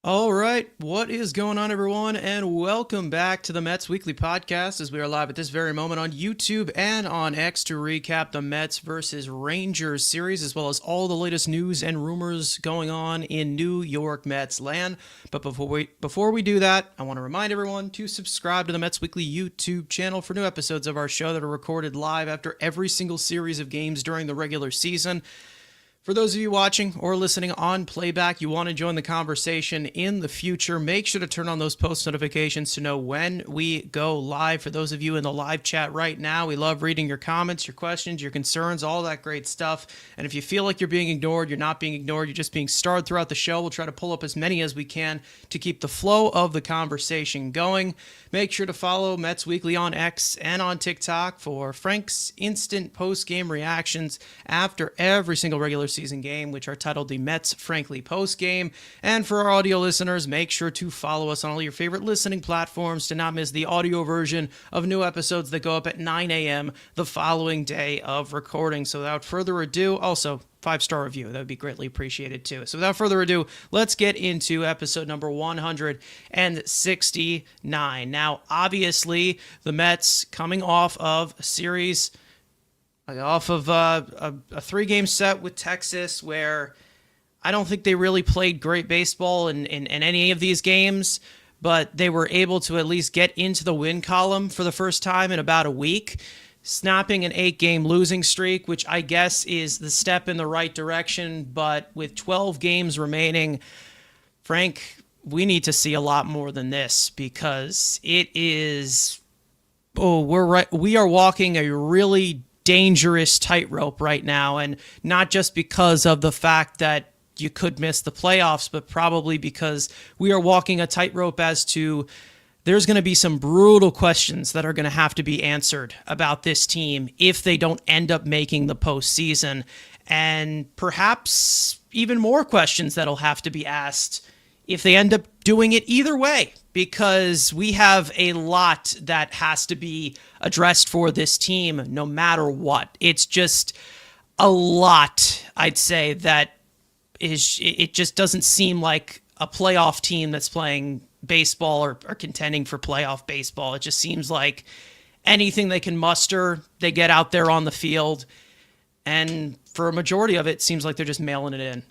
All right, what is going on, everyone, and welcome back to the Mets Weekly Podcast as we are live at this very moment on YouTube and on X to recap the Mets versus Rangers series, as well as all the latest news and rumors going on in New York Mets land. But before we do that, I want to remind everyone to subscribe to the Mets Weekly YouTube channel for new episodes of our show that are recorded live after every single series of games during the regular season. For those of you watching or listening on playback, you want to join the conversation in the future, make sure to turn on those post notifications to know when we go live. For those of you in the live chat right now, we love reading your comments, your questions, your concerns, all that great stuff. And if you feel like you're being ignored, you're not being ignored, you're just being starred throughout the show, we'll try to pull up as many as we can to keep the flow of the conversation going. Make sure to follow Mets Weekly on X and on TikTok for Frank's instant post-game reactions after every single regular season game, which are titled the Mets Frankly Post Game. And for our audio listeners, make sure to follow us on all your favorite listening platforms to not miss the audio version of new episodes that go up at 9 a.m. the following day of recording. So without further ado, also 5-star review. That would be greatly appreciated too. So without further ado, let's get into episode number 169. Now, obviously, the Mets coming off of a series off of a 3-game set with Texas where I don't think they really played great baseball in any of these games, but they were able to at least get into the win column for the first time in about a week, snapping an 8-game losing streak, which I guess is the step in the right direction. But with 12 games remaining, Frank, we need to see a lot more than this because it is, we are walking a really dangerous tightrope right now, and not just because of the fact that you could miss the playoffs, but probably because we are walking a tightrope as to there's going to be some brutal questions that are going to have to be answered about this team if they don't end up making the postseason, and perhaps even more questions that'll have to be asked if they end up doing it either way, because we have a lot that has to be addressed for this team no matter what. It's just a lot, I'd say, that it just doesn't seem like a playoff team that's playing baseball or contending for playoff baseball. It just seems like anything they can muster, they get out there on the field, and for a majority of it, it seems like they're just mailing it in.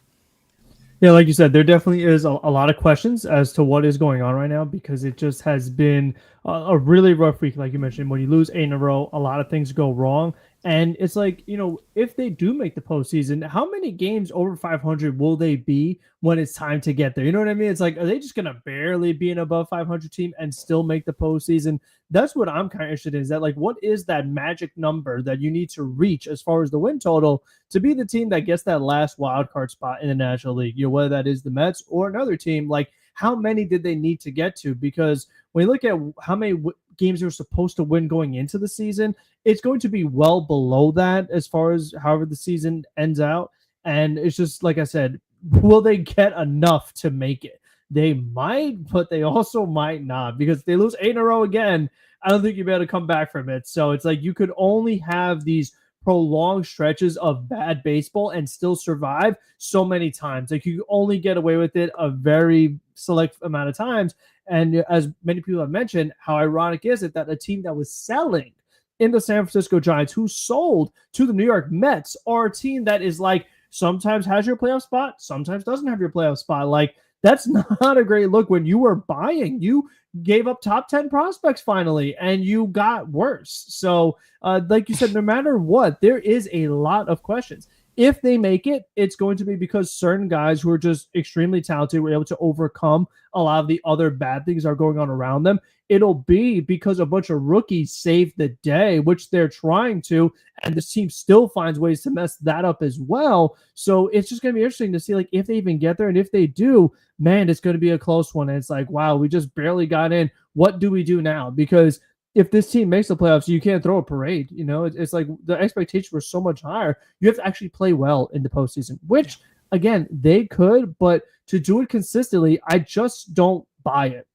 Yeah, like you said, there definitely is a lot of questions as to what is going on right now because it just has been a really rough week. Like you mentioned, when you lose 8 in a row, a lot of things go wrong. And it's like, if they do make the postseason, how many games over 500 will they be when it's time to get there? You know what I mean? It's like, are they just going to barely be an above 500 team and still make the postseason? That's what I'm kind of interested in. Is that, like, what is that magic number that you need to reach as far as the win total to be the team that gets that last wild card spot in the National League? Whether that is the Mets or another team, like, how many did they need to get to? Because when you look at how many games they were supposed to win going into the season, it's going to be well below that as far as however the season ends out. And it's just, like I said, will they get enough to make it? They might, but they also might not, because if they lose 8 in a row again, I don't think you'll be able to come back from it. So it's like you could only have these prolonged stretches of bad baseball and still survive so many times. Like, you only get away with it a very select amount of times. And as many people have mentioned, how ironic is it that a team that was selling in the San Francisco Giants, who sold to the New York Mets, are a team that is like sometimes has your playoff spot, sometimes doesn't have your playoff spot. Like, that's not a great look. When you were buying, you gave up top 10 prospects finally, and you got worse. So, like you said, no matter what, there is a lot of questions. If they make it, it's going to be because certain guys who are just extremely talented were able to overcome a lot of the other bad things that are going on around them. It'll be because a bunch of rookies saved the day, which they're trying to, and this team still finds ways to mess that up as well. So it's just going to be interesting to see, like, if they even get there, and if they do, man, it's going to be a close one. And it's like, wow, we just barely got in. What do we do now? Because if this team makes the playoffs, you can't throw a parade. It's like the expectations were so much higher. You have to actually play well in the postseason, which, again, they could, but to do it consistently, I just don't buy it.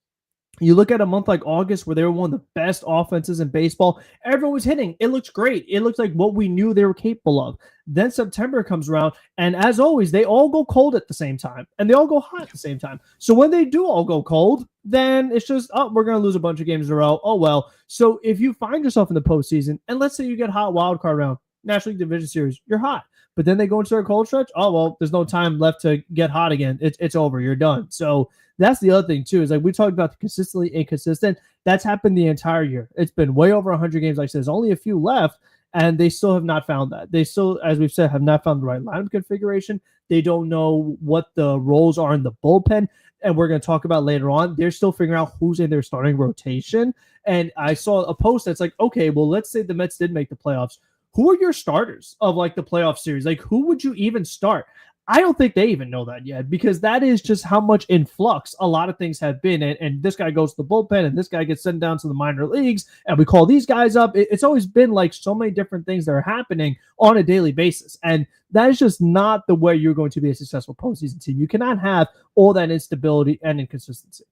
You look at a month like August where they were one of the best offenses in baseball. Everyone was hitting. It looks great. It looks like what we knew they were capable of. Then September comes around, and as always, they all go cold at the same time, and they all go hot at the same time. So when they do all go cold, then it's just, oh, we're going to lose a bunch of games in a row. Oh, well. So if you find yourself in the postseason, and let's say you get hot wild card round, National League Division Series, you're hot. But then they go into their cold stretch. Oh, well, there's no time left to get hot again. It's over. You're done. So that's the other thing, too, is like we talked about the consistently inconsistent. That's happened the entire year. It's been way over 100 games. Like I said, there's only a few left, and they still have not found that. They still, as we've said, have not found the right lineup configuration. They don't know what the roles are in the bullpen, and we're going to talk about later on. They're still figuring out who's in their starting rotation. And I saw a post that's like, okay, well, let's say the Mets did make the playoffs. Who are your starters of like the playoff series? Like, who would you even start? I don't think they even know that yet, because that is just how much in flux a lot of things have been. And this guy goes to the bullpen, and this guy gets sent down to the minor leagues, and we call these guys up. It's always been like so many different things that are happening on a daily basis. And that is just not the way you're going to be a successful postseason team. You cannot have all that instability and inconsistency.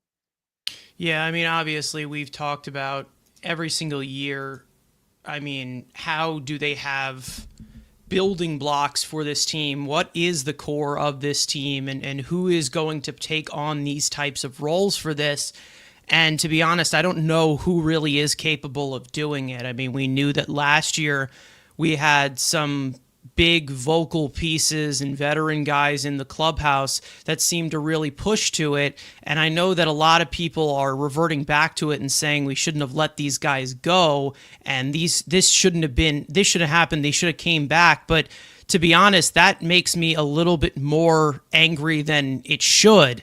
Yeah, I mean, obviously, we've talked about every single year. I mean, how do they have building blocks for this team? What is the core of this team, and who is going to take on these types of roles for this? And to be honest, I don't know who really is capable of doing it. I mean, we knew that last year we had some big vocal pieces and veteran guys in the clubhouse that seemed to really push to it. And I know that a lot of people are reverting back to it and saying we shouldn't have let these guys go, and this should have happened. They should have came back. But to be honest, that makes me a little bit more angry than it should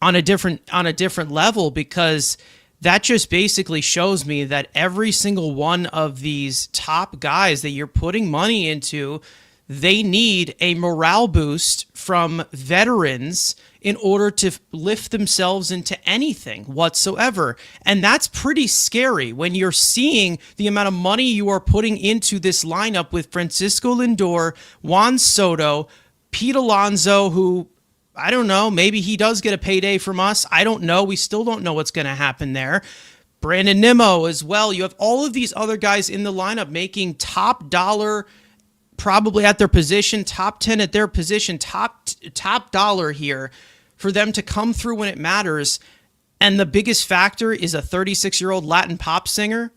on a different level, because that just basically shows me that every single one of these top guys that you're putting money into, they need a morale boost from veterans in order to lift themselves into anything whatsoever. And that's pretty scary when you're seeing the amount of money you are putting into this lineup with Francisco Lindor, Juan Soto, Pete Alonso, who, I don't know, maybe he does get a payday from us. I don't know. We still don't know what's going to happen there. Brandon Nimmo as well. You have all of these other guys in the lineup making top dollar, probably at their position, top 10 at their position, top dollar here for them to come through when it matters. And the biggest factor is a 36-year-old Latin pop singer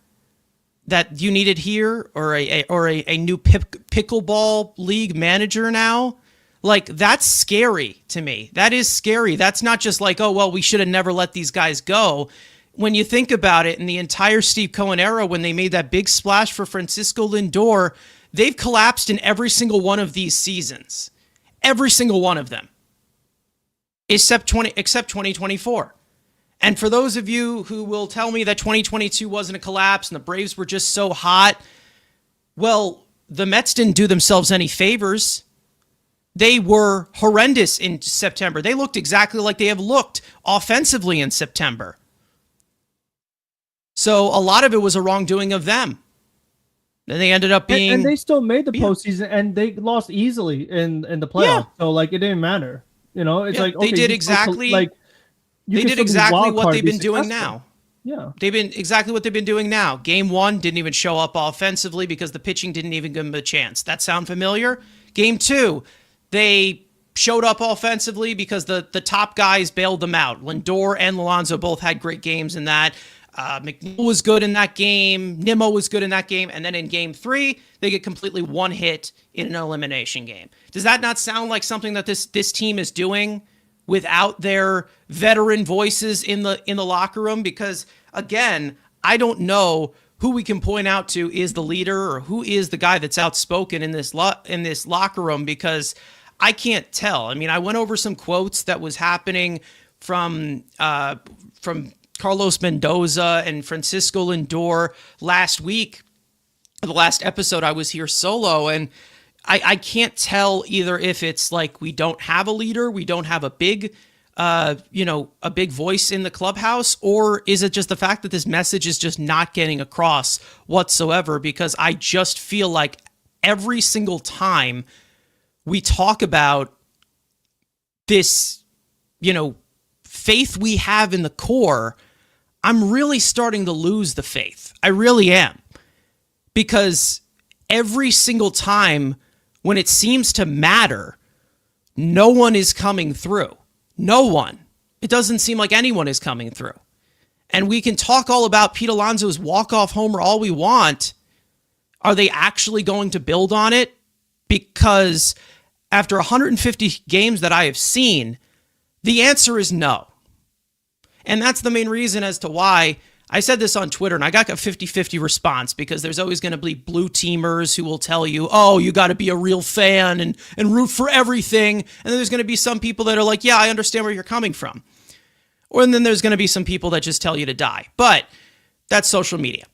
that you needed here, or a new pickleball league manager now. Like, that's scary to me. That is scary. That's not just like, oh, well, we should have never let these guys go. When you think about it, in the entire Steve Cohen era, when they made that big splash for Francisco Lindor, they've collapsed in every single one of these seasons. Every single one of them. Except 2024. And for those of you who will tell me that 2022 wasn't a collapse and the Braves were just so hot, well, the Mets didn't do themselves any favors. They were horrendous in September. They looked exactly like they have looked offensively in September. So a lot of it was a wrongdoing of them. Then they ended up being... And they still made the postseason, and they lost easily in the playoffs. Yeah. So, like, it didn't matter. You know, it's like, okay, they did exactly... They did exactly what they've been doing now. Yeah. They've been exactly what they've been doing now. Game 1 didn't even show up offensively because the pitching didn't even give them a chance. That sound familiar? Game 2, they showed up offensively because the top guys bailed them out. Lindor and Alonso both had great games in that. McNeil was good in that game. Nimmo was good in that game. And then in game 3, they get completely one hit in an elimination game. Does that not sound like something that this team is doing without their veteran voices in the locker room? Because, again, I don't know who we can point out to is the leader or who is the guy that's outspoken in this locker room, because I can't tell. I mean, I went over some quotes that was happening from Carlos Mendoza and Francisco Lindor last week. The last episode I was here solo, and I can't tell either if it's like we don't have a leader, we don't have a big voice in the clubhouse, or is it just the fact that this message is just not getting across whatsoever? Because I just feel like every single time we talk about this, faith we have in the core, I'm really starting to lose the faith. I really am. Because every single time when it seems to matter, no one is coming through. No one. It doesn't seem like anyone is coming through. And we can talk all about Pete Alonso's walk-off homer all we want. Are they actually going to build on it? Because after 150 games that I have seen, the answer is no. And that's the main reason as to why I said this on Twitter, and I got a 50-50 response, because there's always going to be blue teamers who will tell you, oh, you got to be a real fan and root for everything. And then there's going to be some people that are like, yeah, I understand where you're coming from. And then there's going to be some people that just tell you to die. But that's social media.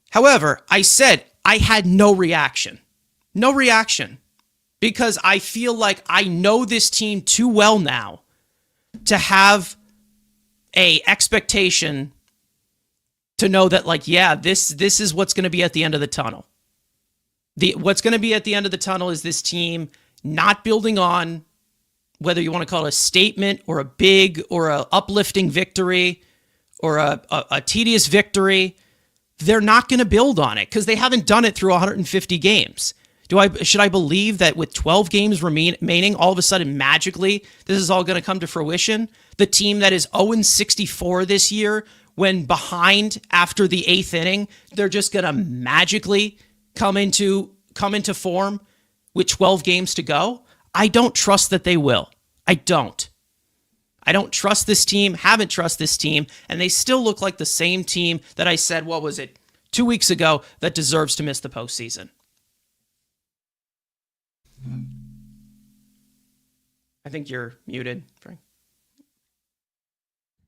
However, I said I had no reaction. No reaction. Because I feel like I know this team too well now to have a expectation to know that, like, yeah, this is what's going to be at the end of the tunnel. What's going to be at the end of the tunnel is this team not building on, whether you want to call it a statement or a big or a uplifting victory or a tedious victory. They're not going to build on it because they haven't done it through 150 games. Should I believe that with 12 games remaining, all of a sudden magically this is all going to come to fruition? The team that is 0-64 this year, when behind after the 8th inning, they're just going to magically come into form with 12 games to go? I don't trust that they will. I don't trust this team, haven't trust this team, and they still look like the same team that I said, 2 weeks ago, that deserves to miss the postseason. I think you're muted, Frank.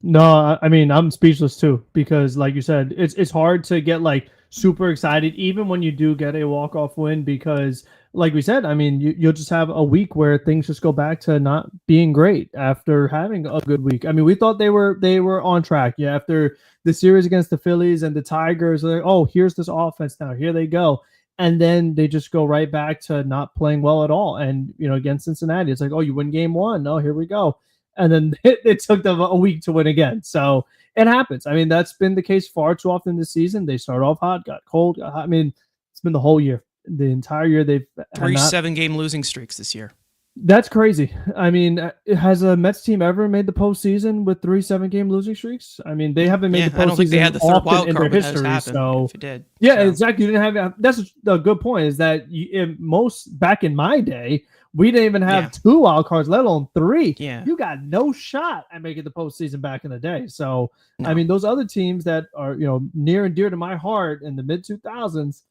No, I mean, I'm speechless too, because like you said, it's hard to get like super excited even when you do get a walk-off win, because like we said, I mean, you'll just have a week where things just go back to not being great after having a good week. I mean, we thought they were on track. Yeah, after the series against the Phillies and the Tigers, like, oh, here's this offense now. Here they go. And then they just go right back to not playing well at all. And, against Cincinnati, it's like, oh, you win game 1. Oh, here we go. And then it took them a week to win again. So it happens. I mean, that's been the case far too often this season. They start off hot, got cold, got hot. I mean, it's been the whole year. The entire year they've 3 7-game losing streaks this year. That's crazy. I mean, has a Mets team ever made the postseason with 3 7-game losing streaks? I mean, they haven't made the postseason. I don't think they had the third wild in card their history. So if it did, yeah, exactly. You didn't have. That's a good point. Is that back in my day, we didn't even have 2 wild cards, let alone 3. Yeah, you got no shot at making the postseason back in the day. So I mean, those other teams that are near and dear to my heart in the mid 2000s,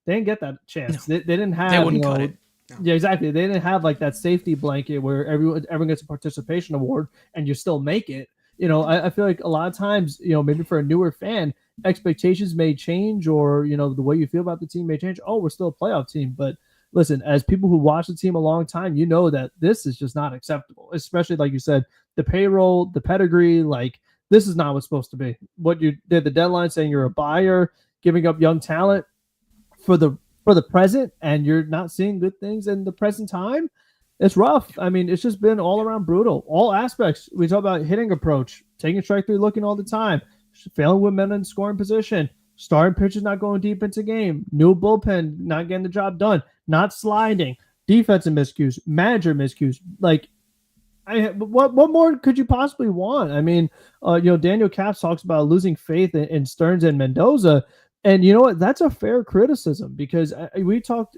they didn't get that chance. No. They didn't have. They wouldn't cut it. No. Yeah, exactly. They didn't have like that safety blanket where everyone gets a participation award and you still make it. I feel like a lot of times, maybe for a newer fan, expectations may change, or the way you feel about the team may change. Oh, we're still a playoff team, but listen, as people who watch the team a long time, that this is just not acceptable. Especially like you said, the payroll, the pedigree, like this is not what's supposed to be. What you did, the deadline saying you're a buyer, giving up young talent for the present, and you're not seeing good things in the present time. It's rough. I mean, it's just been all around brutal. All aspects. We talk about hitting approach, taking strike 3 looking all the time, failing with men in scoring position, starting pitchers not going deep into game, new bullpen not getting the job done, not sliding, defensive miscues, manager miscues. Like, what more could you possibly want? I mean, Daniel Capps talks about losing faith in Stearns and Mendoza. And you know what? That's a fair criticism, because we talked,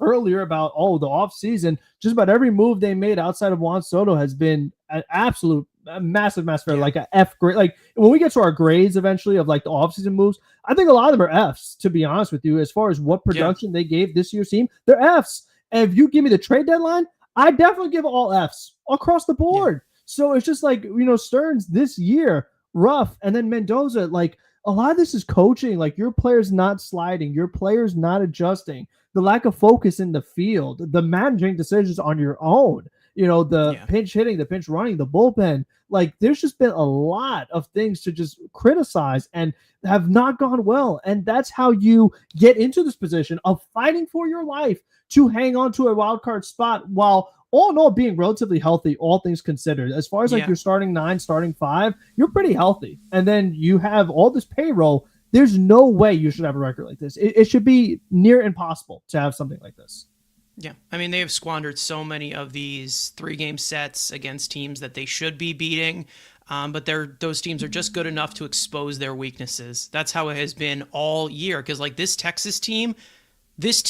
earlier about, the offseason, just about every move they made outside of Juan Soto has been an absolute massive fair, like a F grade. Like when we get to our grades eventually of like the offseason moves, I think a lot of them are Fs, to be honest with you, as far as what production they gave this year's team. They're Fs. And if you give me the trade deadline, I definitely give all Fs across the board. Yeah. So it's just like, Stearns this year, rough. And then Mendoza, like, a lot of this is coaching, like your players not sliding, your players not adjusting, the lack of focus in the field, the managing decisions on your own, pinch hitting, the pinch running, the bullpen. Like there's just been a lot of things to just criticize and have not gone well. And that's how you get into this position of fighting for your life to hang on to a wild card spot while all in all, being relatively healthy, all things considered, as far as like Yeah. your starting 9, starting 5, you're pretty healthy. And then you have all this payroll. There's no way you should have a record like this. It should be near impossible to have something like this. Yeah. I mean, they have squandered so many of these 3-game sets against teams that they should be beating. But those teams are just good enough to expose their weaknesses. That's how it has been all year. Because like this Texas team, this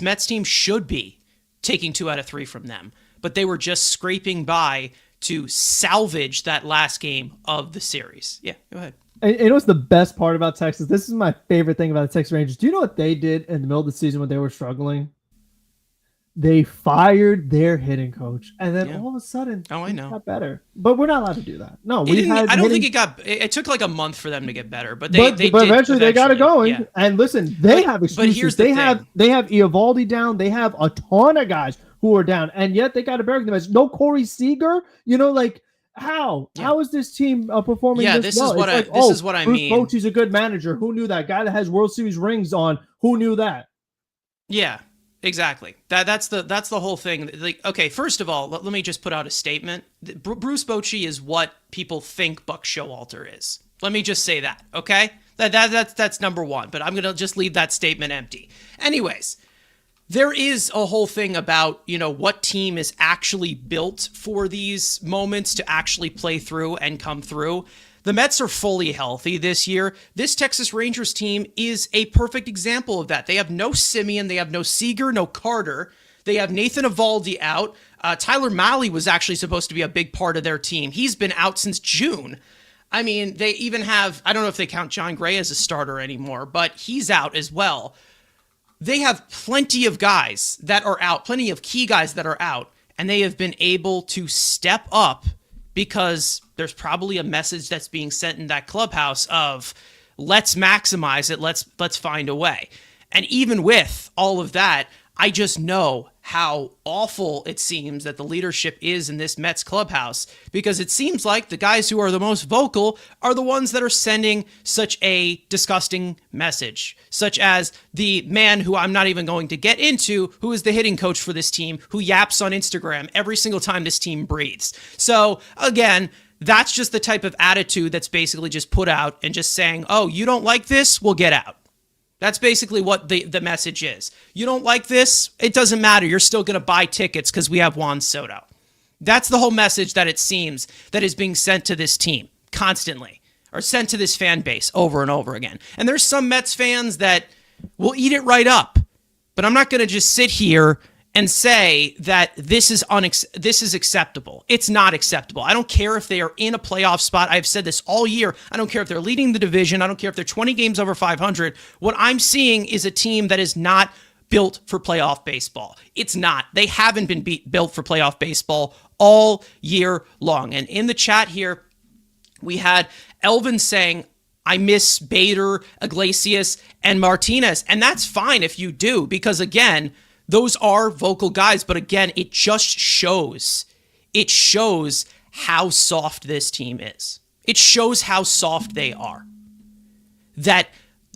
Mets team should be taking 2 out of 3 from them. But they were just scraping by to salvage that last game of the series. Yeah, go ahead. And it was the best part about Texas. This is my favorite thing about the Texas Rangers. Do you know what they did in the middle of the season when they were struggling? They fired their hitting coach, and then all of a sudden, I know, got better. But we're not allowed to do that. No, I don't think it got. It took like a month for them to get better, but eventually they got it going. Yeah. And listen, they have excuses. But here's they have Eovaldi down. They have a ton of guys who are down, and yet they got to bury them. As no Corey Seager. Like how? Yeah. How is this team performing? Yeah, this well? This is what I mean. Bruce Bochy's a good manager. Who knew that? Guy that has World Series rings on. Who knew that? Yeah. Exactly. That's the whole thing. Like, okay, first of all, let me just put out a statement. Bruce Bochy is what people think Buck Showalter is. Let me just say that, okay? That's number one. But I'm gonna just leave that statement empty. Anyways, there is a whole thing about what team is actually built for these moments to actually play through and come through. The Mets are fully healthy this year. This Texas Rangers team is a perfect example of that. They have no Simeon, they have no Seager, no Carter. They have Nathan Eovaldi out. Tyler Mahle was actually supposed to be a big part of their team. He's been out since June. I mean, they even have, I don't know if they count John Gray as a starter anymore, but he's out as well. They have plenty of guys that are out, plenty of key guys that are out, and they have been able to step up because there's probably a message that's being sent in that clubhouse of let's maximize it, let's find a way. And even with all of that, I just know how awful it seems that the leadership is in this Mets clubhouse, because it seems like the guys who are the most vocal are the ones that are sending such a disgusting message, such as the man who I'm not even going to get into, who is the hitting coach for this team, who yaps on Instagram every single time this team breathes. So again, that's just the type of attitude that's basically just put out and just saying, oh, you don't like this? Well, get out. That's basically what the message is. You don't like this? It doesn't matter. You're still going to buy tickets because we have Juan Soto. That's the whole message that it seems that is being sent to this team constantly, or sent to this fan base over and over again. And there's some Mets fans that will eat it right up. But I'm not going to just sit here and say that this is acceptable. It's not acceptable. I don't care if they are in a playoff spot. I've said this all year. I don't care if they're leading the division. I don't care if they're 20 games over 500. What I'm seeing is a team that is not built for playoff baseball. It's not. They haven't been built for playoff baseball all year long. And in the chat here, we had Elvin saying, I miss Bader, Iglesias, and Martinez. And that's fine if you do, because again, those are vocal guys, but again, it just shows. It shows how soft this team is. It shows how soft they are. That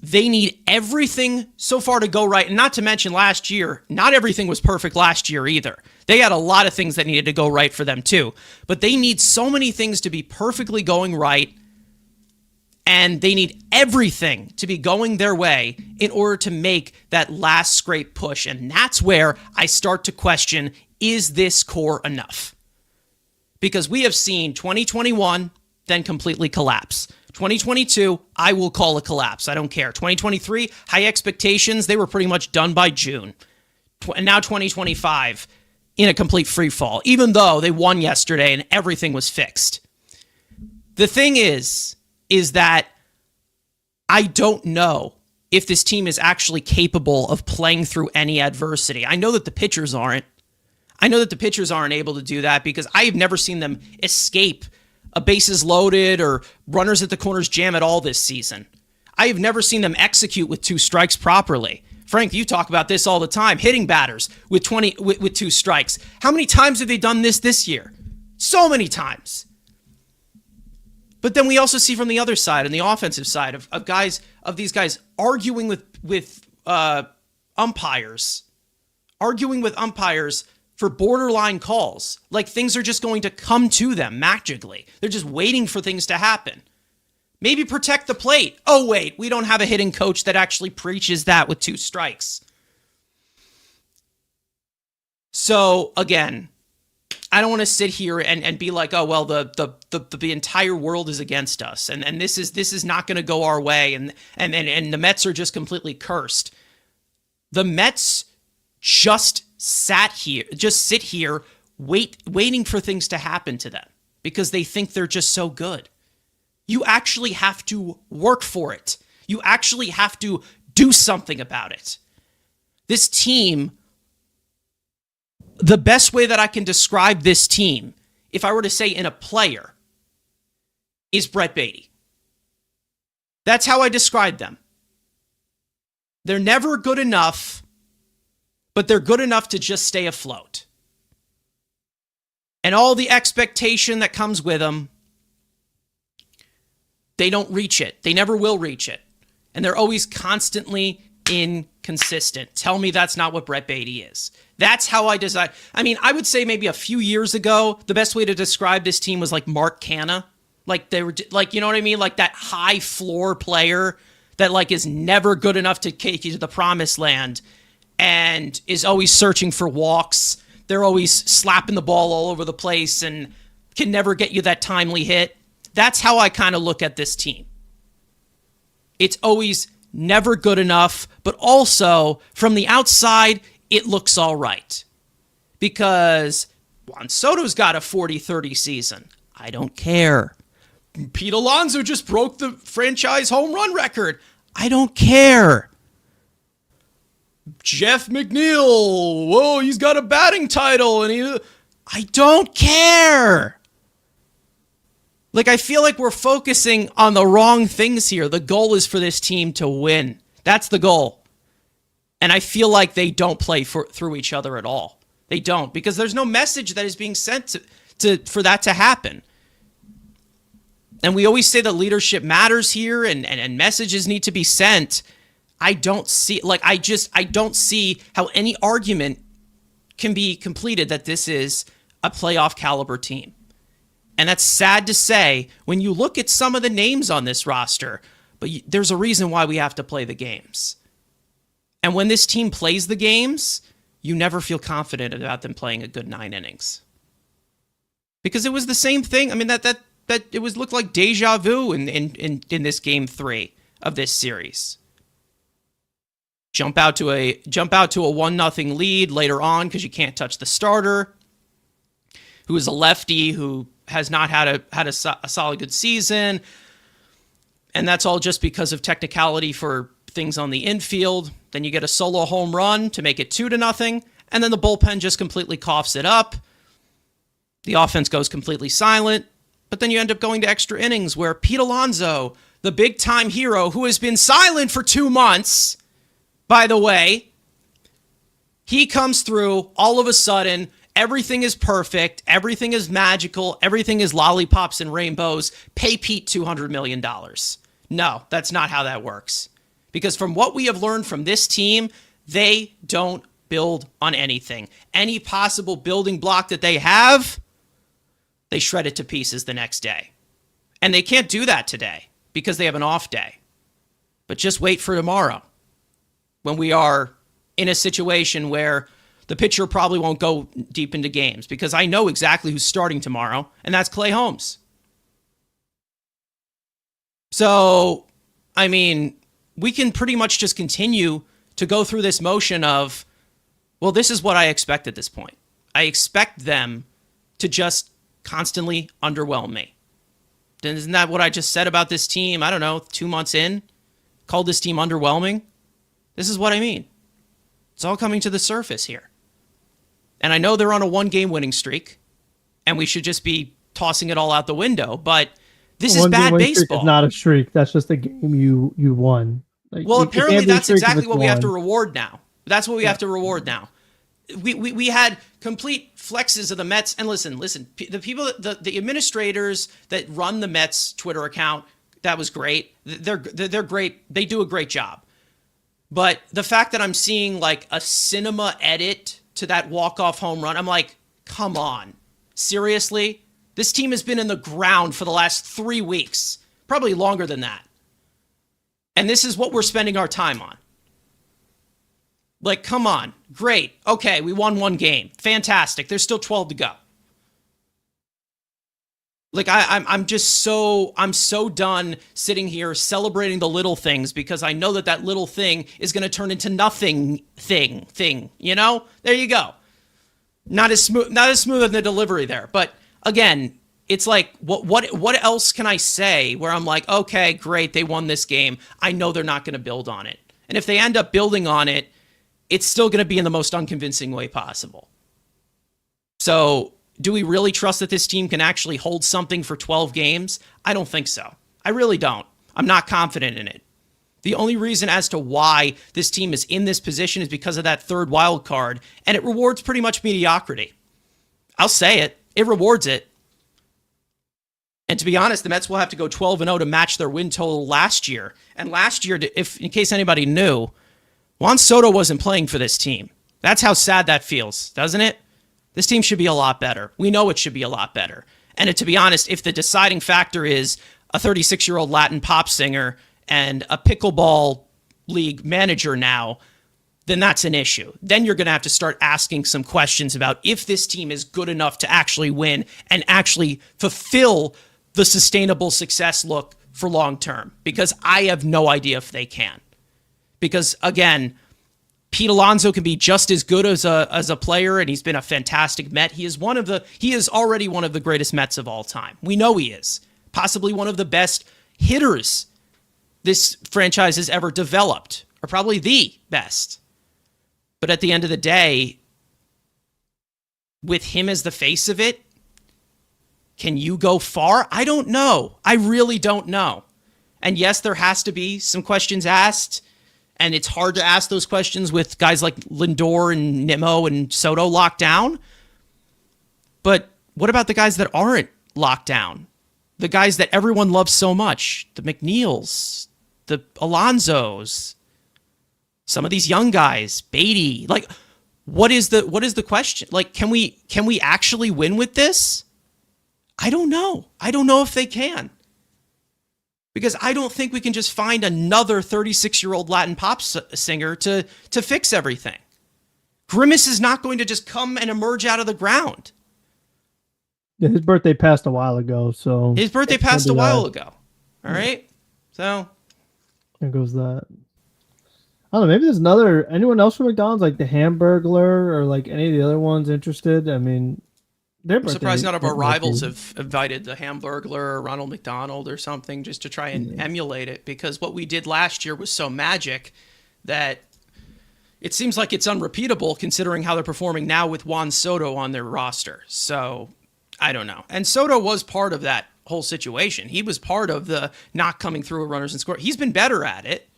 they need everything so far to go right. And not to mention last year, not everything was perfect last year either. They had a lot of things that needed to go right for them too. But they need so many things to be perfectly going right. And they need everything to be going their way in order to make that last scrape push. And that's where I start to question, is this core enough? Because we have seen 2021 then completely collapse. 2022, I will call a collapse. I don't care. 2023, high expectations. They were pretty much done by June. And now 2025 in a complete free fall, even though they won yesterday and everything was fixed. The thing is that I don't know if this team is actually capable of playing through any adversity. I know that the pitchers aren't. I know that the pitchers aren't able to do that because I have never seen them escape a bases loaded or runners at the corners jam at all this season. I have never seen them execute with 2 strikes properly. Frank, you talk about this all the time, hitting batters with 2 strikes. How many times have they done this year? So many times. But then we also see from the other side, on the offensive side, of these guys arguing with umpires for borderline calls. Like things are just going to come to them magically. They're just waiting for things to happen. Maybe protect the plate. Oh, wait, we don't have a hitting coach that actually preaches that with 2 strikes. So, again, I don't want to sit here and be like, oh, well, the entire world is against us. And this is not going to go our way. And the Mets are just completely cursed. The Mets just sit here waiting for things to happen to them because they think they're just so good. You actually have to work for it. You actually have to do something about it. This team, the best way that I can describe this team, if I were to say in a player, is Brett Baty. That's how I describe them. They're never good enough, but they're good enough to just stay afloat. And all the expectation that comes with them, they don't reach it. They never will reach it. And they're always constantly inconsistent. Tell me that's not what Brett Baty is. That's how I design. I mean, I would say maybe a few years ago, the best way to describe this team was like Mark Canha. Like they were like, you know what I mean? Like that high floor player that like is never good enough to take you to the promised land and is always searching for walks. They're always slapping the ball all over the place and can never get you that timely hit. That's how I kind of look at this team. It's always never good enough, but also from the outside, it looks all right. Because Juan Soto's got a 40-30 season. I don't care. Pete Alonso just broke the franchise home run record. I don't care. Jeff McNeil, whoa, he's got a batting title, and I don't care. Like, I feel like we're focusing on the wrong things here. The goal is for this team to win. That's the goal. And I feel like they don't play through each other at all. They don't, because there's no message that is being sent for that to happen. And we always say that leadership matters here and messages need to be sent. I don't see, I don't see how any argument can be completed that this is a playoff caliber team. And that's sad to say when you look at some of the names on this roster, but there's a reason why we have to play the games. And when this team plays the games, you never feel confident about them playing a good 9 innings. Because it was the same thing. I mean, that it looked like deja vu in this game 3 of this series. Jump out to a 1-0 lead later on because you can't touch the starter, who is a lefty who has not had a solid good season, and that's all just because of technicality for things on the infield. Then you get a solo home run to make it 2-0, and then the bullpen just completely coughs it up. The offense goes completely silent, but then you end up going to extra innings where Pete Alonso, the big-time hero who has been silent for 2 months, by the way, he comes through all of a sudden. Everything is perfect. Everything is magical. Everything is lollipops and rainbows. Pay Pete $200 million. No, that's not how that works. Because from what we have learned from this team, they don't build on anything. Any possible building block that they have, they shred it to pieces the next day. And they can't do that today because they have an off day. But just wait for tomorrow when we are in a situation where the pitcher probably won't go deep into games, because I know exactly who's starting tomorrow, and that's Clay Holmes. So, I mean, we can pretty much just continue to go through this motion of, well, this is what I expect at this point. I expect them to just constantly underwhelm me. Isn't that what I just said about this team? I don't know, 2 months in, called this team underwhelming. This is what I mean. It's all coming to the surface here. And I know they're on a 1-game winning streak, and we should just be tossing it all out the window, but this is bad baseball. It's not a streak. That's just a game you won. Well, apparently that's exactly what we have to reward now. That's what we have to reward now. We had complete flexes of the Mets. And listen, the people, the administrators that run the Mets Twitter account, that was great. They're great. They do a great job. But the fact that I'm seeing like a cinema edit to that walk-off home run. I'm like, come on. Seriously? This team has been in the ground for the last 3 weeks. Probably longer than that. And this is what we're spending our time on. Like, come on. Great. Okay, we won 1 game. Fantastic. There's still 12 to go. Like, I'm so done sitting here celebrating the little things because I know that little thing is going to turn into nothing thing, you know? There you go. Not as smooth in the delivery there. But again, it's like, what else can I say where I'm like, okay, great, they won this game. I know they're not going to build on it. And if they end up building on it, it's still going to be in the most unconvincing way possible. So, do we really trust that this team can actually hold something for 12 games? I don't think so. I really don't. I'm not confident in it. The only reason as to why this team is in this position is because of that third wild card, and it rewards pretty much mediocrity. I'll say it. It rewards it. And to be honest, the Mets will have to go 12-0 to match their win total last year. And last year, if in case anybody knew, Juan Soto wasn't playing for this team. That's how sad that feels, doesn't it? This team should be a lot better. We know it should be a lot better. And to be honest, if the deciding factor is a 36-year-old Latin pop singer and a pickleball league manager now, then that's an issue. Then you're going to have to start asking some questions about if this team is good enough to actually win and actually fulfill the sustainable success look for long term. Because I have no idea if they can. Because again, Pete Alonso can be just as good as a player, and he's been a fantastic Met. He is already one of the greatest Mets of all time. We know he is. Possibly one of the best hitters this franchise has ever developed, or probably the best. But at the end of the day, with him as the face of it, can you go far? I don't know. I really don't know. And yes, there has to be some questions asked. And it's hard to ask those questions with guys like Lindor and Nimmo and Soto locked down. But what about the guys that aren't locked down? The guys that everyone loves so much. The McNeils, the Alonsos, some of these young guys, Beatty. Like, what is the question? Like, can we actually win with this? I don't know. I don't know if they can. Because I don't think we can just find another 36-year-old Latin pop singer to fix everything. Grimace is not going to just come and emerge out of the ground. Yeah, his birthday passed a while ago, so... His birthday passed a while ago. All right? So... There goes that. I don't know, maybe there's anyone else from McDonald's, like the Hamburglar or like any of the other ones interested? I mean... I'm surprised none of our rivals have invited the Hamburglar or Ronald McDonald or something just to try and emulate it, because what we did last year was so magic that it seems like it's unrepeatable considering how they're performing now with Juan Soto on their roster. So I don't know. And Soto was part of that whole situation. He was part of the not coming through with runners and score. He's been better at it.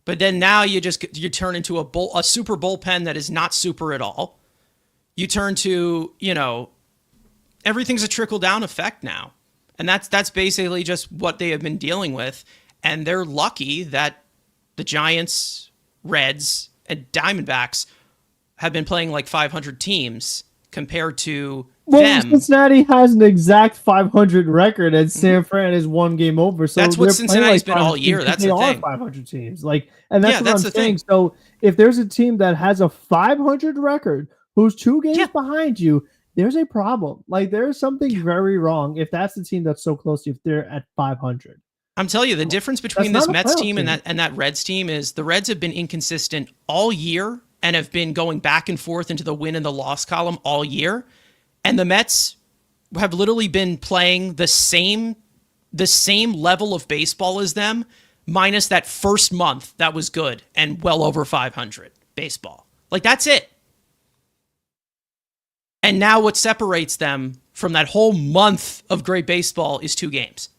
But then now you turn into a super bullpen that is not super at all. You turn to, everything's a trickle-down effect now. And that's basically just what they have been dealing with. And they're lucky that the Giants, Reds, and Diamondbacks have been playing like 500 teams compared to them. Cincinnati has an exact 500 record, and San Fran is 1 game over. So that's what Cincinnati's been all year. That's the thing. 500 teams. And that's what I'm saying. So if there's a team that has a 500 record who's 2 games behind you, there's a problem. Like, there's something very wrong if that's the team that's so close to you, if they're at 500. I'm telling you, the difference between this Mets team and that Reds team is the Reds have been inconsistent all year and have been going back and forth into the win and the loss column all year. And the Mets have literally been playing the same level of baseball as them, minus that first month that was good and well over 500 baseball. Like, that's it. And now what separates them from that whole month of great baseball is 2 games.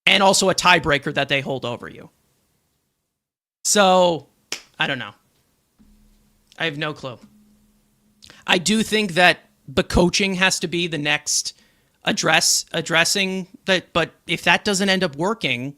And also a tiebreaker that they hold over you. So, I don't know. I have no clue. I do think that the coaching has to be the next addressing that, but if that doesn't end up working,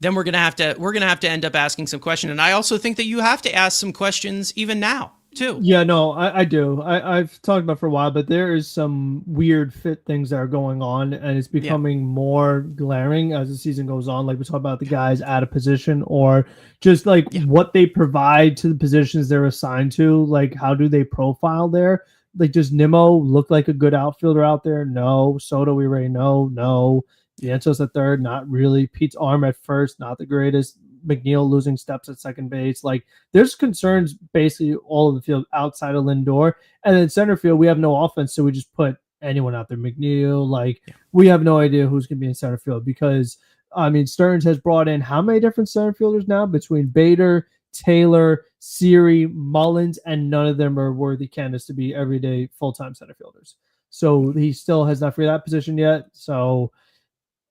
then we're gonna have to end up asking some questions. And I also think that you have to ask some questions even now too. Yeah, no, I do. I've talked about it for a while, but there is some weird fit things that are going on, and it's Yeah. becoming more glaring as the season goes on. Like we talk about the guys out of position, or just like Yeah. what they provide to the positions they're assigned to. Like how do they profile there? Like does Nimmo look like a good outfielder out there? No. Soto, we already know. No. Vientos at third, not really. Pete's arm at first, not the greatest. McNeil losing steps at second base. Like there's concerns basically all of the field outside of Lindor. And then center field, we have no offense, so we just put anyone out there. McNeil, like we have no idea who's going to be in center field because, I mean, Stearns has brought in how many different center fielders now between Bader, Taylor, Siri, Mullins, and none of them are worthy candidates to be everyday full-time center fielders. So he still has not figured that position yet. So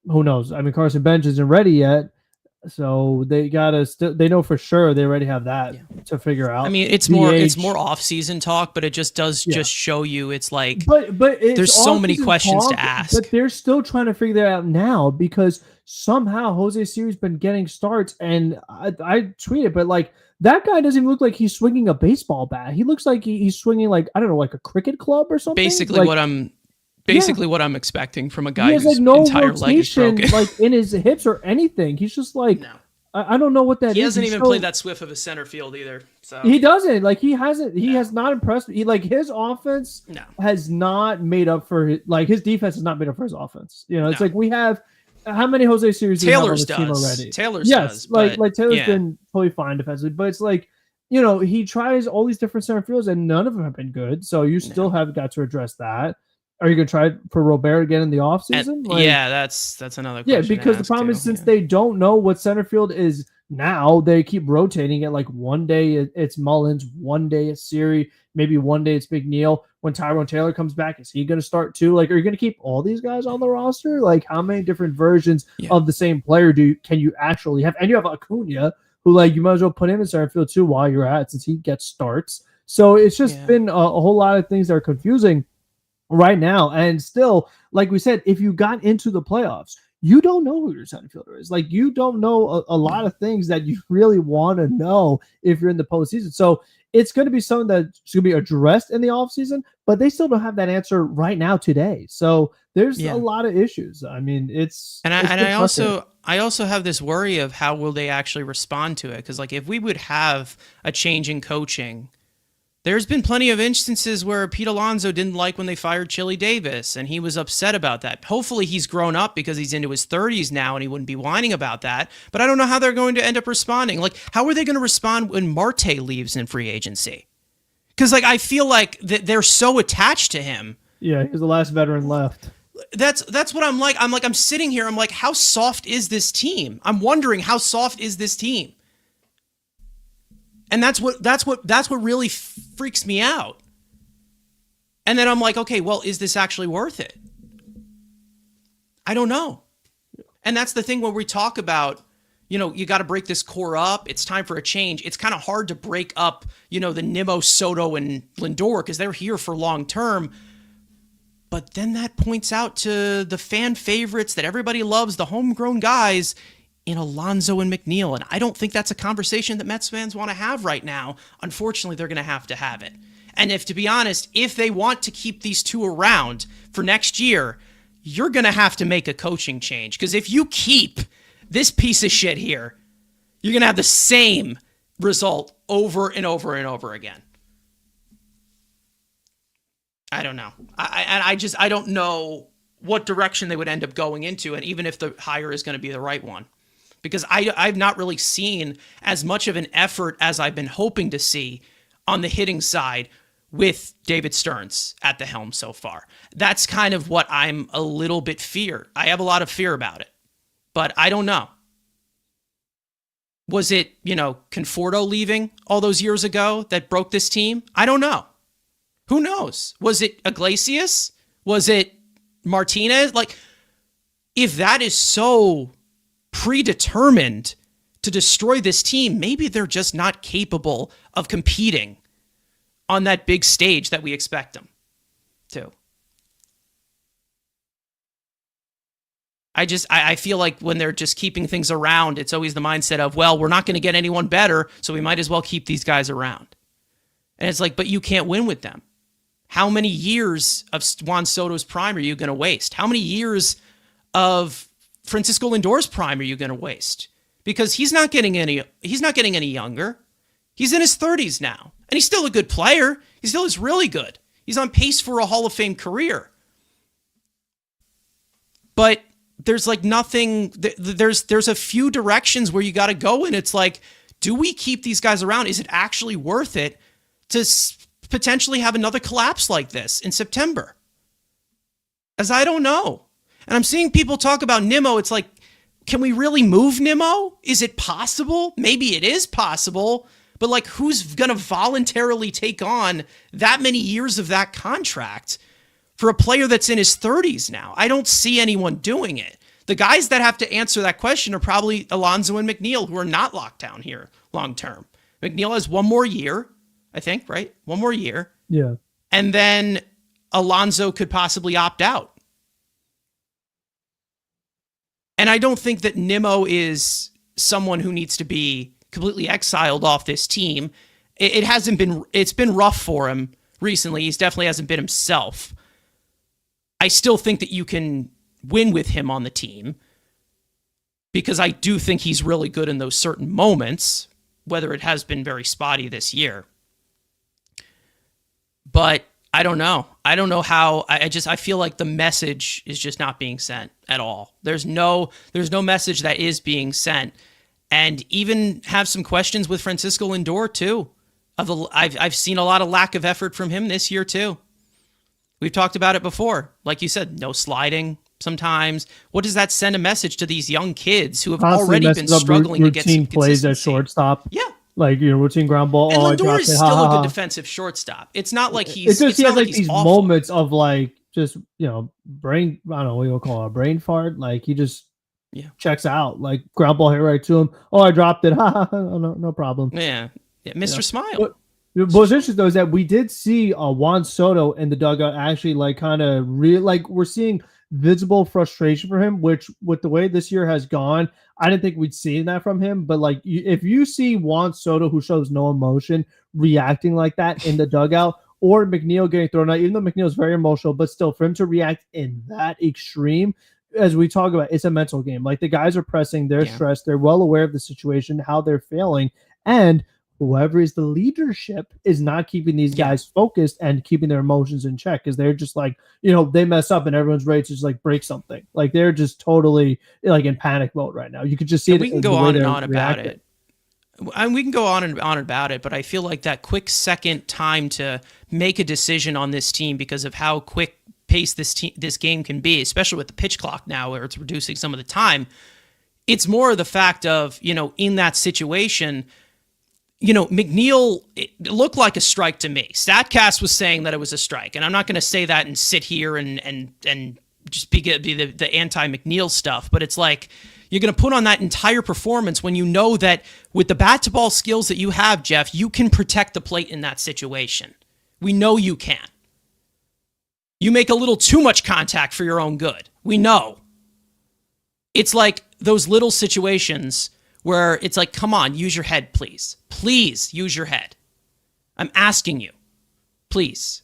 who knows? I mean, Carson Bench isn't ready yet. So they gotta they know for sure they already have that to figure out. I mean, it's more off-season talk, but it just does just show you it's like but it's there's so many questions to ask. But they're still trying to figure that out now because somehow Jose Siri's been getting starts, and I tweeted, but like that guy doesn't even look like he's swinging a baseball bat. He looks like he's swinging like I don't know, like a cricket club or something. Basically, like, what I'm expecting from a guy he has whose like no entire leg is rotation broken. like in his hips or anything. He's just like I don't know what that is. He hasn't even played that swift of a center field either. So he doesn't. Like he hasn't. He has not impressed me. Like his offense has not made up for his. Like his defense has not made up for his offense. You know, it's like we have how many Jose Siri's Taylor's do we have on the team does already? Taylor's does. Like Taylor's been totally fine defensively, but it's like you know he tries all these different center fields and none of them have been good. So you still have got to address that. Are you going to try it for Robert again in the offseason? Like, that's another question. Yeah, because the problem is since they don't know what center field is now, they keep rotating it. Like one day it's Mullins, one day it's Siri, maybe one day it's McNeil. When Tyrone Taylor comes back, is he going to start too? Like, are you going to keep all these guys on the roster? Like, how many different versions of the same player can you actually have? And you have Acuna, who like you might as well put him in center field too while you're at, since he gets starts. So it's just been a whole lot of things that are confusing right now. And still, like we said, if you got into the playoffs, you don't know who your center fielder is. Like you don't know a lot of things that you really want to know if you're in the postseason. So it's going to be something that's going to be addressed in the offseason, but they still don't have that answer right now today. So there's a lot of issues. I mean, I also have this worry of how will they actually respond to it? Because like if we would have a change in coaching, there's been plenty of instances where Pete Alonso didn't like when they fired Chili Davis, and he was upset about that. Hopefully he's grown up because he's into his 30s now, and he wouldn't be whining about that. But I don't know how they're going to end up responding. Like, how are they going to respond when Marte leaves in free agency? Because, like, I feel like they're so attached to him. Yeah, he's the last veteran left. That's what I'm like. I'm sitting here. I'm like, how soft is this team? I'm wondering how soft is this team? And that's what really freaks me out. And then I'm like, okay, well, is this actually worth it? I don't know. And that's the thing when we talk about, you know, you got to break this core up. It's time for a change. It's kind of hard to break up, you know, the Nimmo, Soto, and Lindor because they're here for long term. But then that points out to the fan favorites that everybody loves, the homegrown guys in Alonso and McNeil. And I don't think that's a conversation that Mets fans want to have right now. Unfortunately, they're going to have it. And to be honest, if they want to keep these two around for next year, you're going to have to make a coaching change. Because if you keep this piece of shit here, you're going to have the same result over and over and over again. I don't know. I don't know what direction they would end up going into, and even if the hire is going to be the right one. Because I've not really seen as much of an effort as I've been hoping to see on the hitting side with David Stearns at the helm so far. That's kind of what I'm a little bit fear. I have a lot of fear about it, but I don't know. Was it, you know, Conforto leaving all those years ago that broke this team? I don't know. Who knows? Was it Iglesias? Was it Martinez? Like, if that is so predetermined to destroy this team, maybe they're just not capable of competing on that big stage that we expect them to. I feel like when they're just keeping things around, it's always the mindset of, well, we're not going to get anyone better, so we might as well keep these guys around. And it's like, but you can't win with them. How many years of Juan Soto's prime are you going to waste? How many years of Francisco Lindor's prime are you going to waste? Because he's not getting any younger. He's in his 30s now, and he's still a good player. He still is really good. He's on pace for a Hall of Fame career. But there's like nothing, there's a few directions where you got to go, and it's like, do we keep these guys around? Is it actually worth it to potentially have another collapse like this in September? As I don't know. And I'm seeing people talk about Nimmo. It's like, can we really move Nimmo? Is it possible? Maybe it is possible, but like, who's going to voluntarily take on that many years of that contract for a player that's in his 30s now? I don't see anyone doing it. The guys that have to answer that question are probably Alonso and McNeil, who are not locked down here long term. McNeil has one more year, I think, right? One more year. Yeah. And then Alonso could possibly opt out. And I don't think that Nimmo is someone who needs to be completely exiled off this team. It's been rough for him recently. He definitely hasn't been himself. I still think that you can win with him on the team, because I do think he's really good in those certain moments, whether it has been very spotty this year. But I don't know. I don't know how. I feel like the message is just not being sent at all. There's no message that is being sent. And even have some questions with Francisco Lindor too. I've seen a lot of lack of effort from him this year too. We've talked about it before. Like you said, no sliding sometimes. What does that send a message to these young kids who have already been struggling to get some plays at shortstop? Yeah. Like, routine ground ball. And Lindor is still a good defensive shortstop. It's not like he's... He has like these awful moments of like, just, brain, I don't know what you'll call it, a brain fart. Like, he just checks out. Like, ground ball hit right to him. Oh, I dropped it. No problem. Yeah. Mr. Smile. What's interesting, though, is that we did see Juan Soto in the dugout actually, like, kind of we're seeing visible frustration for him, which with the way this year has gone, I didn't think we'd see that from him. But like, if you see Juan Soto, who shows no emotion, reacting like that in the dugout, or McNeil getting thrown out, even though McNeil's very emotional, but still for him to react in that extreme, as we talk about, it's a mental game. Like, the guys are pressing, they're stressed, they're well aware of the situation, how they're failing, and whoever is the leadership is not keeping these guys focused and keeping their emotions in check, because they're just like, they mess up and everyone's ready to just like break something. Like, they're just totally like in panic mode right now. You could just see it. We can go on and on about it. And we can go on and on about it, but I feel like that quick second time to make a decision on this team, because of how quick pace this game can be, especially with the pitch clock now where it's reducing some of the time. It's more the fact of, in that situation, McNeil, it looked like a strike to me. StatCast was saying that it was a strike, and I'm not going to say that and sit here and just be the anti-McNeil stuff, but it's like, you're going to put on that entire performance when you know that with the bat-to-ball skills that you have, Jeff, you can protect the plate in that situation. We know you can. You make a little too much contact for your own good. We know. It's like those little situations where it's like, come on, use your head, please. Please use your head. I'm asking you. Please.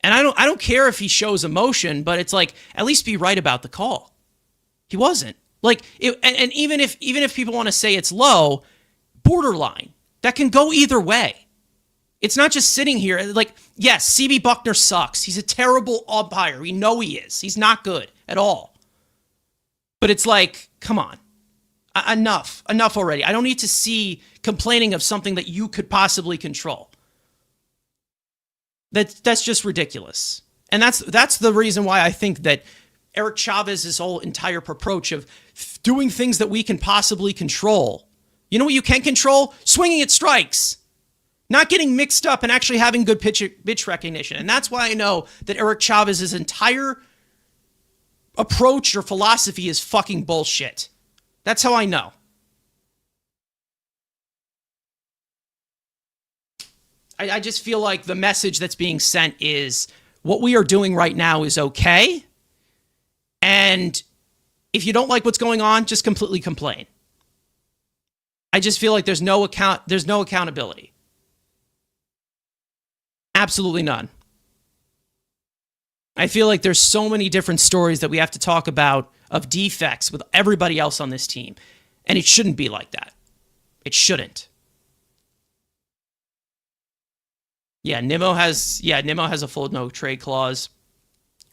And I don't care if he shows emotion, but it's like, at least be right about the call. He wasn't. Like, and even if people want to say it's low, borderline. That can go either way. It's not just sitting here. Like, yes, CB Buckner sucks. He's a terrible umpire. We know he is. He's not good at all. But it's like, come on. Enough already. I don't need to see complaining of something that you could possibly control. That's just ridiculous. And that's the reason why I think that Eric Chavez's whole entire approach of doing things that we can possibly control. You know what you can control? Swinging at strikes. Not getting mixed up and actually having good pitch recognition. And that's why I know that Eric Chavez's entire approach or philosophy is fucking bullshit. That's how I know. I just feel like the message that's being sent is what we are doing right now is okay. And if you don't like what's going on, just completely complain. I just feel like there's no accountability. Absolutely none. I feel like there's so many different stories that we have to talk about of defects with everybody else on this team. And it shouldn't be like that. It shouldn't. Yeah, Nimmo has a full no trade clause,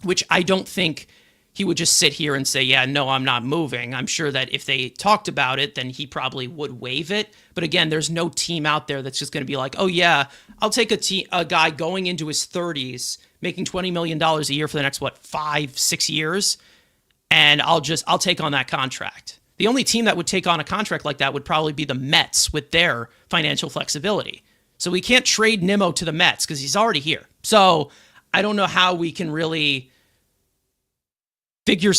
which I don't think he would just sit here and say, yeah, no, I'm not moving. I'm sure that if they talked about it, then he probably would waive it. But again, there's no team out there that's just going to be like, oh yeah, I'll take a guy going into his 30s, making $20 million a year for the next, 5-6 years, and I'll take on that contract. The only team that would take on a contract like that would probably be the Mets with their financial flexibility. So we can't trade Nimmo to the Mets because he's already here. So I don't know how we can really figure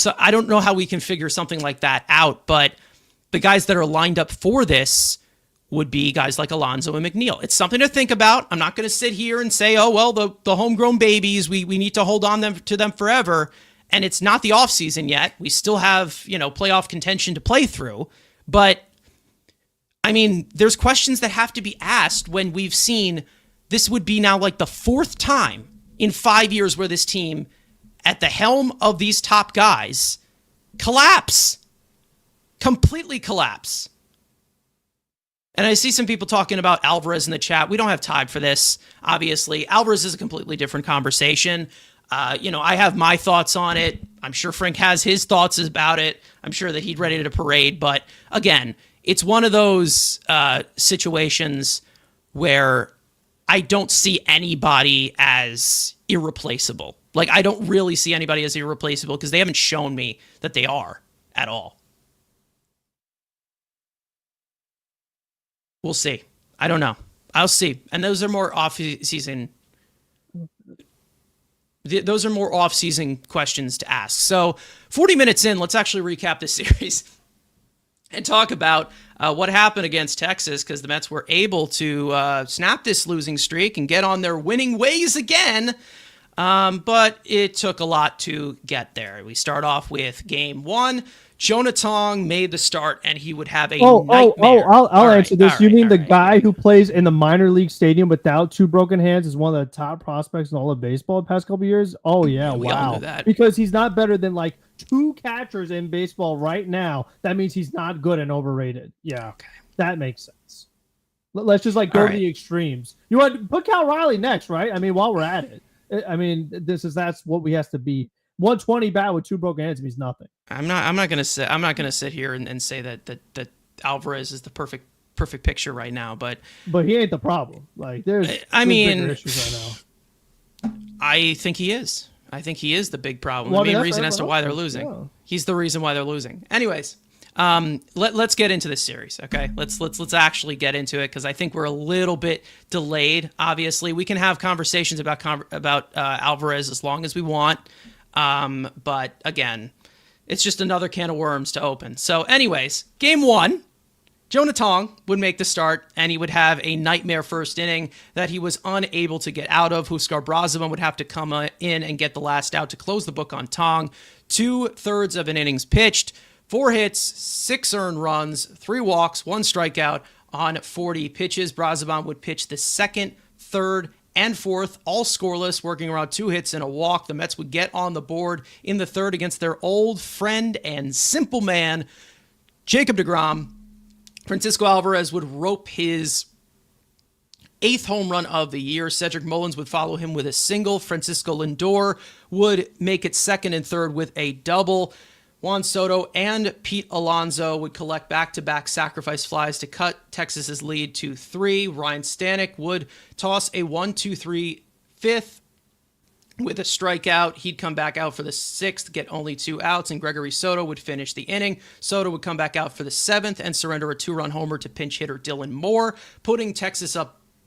something like that out. But the guys that are lined up for this would be guys like Alonso and McNeil. It's something to think about. I'm not going to sit here and say, oh, well, the homegrown babies, we need to hold on to them forever. And it's not the offseason yet. We still have, playoff contention to play through. But I mean, there's questions that have to be asked when we've seen this would be now like the fourth time in 5 years where this team at the helm of these top guys completely collapse. And I see some people talking about Alvarez in the chat. We don't have time for this, obviously. Alvarez is a completely different conversation. I have my thoughts on it. I'm sure Frank has his thoughts about it. I'm sure that he'd ready to parade. But again, it's one of those situations where I don't see anybody as irreplaceable. Like, I don't really see anybody as irreplaceable because they haven't shown me that they are at all. We'll see. I don't know. I'll see. And those are more off-season questions to ask. So 40 minutes in, let's actually recap this series and talk about what happened against Texas, because the Mets were able to snap this losing streak and get on their winning ways again. But it took a lot to get there. We start off with game one. Jonah Tong made the start, and he would have a nightmare. I'll answer this. You mean the guy who plays in the minor league stadium without two broken hands is one of the top prospects in all of baseball the past couple of years? Oh, yeah, we all knew that. Because he's not better than like two catchers in baseball right now. That means he's not good and overrated. Yeah, okay. That makes sense. Let's just go to the extremes. You want to put Cal Riley next, right? I mean, while we're at it. I mean, that's what we has to be. 120 bat with two broken hands means nothing. I'm not gonna sit here and say that Alvarez is the perfect picture right now, but he ain't the problem. Like there's bigger issues right now. I think he is. I think he is the big problem. The main reason as to why they're losing. Yeah. He's the reason why they're losing. Anyways, let's get into this series, okay? Let's actually get into it because I think we're a little bit delayed. Obviously, we can have conversations about Alvarez as long as we want. But again, it's just another can of worms to open. So anyways, game one, Jonah Tong would make the start, and he would have a nightmare first inning that he was unable to get out of. Huskar Braziman would have to come in and get the last out to close the book on Tong. 2/3 of an innings pitched, 4 hits, 6 earned runs, 3 walks, 1 strikeout on 40 pitches. Braziman would pitch the second, third, and fourth, all scoreless, working around 2 hits and a walk. The Mets would get on the board in the third against their old friend and simple man, Jacob deGrom. Francisco Alvarez would rope his 8th home run of the year. Cedric Mullins would follow him with a single. Francisco Lindor would make it second and third with a double. Juan Soto and Pete Alonso would collect back-to-back sacrifice flies to cut Texas's lead to 3. Ryan Stanek would toss a 1-2-3 fifth with a strikeout. He'd come back out for the 6th, get only 2 outs, and Gregory Soto would finish the inning. Soto would come back out for the 7th and surrender a 2-run homer to pinch hitter Dylan Moore, putting Texas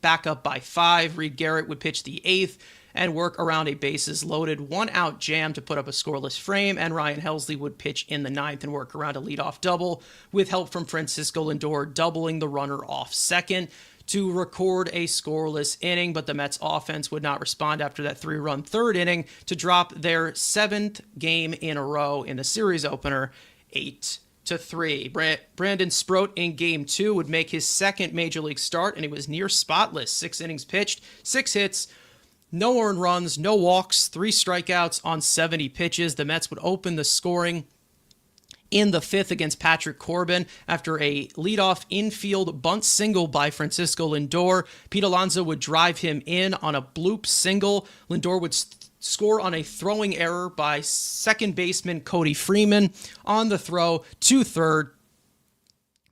back up by 5. Reed Garrett would pitch the 8th and work around a bases-loaded 1-out jam to put up a scoreless frame, and Ryan Helsley would pitch in the 9th and work around a leadoff double with help from Francisco Lindor doubling the runner off second to record a scoreless inning, but the Mets offense would not respond after that 3-run third inning to drop their 7th game in a row in the series opener 8-3. Brandon Sproat in Game 2 would make his second Major League start, and he was near spotless. 6 innings pitched, 6 hits, no earned runs, no walks, 3 strikeouts on 70 pitches. The Mets would open the scoring in the 5th against Patrick Corbin after a leadoff infield bunt single by Francisco Lindor. Pete Alonso would drive him in on a bloop single. Lindor would score on a throwing error by second baseman Cody Freeman on the throw to third.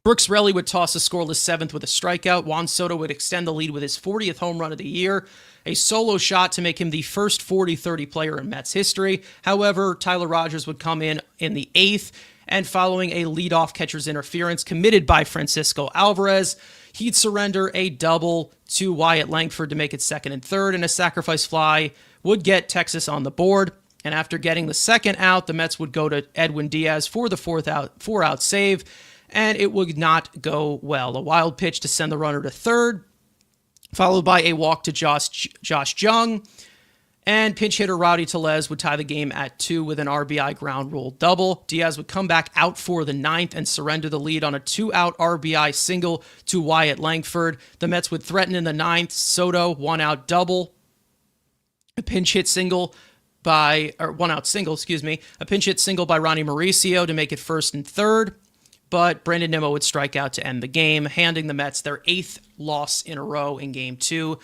Brooks Raley would toss a scoreless 7th with a strikeout. Juan Soto would extend the lead with his 40th home run of the year, a solo shot to make him the first 40-30 player in Mets history. However, Tyler Rogers would come in the 8th, and following a leadoff catcher's interference committed by Francisco Alvarez, he'd surrender a double to Wyatt Langford to make it 2nd and 3rd, and a sacrifice fly would get Texas on the board. And after getting the 2nd out, the Mets would go to Edwin Diaz for the 4-out save, and it would not go well. A wild pitch to send the runner to 3rd, followed by a walk to Josh Jung, and pinch hitter Rowdy Tellez would tie the game at 2 with an RBI ground rule double. Diaz would come back out for the 9th and surrender the lead on a 2-out RBI single to Wyatt Langford. The Mets would threaten in the 9th. Soto, 1-out double. A pinch hit single by, or 1-out single, a pinch hit single by Ronnie Mauricio to make it 1st and 3rd. But Brandon Nimmo would strike out to end the game, handing the Mets their 8th loss in a row in Game 2.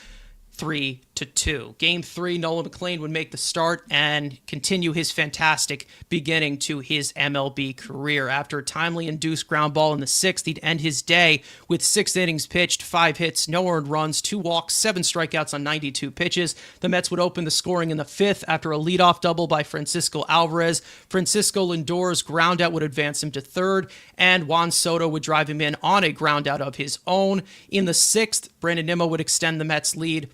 3-2. Game 3, Nolan McLean would make the start and continue his fantastic beginning to his MLB career. After a timely induced ground ball in the 6th, he'd end his day with 6 innings pitched, 5 hits, no earned runs, 2 walks, 7 strikeouts on 92 pitches. The Mets would open the scoring in the 5th after a leadoff double by Francisco Alvarez. Francisco Lindor's ground out would advance him to 3rd, and Juan Soto would drive him in on a ground out of his own. In the 6th, Brandon Nimmo would extend the Mets' lead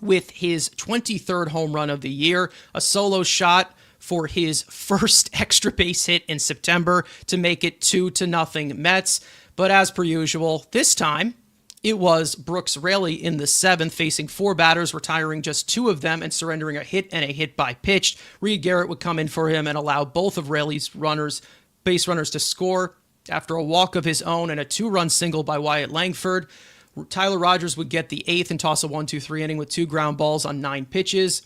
with his 23rd home run of the year, a solo shot for his first extra base hit in September to make it 2-0 Mets. But as per usual, this time it was Brooks Raley in the 7th, facing 4 batters, retiring just 2 of them and surrendering a hit and a hit by pitch. Reed Garrett would come in for him and allow both of Raley's base runners to score after a walk of his own and a 2-run single by Wyatt Langford. Tyler Rogers would get the 8th and toss a 1-2-3 inning with 2 ground balls on 9 pitches.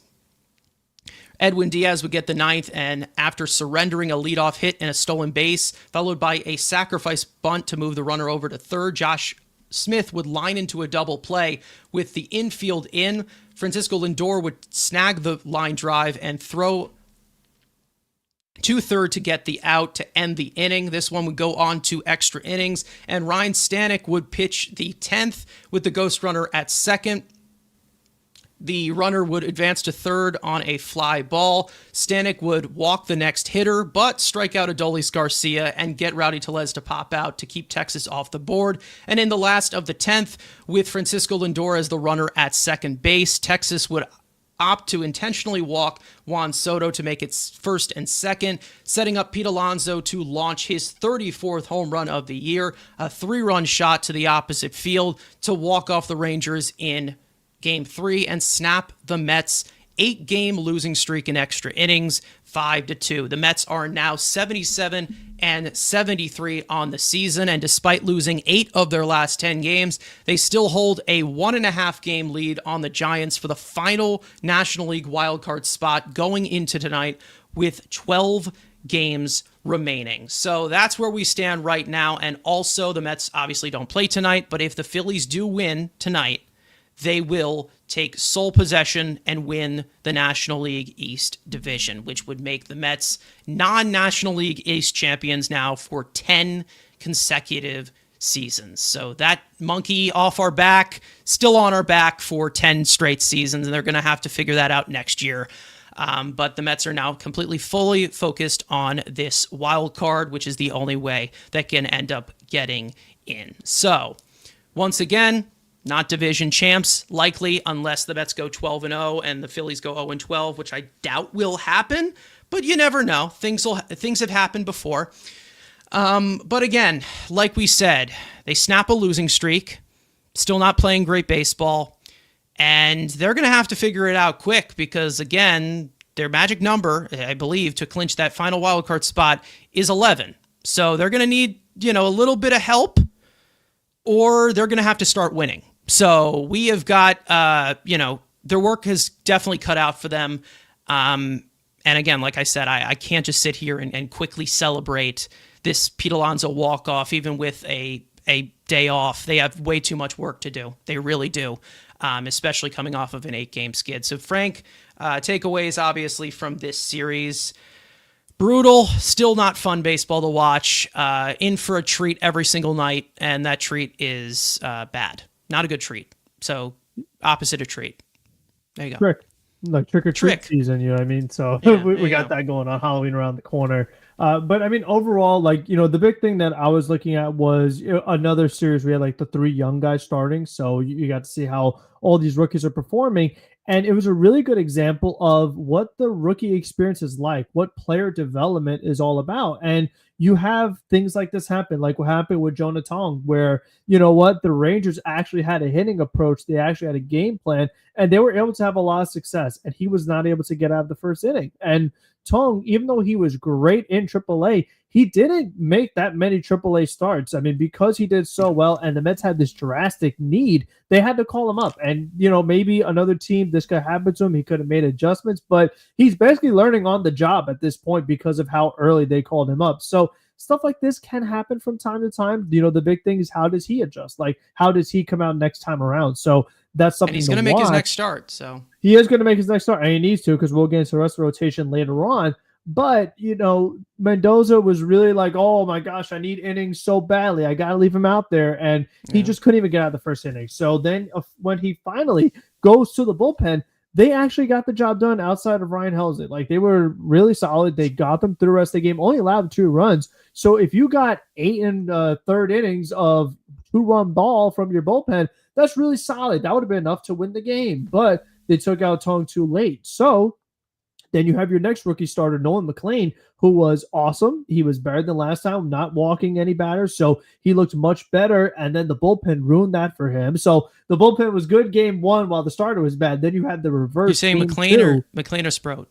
Edwin Diaz would get the 9th, and after surrendering a leadoff hit and a stolen base, followed by a sacrifice bunt to move the runner over to 3rd, Josh Smith would line into a double play with the infield in. Francisco Lindor would snag the line drive and throw to 3rd to get the out to end the inning. This one would go on to extra innings, and Ryan Stanek would pitch the 10th with the ghost runner at 2nd. The runner would advance to 3rd on a fly ball. Stanek would walk the next hitter, but strike out Adolis Garcia and get Rowdy Tellez to pop out to keep Texas off the board. And in the last of the 10th, with Francisco Lindor as the runner at 2nd base, Texas would opt to intentionally walk Juan Soto to make it 1st and 2nd, setting up Pete Alonso to launch his 34th home run of the year, a 3-run shot to the opposite field to walk off the Rangers in Game 3 and snap the Mets' 8-game losing streak in extra innings, 5-2. The Mets are now 77-73 on the season, and despite losing 8 of their last 10 games, they still hold a 1.5-game lead on the Giants for the final National League wildcard spot going into tonight with 12 games remaining. So that's where we stand right now, and also the Mets obviously don't play tonight, but if the Phillies do win tonight, they will take sole possession and win the National League East Division, which would make the Mets non-National League East champions now for 10 consecutive seasons. So that monkey off our back, still on our back for 10 straight seasons, and they're going to have to figure that out next year. But the Mets are now completely fully focused on this wild card, which is the only way that can end up getting in. So once again, not division champs, likely, unless the Mets go 12-0 and the Phillies go 0-12, which I doubt will happen, but you never know. Things have happened before. But again, like we said, they snap a losing streak, still not playing great baseball, and they're going to have to figure it out quick because, again, their magic number, I believe, to clinch that final wildcard spot is 11. So they're going to need, a little bit of help, or they're going to have to start winning. So we have got, their work has definitely cut out for them. And again, like I said, I can't just sit here and quickly celebrate this Pete Alonso walk-off, even with a day off. They have way too much work to do. They really do, especially coming off of an 8-game skid. So, Frank, takeaways, obviously, from this series. Brutal, still not fun baseball to watch. In for a treat every single night, and that treat is bad. Not a good treat. So, opposite of treat. There you go. Trick. Like trick or treat season, you know what I mean? So yeah, we got that going on, Halloween around the corner. But I mean, overall, the big thing that I was looking at was another series where we had like the 3 young guys starting. So you got to see how all these rookies are performing. And it was a really good example of what the rookie experience is like, what player development is all about. And you have things like this happen, like what happened with Jonah Tong, where, the Rangers actually had a hitting approach. They actually had a game plan, and they were able to have a lot of success. And he was not able to get out of the first inning. And Tong, even though he was great in AAA, he didn't make that many AAA starts. I mean, because he did so well and the Mets had this drastic need, they had to call him up. And, maybe another team, this could happen to him. He could have made adjustments, but he's basically learning on the job at this point because of how early they called him up. So stuff like this can happen from time to time. The big thing is, how does he adjust? Like, how does he come out next time around? So that's something. And he's going to make his next start. So he is going to make his next start, and he needs to, because we'll get into the rest of the rotation later on. But, Mendoza was really like, oh my gosh, I need innings so badly. I got to leave him out there. And he just couldn't even get out of the first inning. So then when he finally goes to the bullpen, they actually got the job done outside of Ryan Helsley. Like, they were really solid. They got them through the rest of the game, only allowed 2 runs. So if you got 8 and third innings of 2-run ball from your bullpen, that's really solid. That would have been enough to win the game. But they took out Tong too late. So then you have your next rookie starter, Nolan McLean, who was awesome. He was better than last time, not walking any batters, so he looked much better, and then the bullpen ruined that for him. So the bullpen was good game 1 while the starter was bad. Then you had the reverse. You're saying McLean or Sproat?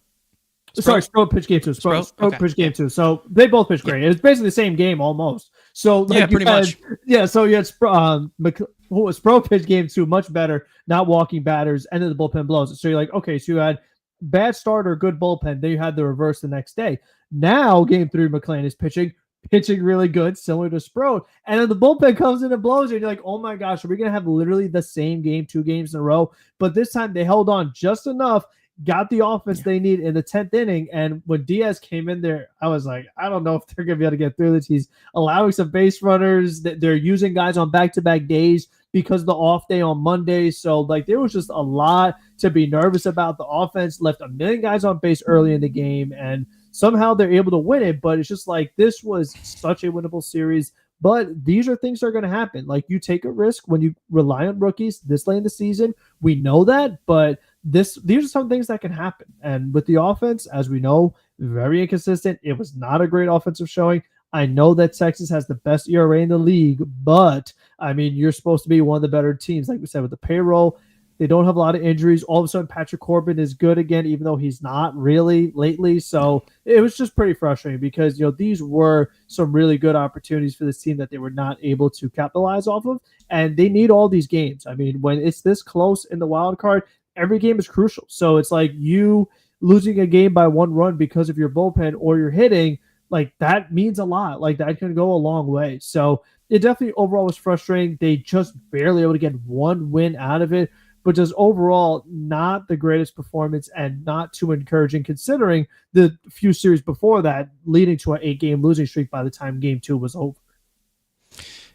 Sorry, Sproat pitched game 2. Sproat pitched game 2. So they both pitched great. It was basically the same game almost. So pretty much. Yeah, so you had Sproat pitched game 2, much better, not walking batters, and then the bullpen blows. So you're like, okay, so you had bad starter, good bullpen. Then you had the reverse the next day. Now, game 3, McLean is pitching really good, similar to Sproat. And then the bullpen comes in and blows you. And you're like, oh my gosh, are we going to have literally the same game 2 games in a row? But this time they held on just enough, got the offense they need in the 10th inning. And when Diaz came in there, I was like, I don't know if they're going to be able to get through this. He's allowing some base runners. They're using guys on back-to-back days because of the off day on Monday. So, there was just a lot to be nervous about. The offense left a million guys on base early in the game, and somehow they're able to win it. But it's just this was such a winnable series. But these are things that are going to happen. You take a risk when you rely on rookies this late in the season. We know that, but these are some things that can happen. And with the offense, as we know, very inconsistent. It was not a great offensive showing. I know that Texas has the best ERA in the league, but I mean, you're supposed to be one of the better teams. Like we said, with the payroll, they don't have a lot of injuries. All of a sudden, Patrick Corbin is good again, even though he's not really lately. So it was just pretty frustrating because, these were some really good opportunities for this team that they were not able to capitalize off of. And they need all these games. I mean, when it's this close in the wild card, every game is crucial. So it's like you losing a game by 1 run because of your bullpen or your hitting, that means a lot. That can go a long way. So it definitely overall was frustrating. They just barely able to get 1 win out of it, but just overall not the greatest performance and not too encouraging considering the few series before that, leading to an 8-game losing streak by the time game 2 was over.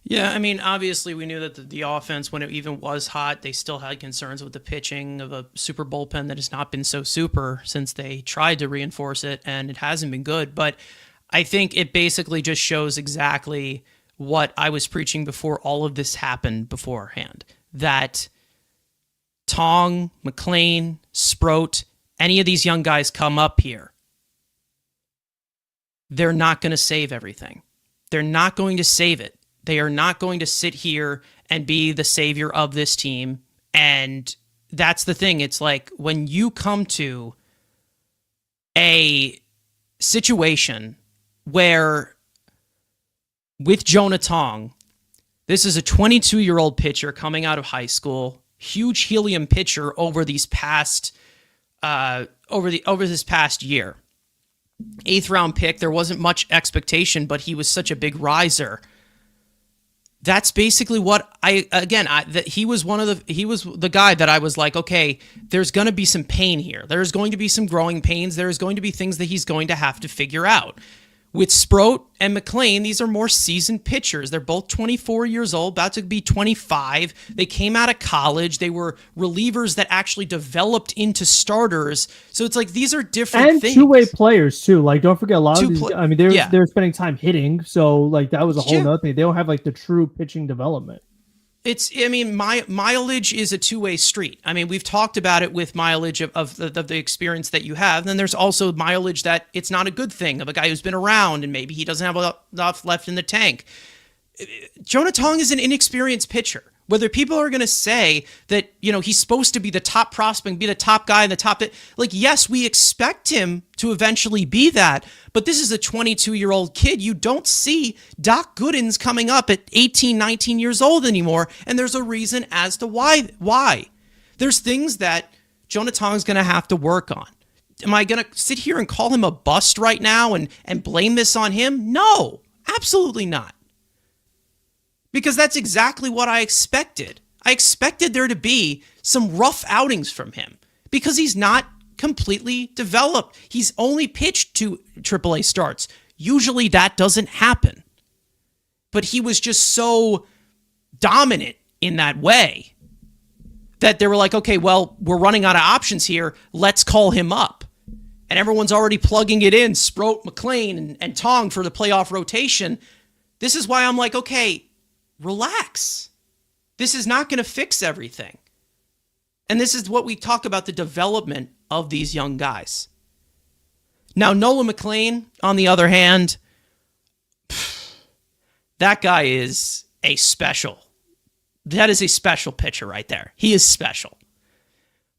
Yeah, I mean, obviously we knew that the offense, when it even was hot, they still had concerns with the pitching of a super bullpen that has not been so super since they tried to reinforce it, and it hasn't been good. But I think it basically just shows exactly what I was preaching before all of this happened beforehand, that Tong, McLean, Sproat, any of these young guys come up here, they're not going to save everything. They're not going to save it. They are not going to sit here and be the savior of this team. And that's the thing. It's like when you come to a situation where with Jonah Tong, this is a 22-year-old pitcher coming out of high school, huge helium pitcher over these past over this past year. 8th round pick, there wasn't much expectation, but he was such a big riser. That's basically what he was the guy that I was like, okay, there's going to be some pain here. There's going to be some growing pains. There's going to be things that he's going to have to figure out. With Sproat and McLean, these are more seasoned pitchers. They're both 24 years old, about to be 25. They came out of college. They were relievers that actually developed into starters. So it's like these are different things. And two-way players too. Like, don't forget a lot of these. I mean, they're spending time hitting, so like that was a whole other thing. They don't have like the true pitching development. Mileage is a two-way street. I mean, we've talked about it with mileage of the experience that you have. Then there's also mileage that it's not a good thing of a guy who's been around and maybe he doesn't have enough left in the tank. Jonah Tong is an inexperienced pitcher. Whether people are going to say that, he's supposed to be the top prospect, be the top guy in the top, like, yes, we expect him to eventually be that, but this is a 22-year-old kid. You don't see Doc Gooden's coming up at 18, 19 years old anymore, and there's a reason as to why. There's things that Jonah Tong's going to have to work on. Am I going to sit here and call him a bust right now and blame this on him? No, absolutely not. Because that's exactly what I expected. I expected there to be some rough outings from him because he's not completely developed. He's only pitched 2 AAA starts. Usually that doesn't happen. But he was just so dominant in that way that they were like, okay, well, we're running out of options here. Let's call him up. And everyone's already plugging it in, Sproat, McLean, and Tong for the playoff rotation. This is why I'm like, okay, relax. This is not going to fix everything. And this is what we talk about, the development of these young guys. Now, Nolan McLean, on the other hand, that guy is a special. That is a special pitcher right there. He is special.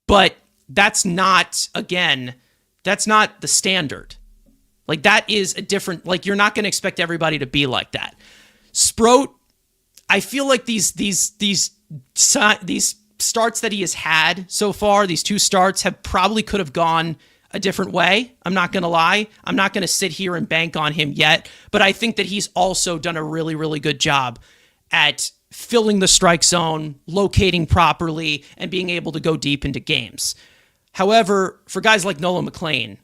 But that's not, again, that's not the standard. Like, that is a different, like, you're not going to expect everybody to be like that. Sproat, I feel like these starts that he has had so far, these 2 starts, probably could have gone a different way. I'm not going to lie. I'm not going to sit here and bank on him yet, but I think that he's also done a really, really good job at filling the strike zone, locating properly, and being able to go deep into games. However, for guys like Nolan McLean,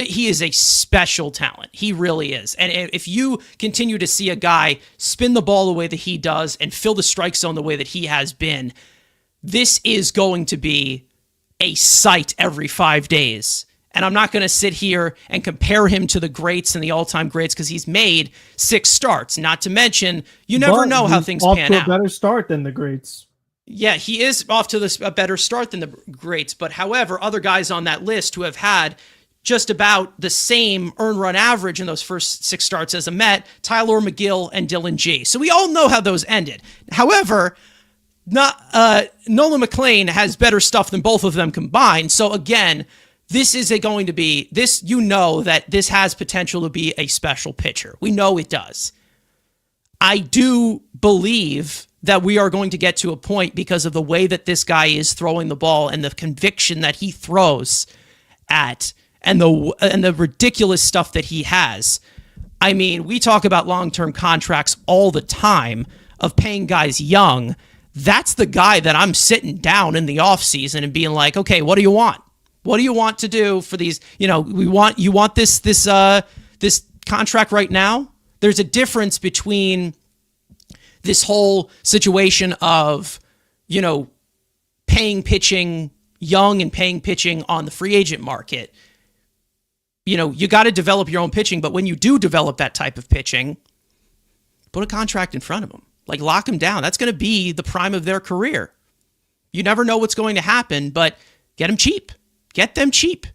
he is a special talent. He really is. And if you continue to see a guy spin the ball the way that he does and fill the strike zone the way that he has been, this is going to be a sight every 5 days. And I'm not going to sit here and compare him to the greats and the all-time greats because he's made 6 starts. Not to mention, you never know how things pan out. Off to a better start than the greats. Yeah, he is off to a better start than the greats. But however, other guys on that list who have had just about the same earned run average in those first 6 starts as a Met, Tyler McGill and Dylan G. So we all know how those ended. However, Nolan McLean has better stuff than both of them combined. So again, this is going to be this. You know that this has potential to be a special pitcher. We know it does. I do believe that we are going to get to a point because of the way that this guy is throwing the ball and the conviction that he throws at. And the ridiculous stuff that he has. I mean, we talk about long-term contracts all the time of paying guys young. That's the guy that I'm sitting down in the offseason and being like, okay, what do you want? What do you want to do for these? You want this contract right now? There's a difference between this whole situation of, paying pitching young and paying pitching on the free agent market. You got to develop your own pitching, but when you do develop that type of pitching, put a contract in front of them. Like, lock them down. That's going to be the prime of their career. You never know what's going to happen, but get them cheap. Get them cheap.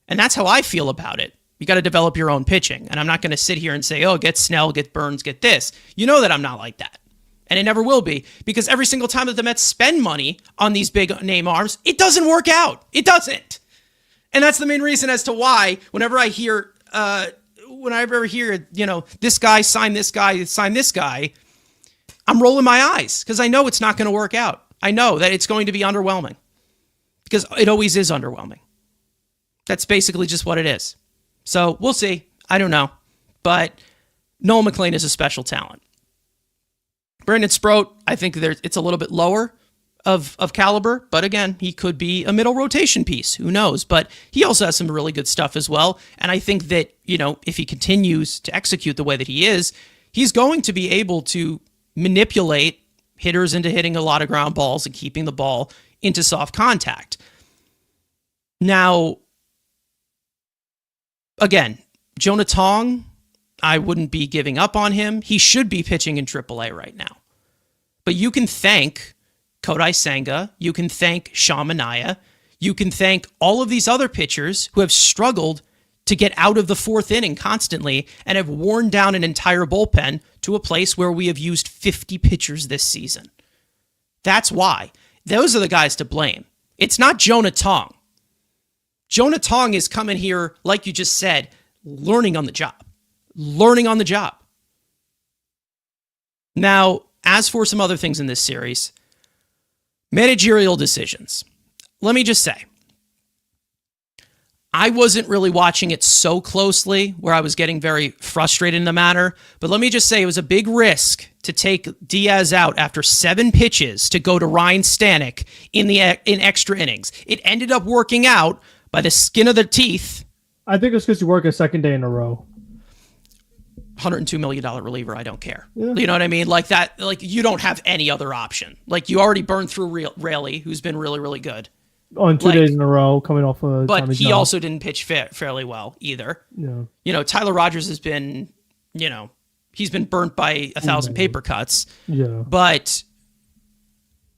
And that's how I feel about it. You got to develop your own pitching. And I'm not going to sit here and say, oh, get Snell, get Burns, get this. You know that I'm not like that. And it never will be, because every single time that the Mets spend money on these big name arms, it doesn't work out. It doesn't. And that's the main reason as to why whenever I hear, this guy, sign this guy, I'm rolling my eyes because I know it's not going to work out. I know that it's going to be underwhelming because it always is underwhelming. That's basically just what it is. So we'll see. I don't know. But Noel McLean is a special talent. Brandon Sproat, I think it's a little bit lower of caliber, but again, he could be a middle rotation piece. Who knows? But he also has some really good stuff as well. And I think that, if he continues to execute the way that he is, he's going to be able to manipulate hitters into hitting a lot of ground balls and keeping the ball into soft contact. Now, again, Jonah Tong, I wouldn't be giving up on him. He should be pitching in AAA right now. But you can thank Kodai Senga, you can thank Sean Manaea, you can thank all of these other pitchers who have struggled to get out of the fourth inning constantly and have worn down an entire bullpen to a place where we have used 50 pitchers this season. That's why. Those are the guys to blame. It's not Jonah Tong. Jonah Tong is coming here, like you just said, learning on the job. Learning on the job. Now, as for some other things in this series, managerial decisions. Let me just say, I wasn't really watching it so closely where I was getting very frustrated in the matter, but let me just say it was a big risk to take Diaz out after 7 pitches to go to Ryan Stanek in extra innings. It ended up working out by the skin of the teeth. I think it's because you work a second day in a row. $102 million reliever, I don't care. Yeah. You know what I mean? Like that, like you don't have any other option. Like you already burned through Raley, who's been really, really good. On 2 days in a row, coming off of but Tommy he John. also didn't pitch fairly well either. Yeah. Tyler Rogers has been, he's been burnt by 1,000 paper cuts. Yeah. But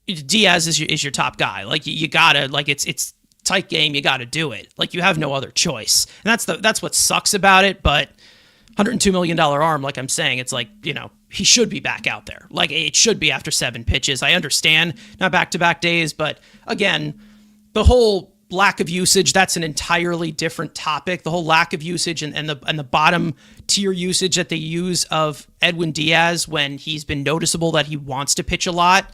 Diaz is your top guy. Like you gotta, like it's tight game. You gotta do it. Like you have no other choice. And that's what sucks about it. But $102 million arm, like I'm saying, it's like, he should be back out there. Like it should be after 7 pitches. I understand not back-to-back days, but again, the whole lack of usage, that's an entirely different topic. The whole lack of usage and the bottom tier usage that they use of Edwin Diaz when he's been noticeable that he wants to pitch a lot.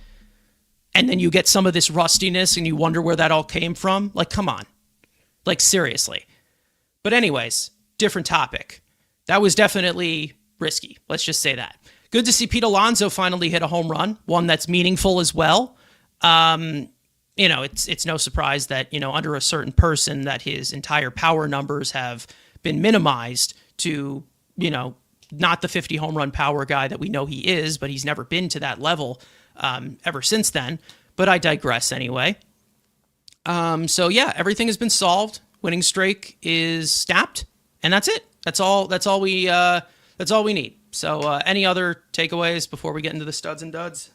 And then you get some of this rustiness and you wonder where that all came from. Like, come on. Like, seriously. But anyways, different topic. That was definitely risky. Let's just say that. Good to see Pete Alonso finally hit a home run, one that's meaningful as well. It's no surprise that, under a certain person that his entire power numbers have been minimized to, not the 50 home run power guy that we know he is, but he's never been to that level ever since then. But I digress anyway. So yeah, everything has been solved. Winning streak is snapped, and that's it. That's all we need. So any other takeaways before we get into the studs and duds?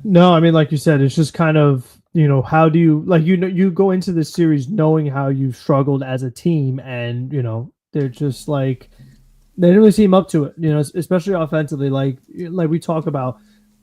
No, I mean, like you said, it's just kind of, how do you, like, you go into this series knowing how you've struggled as a team, and, they're just like, they didn't really seem up to it, especially offensively. Like we talk about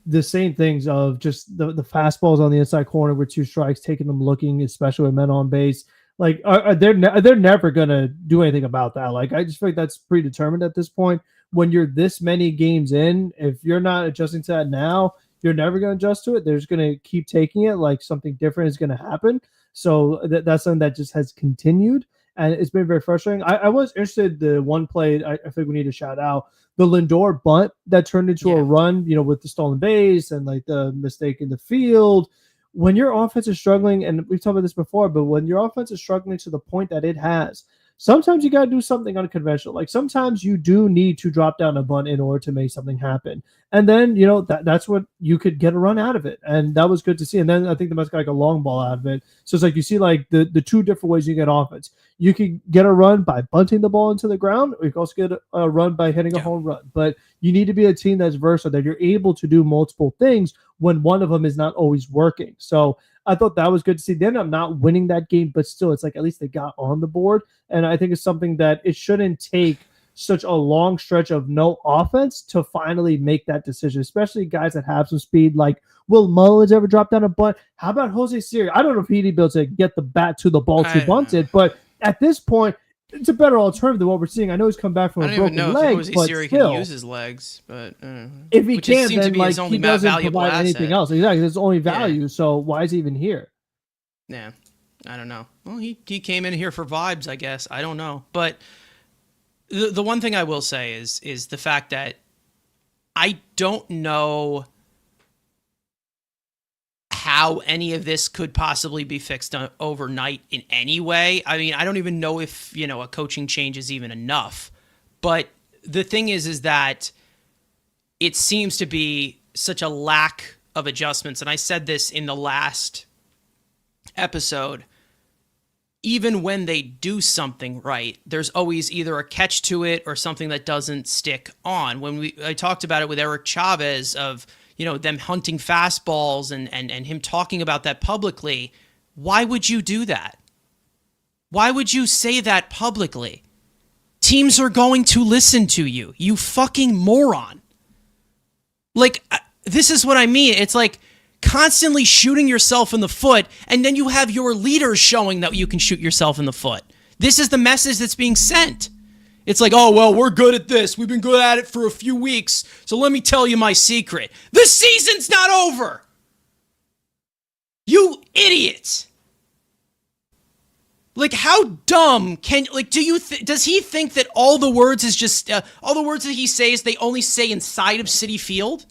the same things of just the fastballs on the inside corner with 2 strikes, taking them looking, especially with men on base. Like, they're never going to do anything about that. Like, I just feel like that's predetermined at this point. When you're this many games in, if you're not adjusting to that now, you're never going to adjust to it. They're just going to keep taking it like something different is going to happen. So that's something that just has continued, and it's been very frustrating. I was interested, the one play I think we need to shout out, the Lindor bunt that turned into a run, with the stolen base and like the mistake in the field. When your offense is struggling, and we've talked about this before, but when your offense is struggling to the point that it has, sometimes you got to do something unconventional. Like sometimes you do need to drop down a bunt in order to make something happen. And then, that's what you could get a run out of it. And that was good to see. And then I think the Mets got like a long ball out of it. So it's like you see like the 2 different ways you get offense. You could get a run by bunting the ball into the ground, or you can also get a run by hitting a home run. But you need to be a team that's versatile, that you're able to do multiple things when one of them is not always working. So I thought that was good to see. They ended up not winning that game, but still, it's like at least they got on the board. And I think it's something that it shouldn't take such a long stretch of no offense to finally make that decision, especially guys that have some speed. Like, will Mullins ever drop down a bunt? How about Jose Siri? I don't know if he'd be able to get the bat to the ball to bunt it, but at this point, it's a better alternative than what we're seeing. I know he's come back from I a don't even broken know leg, if Jose but Siri still, can use his legs. But if he which can, seems to then be like his only he doesn't valuable provide asset. anything else. Exactly, there's only value. So why is he even here? Yeah, I don't know. Well, he came in here for vibes, I guess. I don't know, but the one thing I will say is the fact that I don't know how any of this could possibly be fixed overnight in any way. I mean, I don't even know if, a coaching change is even enough. But the thing is that it seems to be such a lack of adjustments. And I said this in the last episode. Even when they do something right, there's always either a catch to it or something that doesn't stick on. I talked about it with Eric Chavez of, them hunting fastballs and him talking about that publicly. Why would you do that? Why would you say that publicly? Teams are going to listen to you, you fucking moron. Like, this is what I mean. It's like constantly shooting yourself in the foot, and then you have your leaders showing that you can shoot yourself in the foot. This is the message that's being sent. It's like, oh, well, we're good at this. We've been good at it for a few weeks, so let me tell you my secret. The season's not over. You idiots. Like, how dumb does he think that all the words is just, all the words that he says, they only say inside of Citi Field?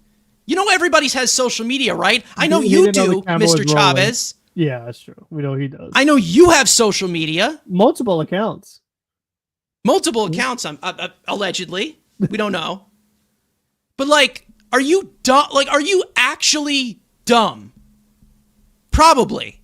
Everybody has social media, right? I know you do, Mr. Chavez. Yeah, that's true. We know he does. I know you have social media. Multiple accounts. Multiple accounts, allegedly. We don't know. But, like, are you dumb? Like, are you actually dumb? Probably.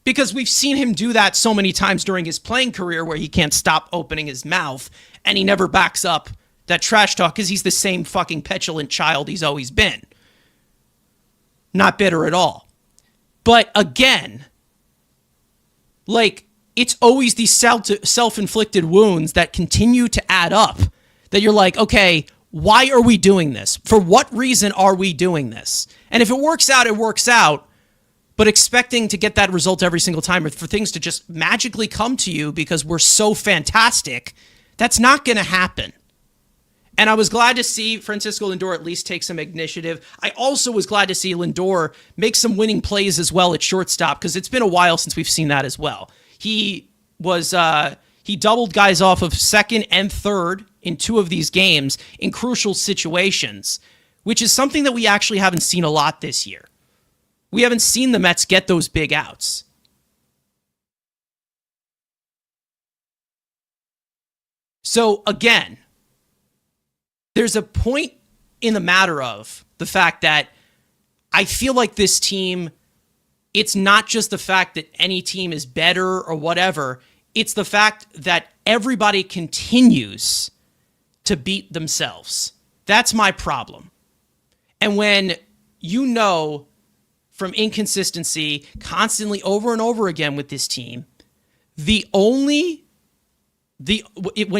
Because we've seen him do that so many times during his playing career where he can't stop opening his mouth and he never backs up that trash talk because he's the same fucking petulant child he's always been. Not bitter at all. But again, like, it's always these self-inflicted wounds that continue to add up that you're like, okay, why are we doing this? For what reason are we doing this? And if it works out, it works out. But expecting to get that result every single time or for things to just magically come to you because we're so fantastic, that's not going to happen. And I was glad to see Francisco Lindor at least take some initiative. I also was glad to see Lindor make some winning plays as well at shortstop because it's been a while since we've seen that as well. He doubled guys off of second and third in two of these games in crucial situations, which is something that we actually haven't seen a lot this year. We haven't seen the Mets get those big outs. So again, there's a point in the matter of the fact that I feel like this team, it's not just the fact that any team is better or whatever. It's the fact that everybody continues to beat themselves. That's my problem. And when from inconsistency constantly over and over again with this team, when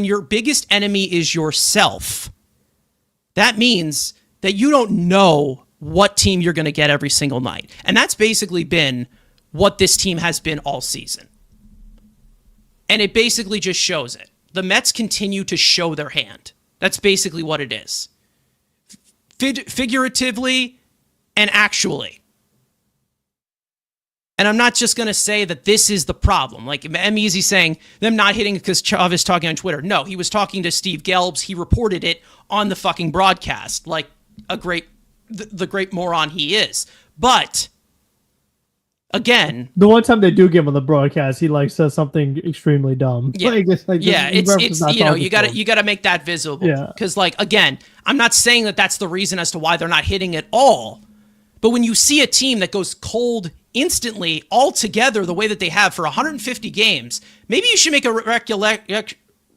your biggest enemy is yourself, that means that you don't know what team you're going to get every single night. And that's basically been what this team has been all season. And it basically just shows it. The Mets continue to show their hand. That's basically what it is. Figuratively and actually. And I'm not just going to say that this is the problem. Like M-Easy saying them not hitting because Chavez talking on Twitter. No, he was talking to Steve Gelbs. He reported it on the fucking broadcast like the great moron he is. But again, the one time they do give him the broadcast, he says something extremely dumb. Yeah, you got to make that visible. Yeah, because again, I'm not saying that that's the reason as to why they're not hitting at all. But when you see a team that goes cold instantly altogether the way that they have for 150 games, maybe you should make a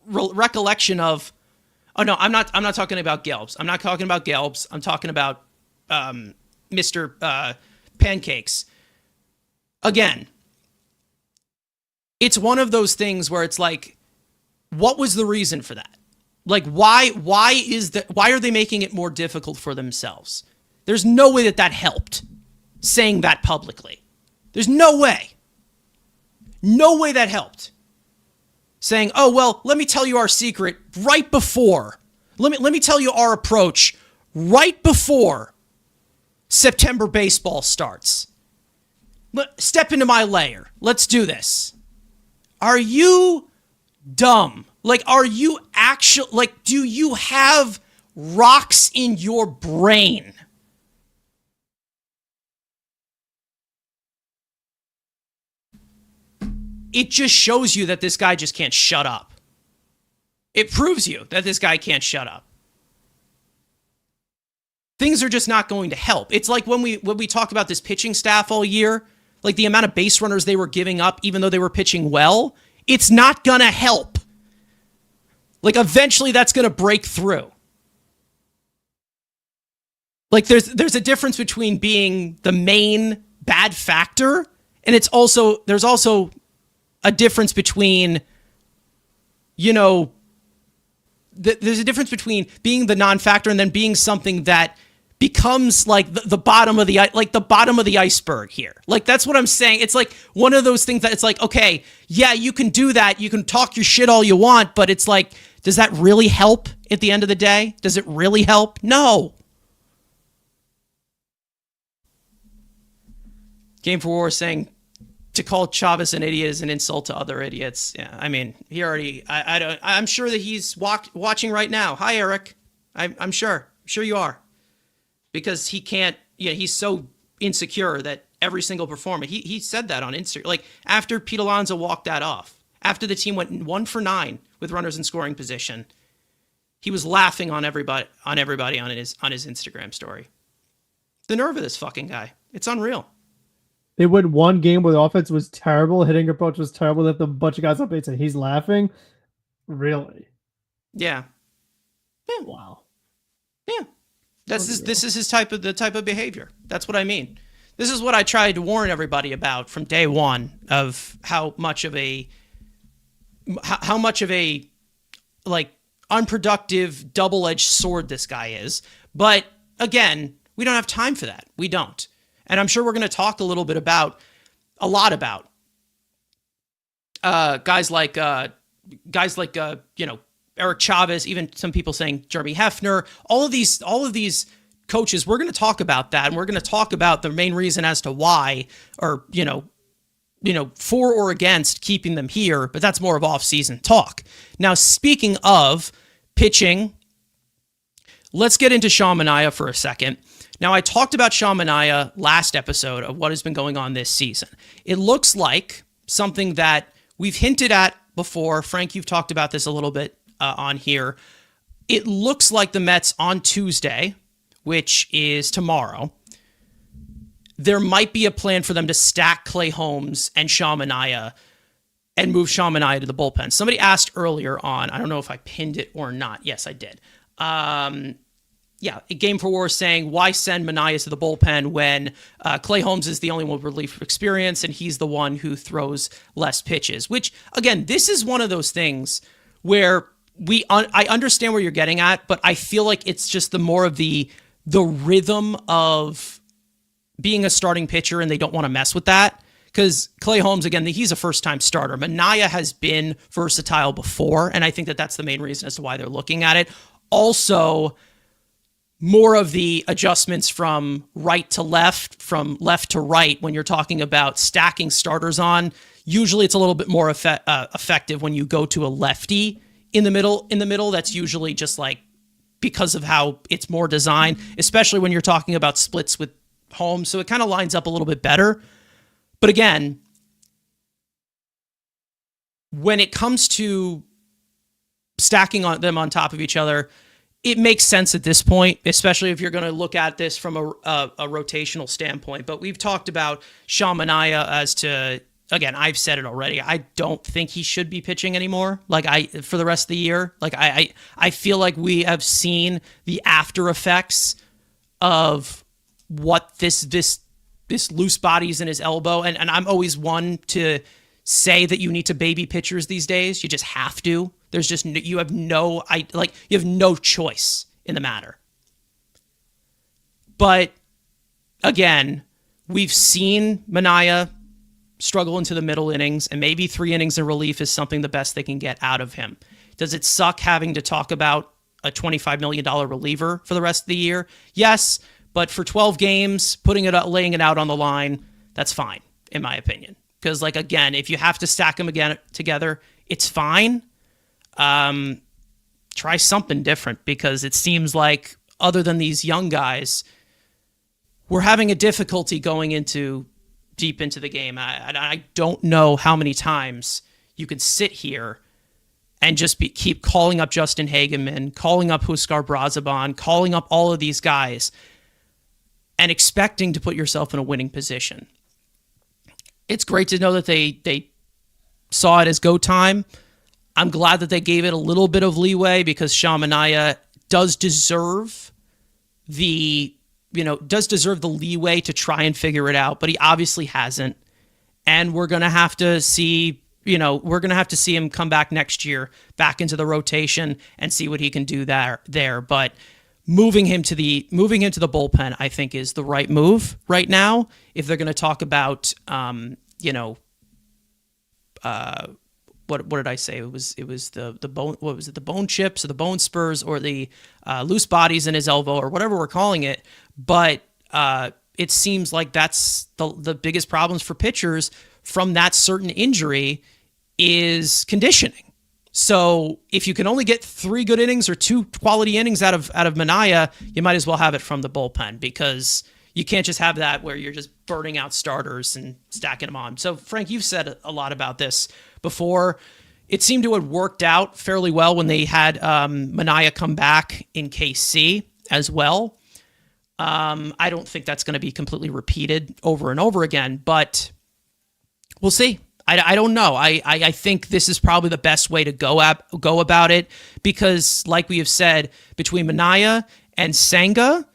recollection of. Oh no, I'm not talking about Gelbs. I'm not talking about Gelbs. I'm talking about Mr. Pancakes. Again, it's one of those things where it's like, what was the reason for that? Like, why are they making it more difficult for themselves? There's no way that helped, saying that publicly. There's no way. No way that helped. Saying, oh, well, let me tell you our secret right before. Let me tell you our approach right before September baseball starts. Step into my lair. Let's do this. Are you dumb? Like, are you actually, like, do you have rocks in your brain? It just shows you that this guy just can't shut up. It proves you that this guy can't shut up. Things are just not going to help. It's like when we talk about this pitching staff all year, like the amount of base runners they were giving up, even though they were pitching well, it's not going to help. Like, eventually that's going to break through. Like, there's a difference between being the main bad factor, and there's also a difference between, there's a difference between being the non-factor and then being something that becomes like the bottom of the iceberg here. Like, that's what I'm saying. It's like one of those things that it's like, okay, yeah, you can do that. You can talk your shit all you want, but it's like, does that really help at the end of the day? Does it really help? No. Game for War saying to call Chavez an idiot is an insult to other idiots. Yeah, I mean, he already. I'm sure that he's watching right now. Hi, Eric. I'm sure. I'm sure you are, because he can't. Yeah, he's so insecure that every single performer. He said that on Instagram. Like, after Pete Alonso walked that off, after the team went 1 for 9 with runners in scoring position, he was laughing on everybody on his Instagram story. The nerve of this fucking guy. It's unreal. They went one game where the offense was terrible, hitting approach was terrible, left a bunch of guys up base, and he's laughing. Really? Yeah. Wow. Yeah. This is his type of behavior. That's what I mean. This is what I tried to warn everybody about from day one, of how much of a like unproductive double-edged sword this guy is. But again, we don't have time for that. We don't. And I'm sure we're going to talk a lot about guys like Eric Chavez, even some people saying Jeremy Hefner, all of these coaches. We're going to talk about that, and we're going to talk about the main reason as to why, or for or against keeping them here. But that's more of off-season talk. Now, speaking of pitching, let's get into Sean Manaea for a second. Now, I talked about Sean Manaea last episode of what has been going on this season. It looks like something that we've hinted at before. Frank, you've talked about this a little bit on here. It looks like the Mets on Tuesday, which is tomorrow, there might be a plan for them to stack Clay Holmes and Sean Manaea and move Sean Manaea to the bullpen. Somebody asked earlier on, I don't know if I pinned it or not. Yes, I did. Game for War saying, why send Manaea to the bullpen when Clay Holmes is the only one with relief experience and he's the one who throws less pitches? Which, again, this is one of those things where I understand where you're getting at, but I feel like it's just the more of the rhythm of being a starting pitcher, and they don't want to mess with that. Because Clay Holmes, again, he's a first-time starter. Manaea has been versatile before, and I think that that's the main reason as to why they're looking at it. Also, more of the adjustments from right to left, from left to right, when you're talking about stacking starters on, usually it's a little bit more effective when you go to a lefty in the middle. That's usually just like because of how it's more designed, especially when you're talking about splits with Holmes. So it kind of lines up a little bit better. But again, when it comes to stacking them on top of each other, it makes sense at this point, especially if you're going to look at this from a rotational standpoint. But we've talked about Sean Manaea as to, again, I've said it already. I don't think he should be pitching anymore. For the rest of the year. I feel like we have seen the after effects of what this loose body's in his elbow. And I'm always one to say that you need to baby pitchers these days. You just have to. There's just you have no choice in the matter. But again, we've seen Manaea struggle into the middle innings, and maybe 3 innings in relief is something the best they can get out of him. Does it suck having to talk about a $25 million reliever for the rest of the year? Yes, but for 12 games, laying it out on the line, that's fine, in my opinion. Because, like, again, if you have to stack them again together, it's fine. Try something different, because it seems like, other than these young guys, we're having a difficulty going deep into the game. I don't know how many times you can sit here and just keep calling up Justin Hageman, calling up Huskar Brazaban, calling up all of these guys, and expecting to put yourself in a winning position. It's great to know that they saw it as go time. I'm glad that they gave it a little bit of leeway, because Sean Manaea does deserve the leeway to try and figure it out, but he obviously hasn't. And we're going to have to see him come back next year, back into the rotation, and see what he can do there. But moving him to the bullpen, I think, is the right move right now. If they're going to talk about, what did I say? It was the bone. What was it? The bone chips or the bone spurs or the loose bodies in his elbow or whatever we're calling it. But it seems like that's the biggest problems for pitchers from that certain injury is conditioning. So if you can only get 3 good innings or 2 quality innings out of Manaea, you might as well have it from the bullpen, because you can't just have that where you're just burning out starters and stacking them on. So, Frank, you've said a lot about this before. It seemed to have worked out fairly well when they had Manaea come back in KC as well. I don't think that's going to be completely repeated over and over again, but we'll see. I don't know. I think this is probably the best way to go about it, because, like we have said, between Manaea and Senga,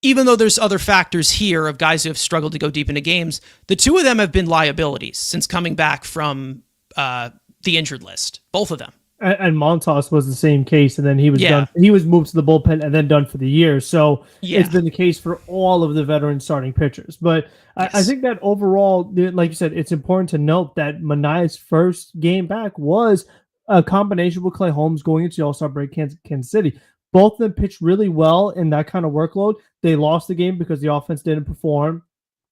even though there's other factors here of guys who have struggled to go deep into games, the two of them have been liabilities since coming back from the injured list. Both of them. And Montas was the same case, and then he was done. He was moved to the bullpen and then done for the year. So it's been the case for all of the veteran starting pitchers. But yes. I think that overall, like you said, it's important to note that Manaea's first game back was a combination with Clay Holmes going into the All-Star break, Kansas City. Both of them pitched really well in that kind of workload. They lost the game because the offense didn't perform.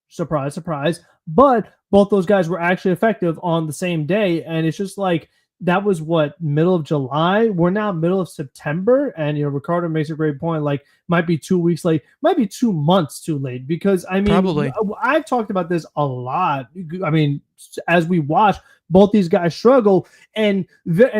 Surprise, surprise. But both those guys were actually effective on the same day. And it's just like, that was middle of July. We're now middle of September. And, Ricardo makes a great point. Like, might be 2 weeks late, might be 2 months too late. Because, probably. I've talked about this a lot. As we watch both these guys struggle and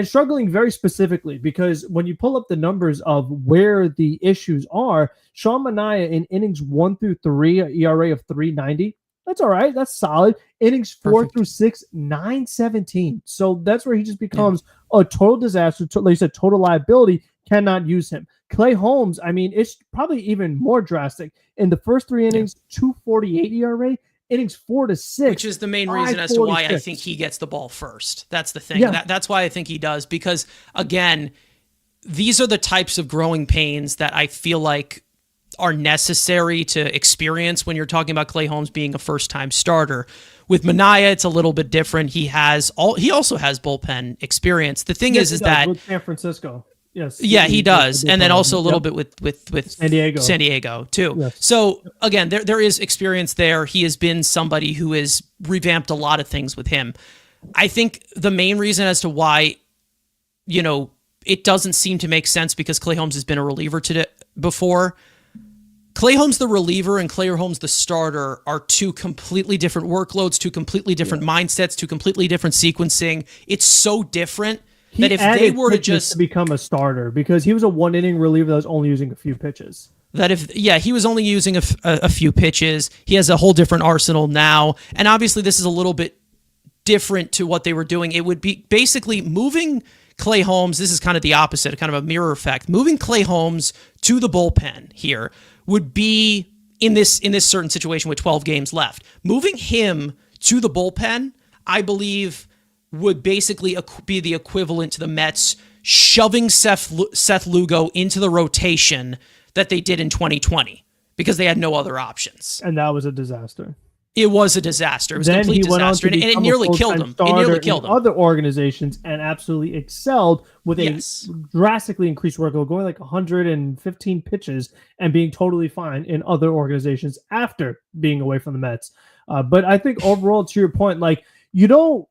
struggling very specifically, because when you pull up the numbers of where the issues are, Sean Manaea in innings 1 through 3, an ERA of 3.90. That's all right. That's solid. Innings 4 through 6, 9.17. So that's where he just becomes a total disaster. Like you said, total liability. Cannot use him. Clay Holmes, it's probably even more drastic. In the first 3 innings, 2.48 ERA. Innings 4 to 6, which is the main reason as to why I think he gets the ball first. That's the thing. Yeah. That's why I think he does, because again, these are the types of growing pains that I feel like are necessary to experience when you're talking about Clay Holmes being a first-time starter. With Manaea, it's a little bit different. He also has bullpen experience. The thing is that with San Francisco. Yes. Yeah, he does. And then also a little bit with San Diego too. Yes. So again, there is experience there. He has been somebody who has revamped a lot of things with him. I think the main reason as to why, it doesn't seem to make sense, because Clay Holmes has been a reliever before. Clay Holmes the reliever and Clay Holmes the starter are 2 completely different workloads, 2 completely different mindsets, 2 completely different sequencing. It's so different that if they were to just become a starter, because he was a 1-inning reliever that was only using a few pitches. He was only using a few pitches. He has a whole different arsenal now. And obviously this is a little bit different to what they were doing. It would be basically moving Clay Holmes. This is kind of the opposite, kind of a mirror effect. Moving Clay Holmes to the bullpen here would be in this certain situation with 12 games left. Moving him to the bullpen, I believe would basically be the equivalent to the Mets shoving Seth Lugo into the rotation that they did in 2020 because they had no other options. And that was a disaster. It was a disaster. It was a Then complete he went on disaster, to and it become nearly a killed full-time him. It nearly starter killed in him. other organizations and absolutely excelled with a Yes. drastically increased workload, going like 115 pitches and being totally fine in other organizations after being away from the Mets. But I think overall, to your point, like, you don't,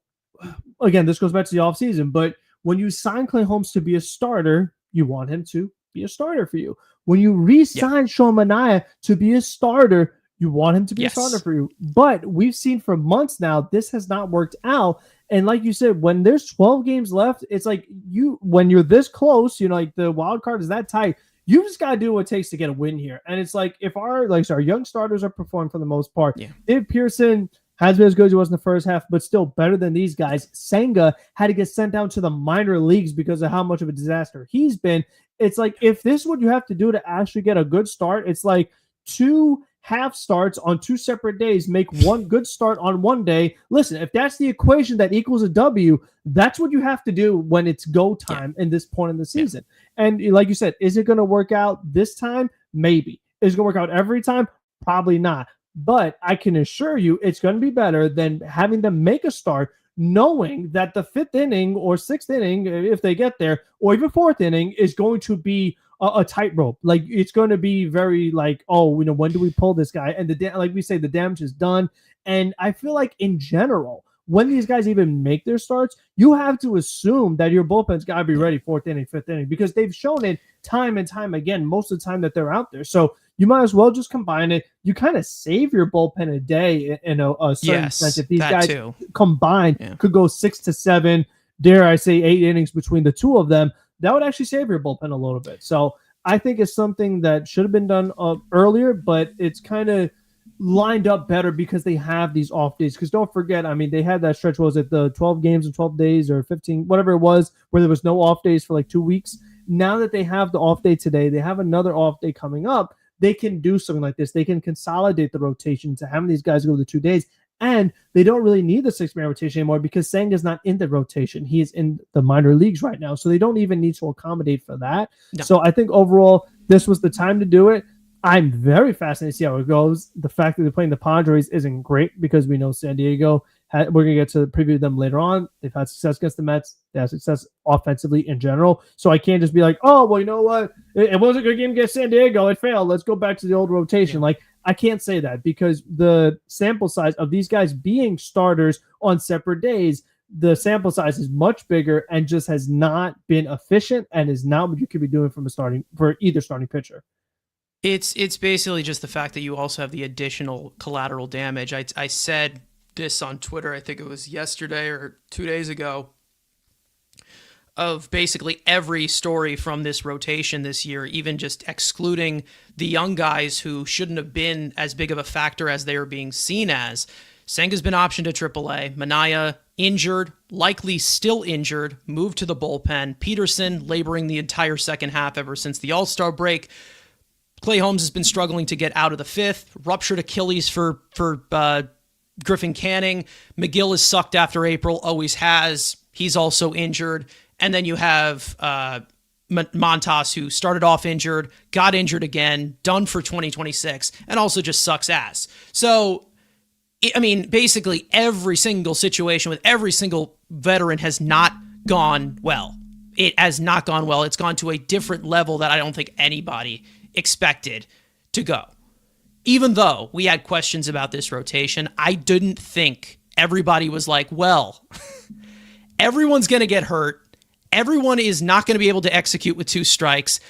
again, this goes back to the offseason, but when you sign Clay Holmes to be a starter, you want him to be a starter for you. When you re-sign Sean Manaea to be a starter, you want him to be a starter for you. But we've seen for months now, this has not worked out. And like you said, when there's 12 games left, it's like when you're this close, you know, like the wild card is that tight, you just got to do what it takes to get a win here. And it's like, if our young starters are performing for the most part, Dave Pearson has been as good as he was in the first half, but still better than these guys. Senga had to get sent down to the minor leagues because of how much of a disaster he's been. It's like, if this is what you have to do to actually get a good start, it's like 2 half starts on 2 separate days, make one good start on one day. Listen, if that's the equation that equals a W, that's what you have to do when it's go time in this point in the season. And like you said, is it going to work out this time? Maybe. Is it going to work out every time? Probably not. But I can assure you it's going to be better than having them make a start knowing that the 5th inning or 6th inning, if they get there, or even 4th inning, is going to be a tightrope. Like, it's going to be very like, oh, you know, when do we pull this guy? And like we say, the damage is done. And I feel like in general, when these guys even make their starts, you have to assume that your bullpen's got to be ready 4th inning, 5th inning, because they've shown it time and time again most of the time that they're out there. So you might as well just combine it. You kind of save your bullpen a day in a certain sense. If these guys combined could go 6 to 7, dare I say 8 innings between the two of them, that would actually save your bullpen a little bit. So I think it's something that should have been done earlier, but it's kind of lined up better because they have these off days. Because don't forget, I mean, they had that stretch, was it the 12 games in 12 days or 15, whatever it was, where there was no off days for like 2 weeks. Now that they have the off day today, they have another off day coming up. They can do something like this. They can consolidate the rotation to having these guys go the 2 days. And they don't really need the 6-man rotation anymore because Senga's not in the rotation. He is in the minor leagues right now. So they don't even need to accommodate for that. No. So I think overall, this was the time to do it. I'm very fascinated to see how it goes. The fact that they're playing the Padres isn't great because we know San Diego, we're going to get to preview them later on. They've had success against the Mets. They have success offensively in general. So I can't just be like, oh, well, you know what? It wasn't a good game against San Diego. It failed. Let's go back to the old rotation. Like, I can't say that because the sample size of these guys being starters on separate days, the sample size is much bigger and just has not been efficient and is not what you could be doing for either starting pitcher. It's basically just the fact that you also have the additional collateral damage. I said this on Twitter, I think it was yesterday or 2 days ago, of basically every story from this rotation this year, even just excluding the young guys who shouldn't have been as big of a factor as they are being seen as. Senga's been optioned to AAA. Manaea injured, likely still injured, moved to the bullpen. Peterson laboring the entire second half ever since the All-Star break. Clay Holmes has been struggling to get out of the 5th. Ruptured Achilles for Griffin Canning. McGill is sucked after April, always has. He's also injured. And then you have Montas, who started off injured, got injured again, done for 2026, and also just sucks ass. So, I mean, basically every single situation with every single veteran has not gone well. It has not gone well. It's gone to a different level that I don't think anybody expected to go. Even though we had questions about this rotation, I didn't think everybody was like, well, everyone's going to get hurt. Everyone is not going to be able to execute with 2 strikes.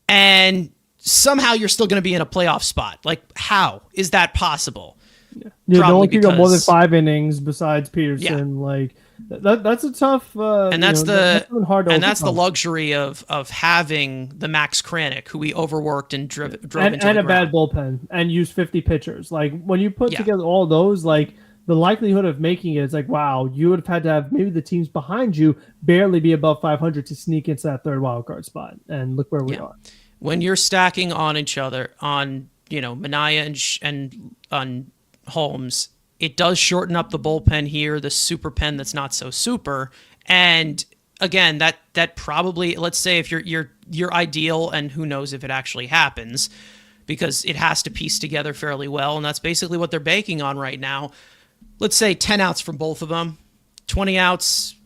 And somehow you're still going to be in a playoff spot. Like, how is that possible? Yeah, no one can go more than 5 innings besides Peterson. Yeah. Like, that's a tough, and that's the luxury of having the Max Kranick, who we overworked and drove into the and a bad bullpen and used 50 pitchers. Like, when you put together all those, like, the likelihood of making it is like, wow, you would have had to have maybe the teams behind you barely be above 500 to sneak into that 3rd wild card spot. And look where we are. When you're stacking on each other, on Manaea and on Holmes, it does shorten up the bullpen here, the super pen that's not so super. And again, that probably, let's say if you're ideal, and who knows if it actually happens, because it has to piece together fairly well, and that's basically what they're banking on right now. Let's say 10 outs from both of them, 20 outs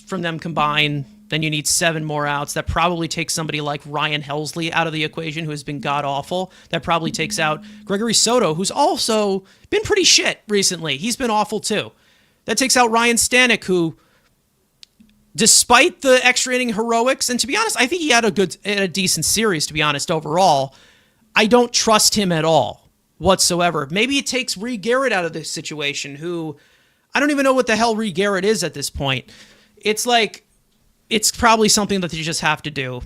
from them combined. Then you need 7 more outs. That probably takes somebody like Ryan Helsley out of the equation, who has been god-awful. That probably takes out Gregory Soto, who's also been pretty shit recently. He's been awful too. That takes out Ryan Stanek, who, despite the extra inning heroics, and to be honest, I think he had a decent series, to be honest, overall, I don't trust him at all whatsoever. Maybe it takes Ree Garrett out of this situation, who I don't even know what the hell Ree Garrett is at this point. It's like, it's probably something that you just have to do,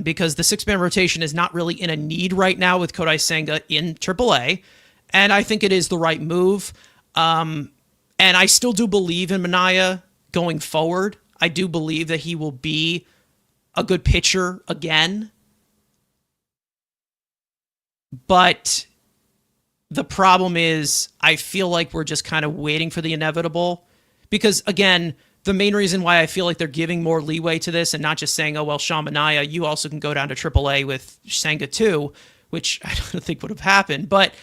because the 6-man rotation is not really in a need right now with Kodai Senga in AAA, and I think it is the right move. And I still do believe in Manaea going forward. I do believe that he will be a good pitcher again. But the problem is, I feel like we're just kind of waiting for the inevitable, because again, the main reason why I feel like they're giving more leeway to this and not just saying, oh, well, Sean Manaea, you also can go down to AAA with Senga too, which I don't think would have happened. But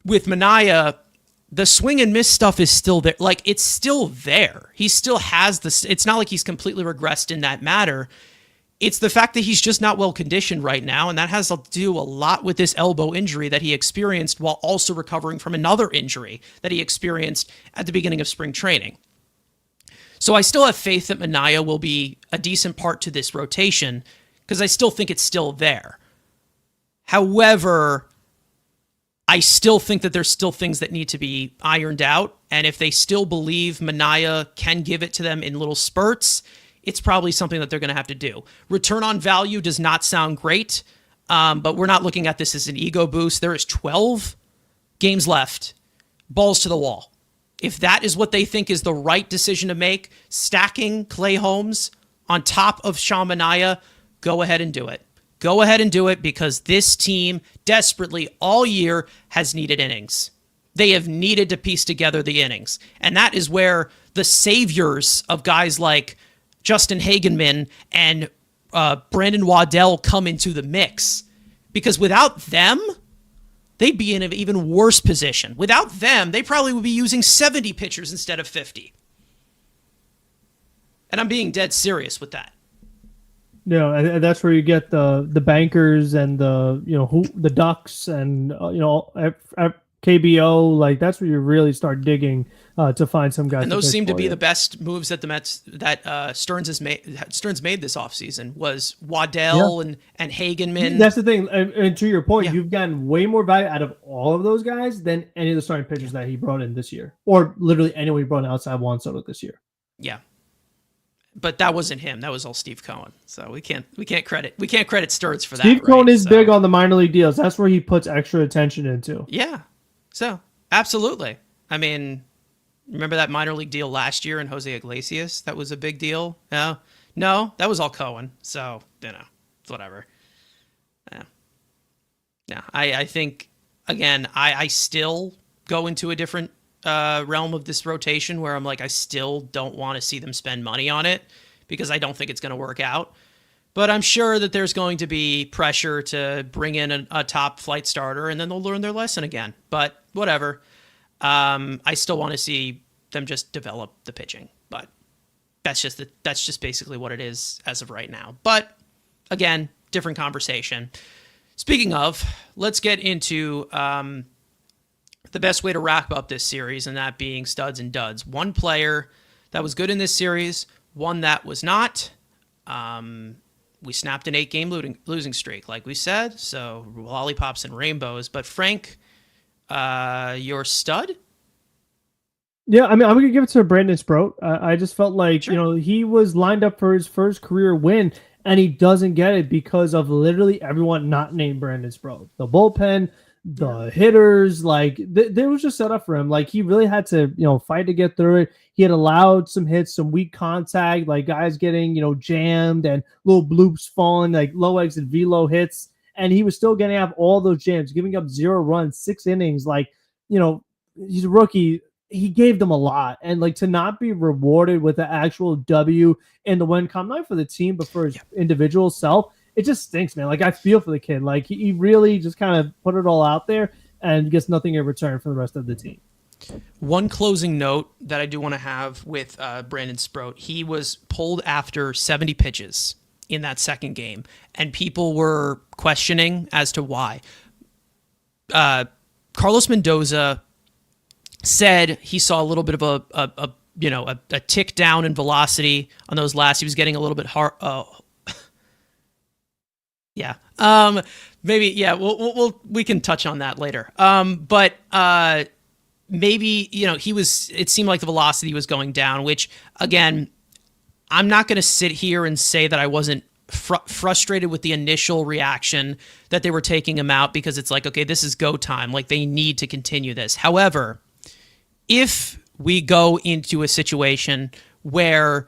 with Manaea, the swing and miss stuff is still there. Like, it's still there. He still has this. It's not like he's completely regressed in that matter. It's the fact that he's just not well conditioned right now, and that has to do a lot with this elbow injury that he experienced while also recovering from another injury that he experienced at the beginning of spring training. So I still have faith that Manaea will be a decent part to this rotation, because I still think it's still there. However, I still think that there's still things that need to be ironed out, and if they still believe Manaea can give it to them in little spurts, it's probably something that they're going to have to do. Return on value does not sound great, but we're not looking at this as an ego boost. There is 12 games left. Balls to the wall. If that is what they think is the right decision to make, stacking Clay Holmes on top of Sean Manaea, go ahead and do it. Go ahead and do it, because this team desperately all year has needed innings. They have needed to piece together the innings. And that is where the saviors of guys like Justin Hagenman and Brandon Waddell come into the mix. Because without them, they'd be in an even worse position. Without them, they probably would be using 70 pitchers instead of 50. And I'm being dead serious with that. Yeah, and that's where you get the bankers and the Ducks and KBO. Like, that's where you really start digging to find some guys. And those seem to be the best moves that the Mets that Stearns made this offseason was Waddell and Hagenman. That's the thing. And to your point, you've gotten way more value out of all of those guys than any of the starting pitchers that he brought in this year, or literally anyone he brought in outside Juan Soto this year. Yeah. But that wasn't him. That was all Steve Cohen. So we can't credit Stearns for that. Steve Cohen is big on the minor league deals. That's where he puts extra attention into. Yeah. So absolutely. I mean, remember that minor league deal last year in Jose Iglesias? That was a big deal. No, that was all Cohen. So it's whatever. Yeah. I think again, I still go into a different realm of this rotation where I'm like, I still don't want to see them spend money on it, because I don't think it's going to work out. But I'm sure that there's going to be pressure to bring in a top flight starter, and then they'll learn their lesson again. But whatever. I still want to see them just develop the pitching, but that's just basically what it is as of right now. But again, different conversation. Speaking of, let's get into the best way to wrap up this series, and that being studs and duds. One player that was good in this series, one that was not. We snapped an 8-game losing streak, like we said, so lollipops and rainbows. But Frank, your stud? Yeah, I mean, I'm going to give it to Brandon Sproat. I just felt like, he was lined up for his first career win, and he doesn't get it because of literally everyone not named Brandon Sproat. The bullpen, the hitters, like they was just set up for him. Like, he really had to, fight to get through it. He had allowed some hits, some weak contact, like guys getting, jammed and little bloops falling, like low exit velo hits. And he was still getting up all those jams, giving up 0 runs, 6 innings. Like, he's a rookie. He gave them a lot, and like to not be rewarded with the actual W in the win column, not for the team, but for his individual self, it just stinks, man. Like I feel for the kid. Like he really just kind of put it all out there and gets nothing in return for the rest of the team. One closing note that I do want to have with Brandon Sproat, he was pulled after 70 pitches in that second game, and people were questioning as to why. Carlos Mendoza said he saw a little bit of a tick down in velocity on those last. He was getting a little bit hard. Yeah. Maybe. Yeah. We can touch on that later. But maybe it seemed like the velocity was going down. Which again, I'm not going to sit here and say that I wasn't frustrated with the initial reaction that they were taking him out, because it's like, okay, this is go time. Like they need to continue this. However, if we go into a situation where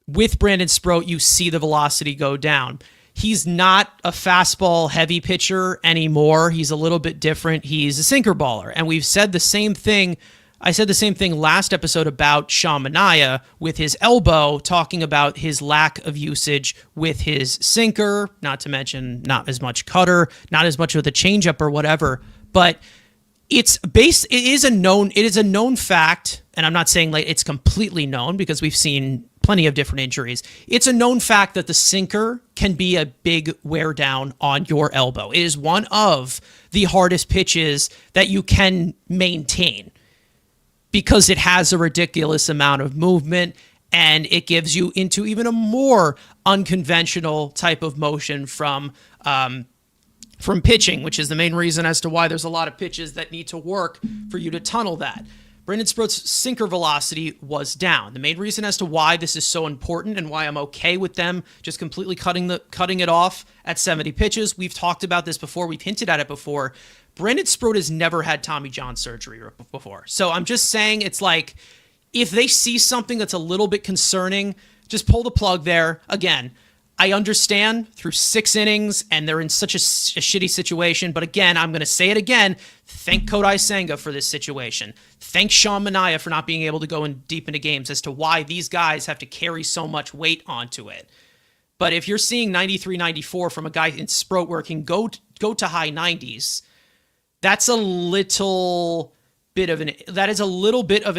with Brandon Sproat, you see the velocity go down, he's not a fastball heavy pitcher anymore. He's a little bit different. He's a sinker baller. And we've said the same thing. I said the same thing last episode about Sean Manaea with his elbow, talking about his lack of usage with his sinker, not to mention not as much cutter, not as much with a changeup or whatever. But it is a known fact, and I'm not saying like it's completely known because we've seen plenty of different injuries. It's a known fact that the sinker can be a big wear down on your elbow. It is one of the hardest pitches that you can maintain because it has a ridiculous amount of movement, and it gives you into even a more unconventional type of motion from pitching, which is the main reason as to why there's a lot of pitches that need to work for you to tunnel that. Brandon Sproat's sinker velocity was down. The main reason as to why this is so important and why I'm okay with them just completely cutting it off at 70 pitches. We've talked about this before. We've hinted at it before. Brandon Sproat has never had Tommy John surgery before. So I'm just saying, it's like, if they see something that's a little bit concerning, just pull the plug there. Again, I understand through 6 innings and they're in such a shitty situation. But again, I'm going to say it again. Thank Kodai Senga for this situation. Thank Sean Manaea for not being able to go in deep into games as to why these guys have to carry so much weight onto it. But if you're seeing 93, 94 from a guy in Sproat where it can go to high 90s, that's a little bit of an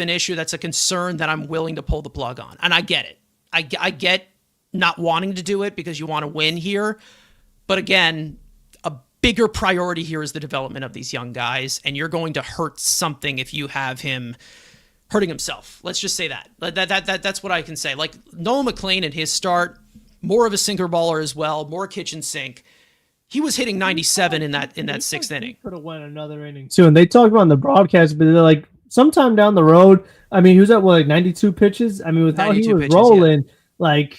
issue. That's a concern that I'm willing to pull the plug on. And I get it. I get not wanting to do it because you want to win here. But again, a bigger priority here is the development of these young guys, and you're going to hurt something if you have him hurting himself. Let's just say that. That's what I can say. Like Nolan McLean in his start, more of a sinker baller as well, more kitchen sink. He was hitting 97 in that 6th inning. Could have went another inning too. And they talked about on the broadcast, but they're like, sometime down the road, I mean, he was at like 92 pitches. I mean, with how he was pitches, rolling, like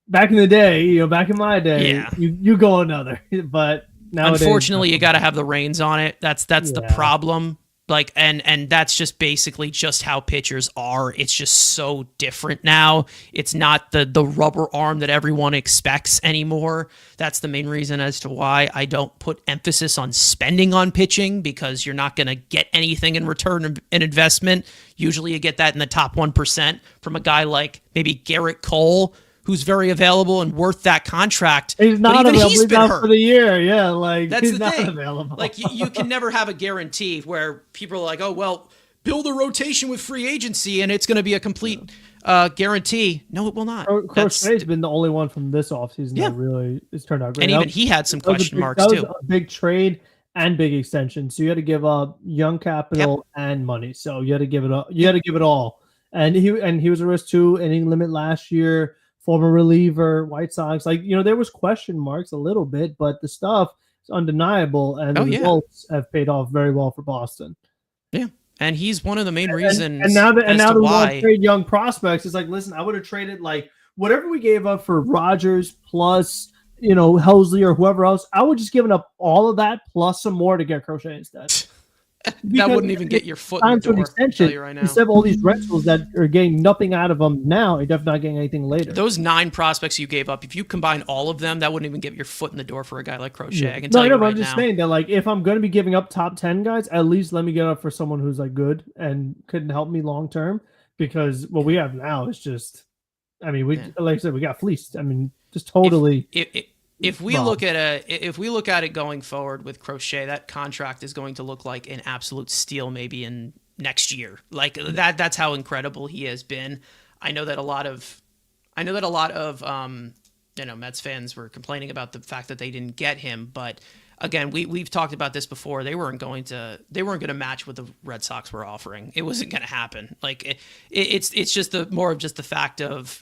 back in the day, back in my day, you go another. But nowadays, unfortunately, you got to have the reins on it. That's the problem. Like, and that's just basically just how pitchers are. It's just so different now. It's not the rubber arm that everyone expects anymore. That's the main reason as to why I don't put emphasis on spending on pitching, because you're not going to get anything in return of an investment. Usually you get that in the top 1% from a guy like maybe Garrett Cole, who's very available and worth that contract. He's not but even available. he's been hurt for the year. Yeah, like that's he's the not thing. Available. Like you can never have a guarantee where people are like, oh well, build a rotation with free agency and it's going to be a complete guarantee. No, it will not. Crochet's been the only one from this offseason that really has turned out great. And even he had some question marks too. That was a big trade and big extension. So you had to give up young capital and money. So you had to give it up. You had to give it all. And he was a risk 2 inning limit last year. Former reliever, White Sox. Like, there was question marks a little bit, but the stuff is undeniable, and the results have paid off very well for Boston. Yeah, and he's one of the main reasons. And now that we want to trade young prospects, it's like, listen, I would have traded like whatever we gave up for Rogers plus Helsley or whoever else. I would just given up all of that plus some more to get Crochet instead. That because wouldn't even get your foot in the time to an door. I'll tell extension, you right now. instead of all these rentals that are getting nothing out of them now, you're definitely not getting anything later. Those 9 prospects you gave up, if you combine all of them, that wouldn't even get your foot in the door for a guy like Yeah. Crochet. I can No, tell I you know, but I'm right just now. saying that like if I'm gonna be giving up top 10 guys, at least let me get up for someone who's like good and couldn't help me long term. Because what Yeah, we have now is just, I mean, we yeah. like I said, we got fleeced. I mean, just If totally if we look robbed. at if we look at it going forward with Crochet, that contract is going to look like an absolute steal maybe in next year. Like that's how incredible he has been. I know that a lot of Mets fans were complaining about the fact that they didn't get him, but again, we've talked about this before. They weren't going to match what the Red Sox were offering. It wasn't going to happen. Like it's just more of just the fact of,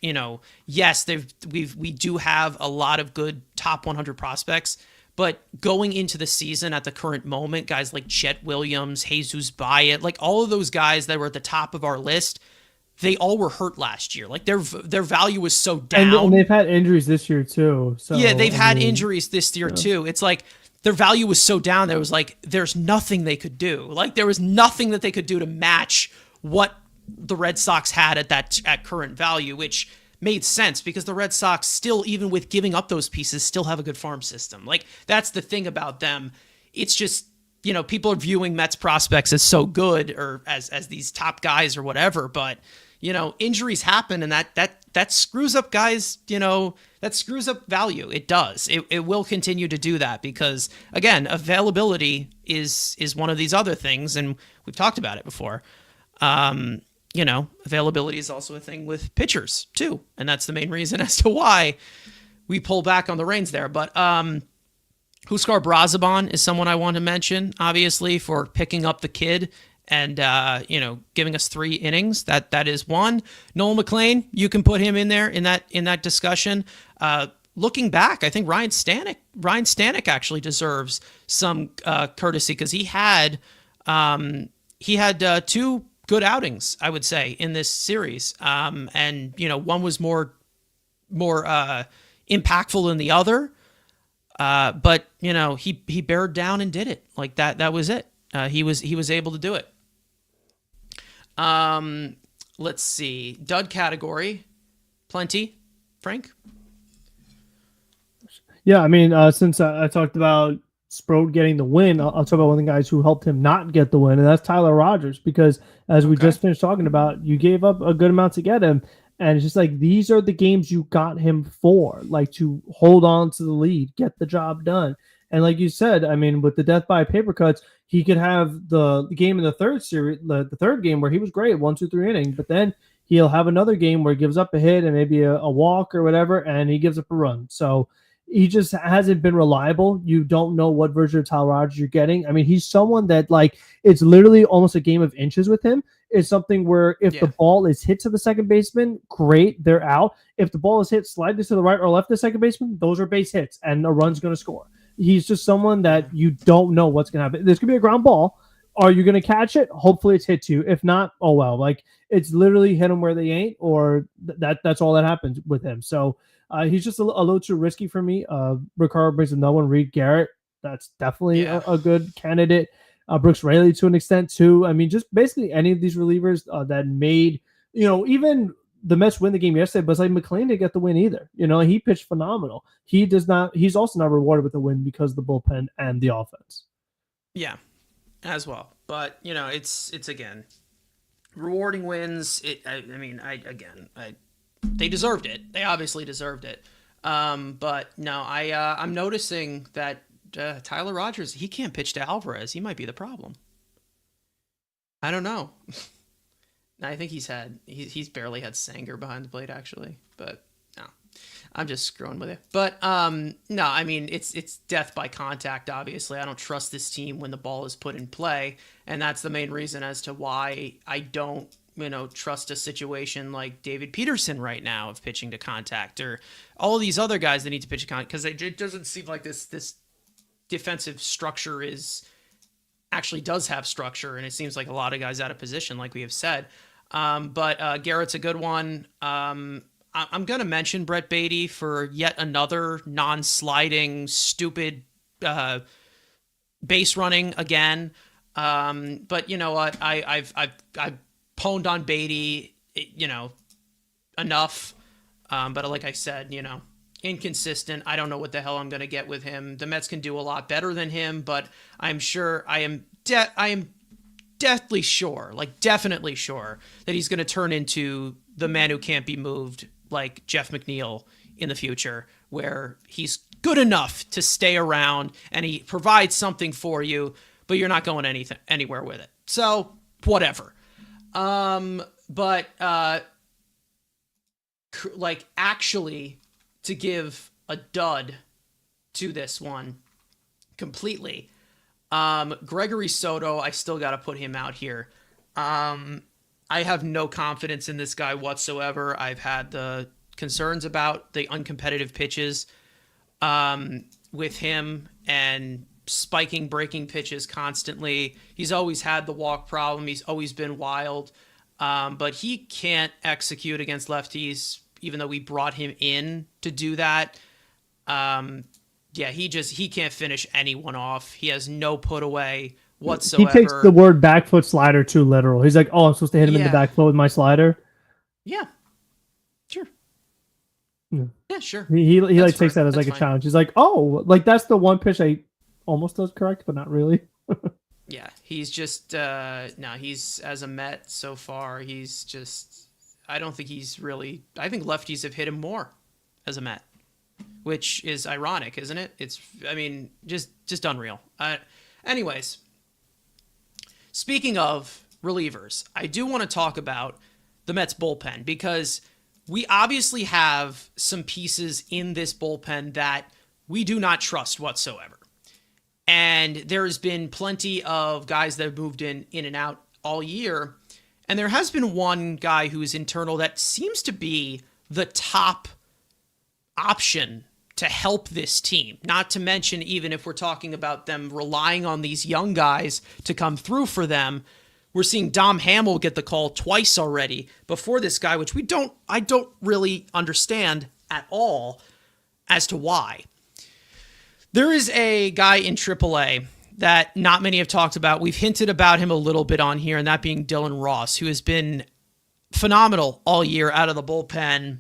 yes, we do have a lot of good top 100 prospects, but going into the season at the current moment, guys like Chet Williams, Jesus Baez, like all of those guys that were at the top of our list, they all were hurt last year. Like their value was so And down. they've had injuries this year too. Yeah, So they've I had mean, injuries this year yeah. too. It's like their value was so down that it was like there's nothing they could do. Like there was nothing that they could do to match what the Red Sox had at current value, which made sense because the Red Sox still, even with giving up those pieces, still have a good farm system. Like that's the thing about them. It's just, people are viewing Mets prospects as so good or as these top guys or whatever, but injuries happen and that screws up guys, that screws up value. It does. It will continue to do that because again, availability is one of these other things, and we've talked about it before. Availability is also a thing with pitchers too, and that's the main reason as to why we pull back on the reins there. But Huskar Brazaban is someone I want to mention, obviously, for picking up the kid and giving us 3 innings. That is one. Noel McLean, you can put him in there in that discussion. Looking back, I think Ryan Stanek actually deserves some courtesy because he had 2 good outings, I would say, in this series, and one was more impactful than the other. But he bared down and did it. Like that was it. He was able to do it. Let's see. Dud category. Plenty. Frank? Yeah, I mean, since I talked about Sproat getting the win, I'll talk about one of the guys who helped him not get the win, and that's Tyler Rogers. Because as we Okay. just finished talking about, you gave up a good amount to get him, and it's just like these are the games you got him for, like to hold on to the lead, get the job done. And like you said, I mean, with the death by paper cuts, he could have the game in the third series, the third game where he was great, 1, 2, 3 inning, but then he'll have another game where he gives up a hit and maybe a walk or whatever, and he gives up a run. So he just hasn't been reliable. You don't know what version of Tyler Rogers you're getting. I mean, he's someone that like it's literally almost a game of inches with him. It's something where if the Yeah. ball is hit to the second baseman, great, they're out. If the ball is hit slightly to the right or left of the second baseman, those are base hits and a run's going to score. He's just someone Yeah. that you don't know what's going to happen. There's going to be a ground ball. Are you going to catch it? Hopefully it's hit to you. If not, oh well. Like it's literally hit them where they ain't, or that's all that happens with him. So he's just a little too risky for me. Ricardo brings another one. Reed Garrett, that's definitely Yeah. a good candidate. Brooks Raley to an extent too. I mean, just basically any of these relievers that made even the Mets win the game yesterday, but it's like McLean didn't get the win either. He pitched phenomenal. He does not. He's also not rewarded with the win because of the bullpen and the offense. Yeah. As well. But, it's again rewarding wins. They deserved it. They obviously deserved it. But no, I'm noticing that Tyler Rogers, he can't pitch to Alvarez. He might be the problem. I don't know. I think he's barely had Sanger behind the plate actually, but no, I'm just screwing with it. But no, I mean it's death by contact. Obviously, I don't trust this team when the ball is put in play, and that's the main reason as to why I don't trust a situation like David Peterson right now of pitching to contact, or all these other guys that need to pitch to contact, because it doesn't seem like this defensive structure actually does have structure, and it seems like a lot of guys out of position, like we have said. But Garrett's a good one. I'm going to mention Brett Beatty for yet another non-sliding, stupid base running again. But you know what? I've pwned on Beatty, enough. But like I said, inconsistent. I don't know what the hell I'm going to get with him. The Mets can do a lot better than him, but I'm sure I am definitely sure that he's going to turn into the man who can't be moved, like Jeff McNeil in the future, where he's good enough to stay around and he provides something for you, but you're not going anywhere with it. So whatever. But actually, to give a dud to this one completely, Gregory Soto, I still got to put him out here. I have no confidence in this guy whatsoever. I've had the concerns about the uncompetitive pitches with him and spiking breaking pitches constantly. He's always had the walk problem. He's always been wild. But he can't execute against lefties, even though we brought him in to do that. He can't finish anyone off. He has no put away whatsoever. He takes the word back foot slider too literal. He's like, oh, I'm supposed to hit him in the back foot with my slider. Yeah. Sure. Yeah, sure. He takes that as like a challenge. He's like, oh, like that's the one pitch I almost does correct, but not really. Yeah, he's just he's as a Met so far, he's just I don't think he's really I think lefties have hit him more as a Met, which is ironic, isn't it? It's just unreal. Anyways, speaking of relievers, I do want to talk about the Mets bullpen because we obviously have some pieces in this bullpen that we do not trust whatsoever. And there's been plenty of guys that have moved in and out all year. And there has been one guy who is internal that seems to be the top option to help this team. Not to mention, even if we're talking about them relying on these young guys to come through for them, we're seeing Dom Hamill get the call twice already before this guy, which I don't really understand at all as to why. There is a guy in AAA that not many have talked about. We've hinted about him a little bit on here, and that being Dylan Ross, who has been phenomenal all year out of the bullpen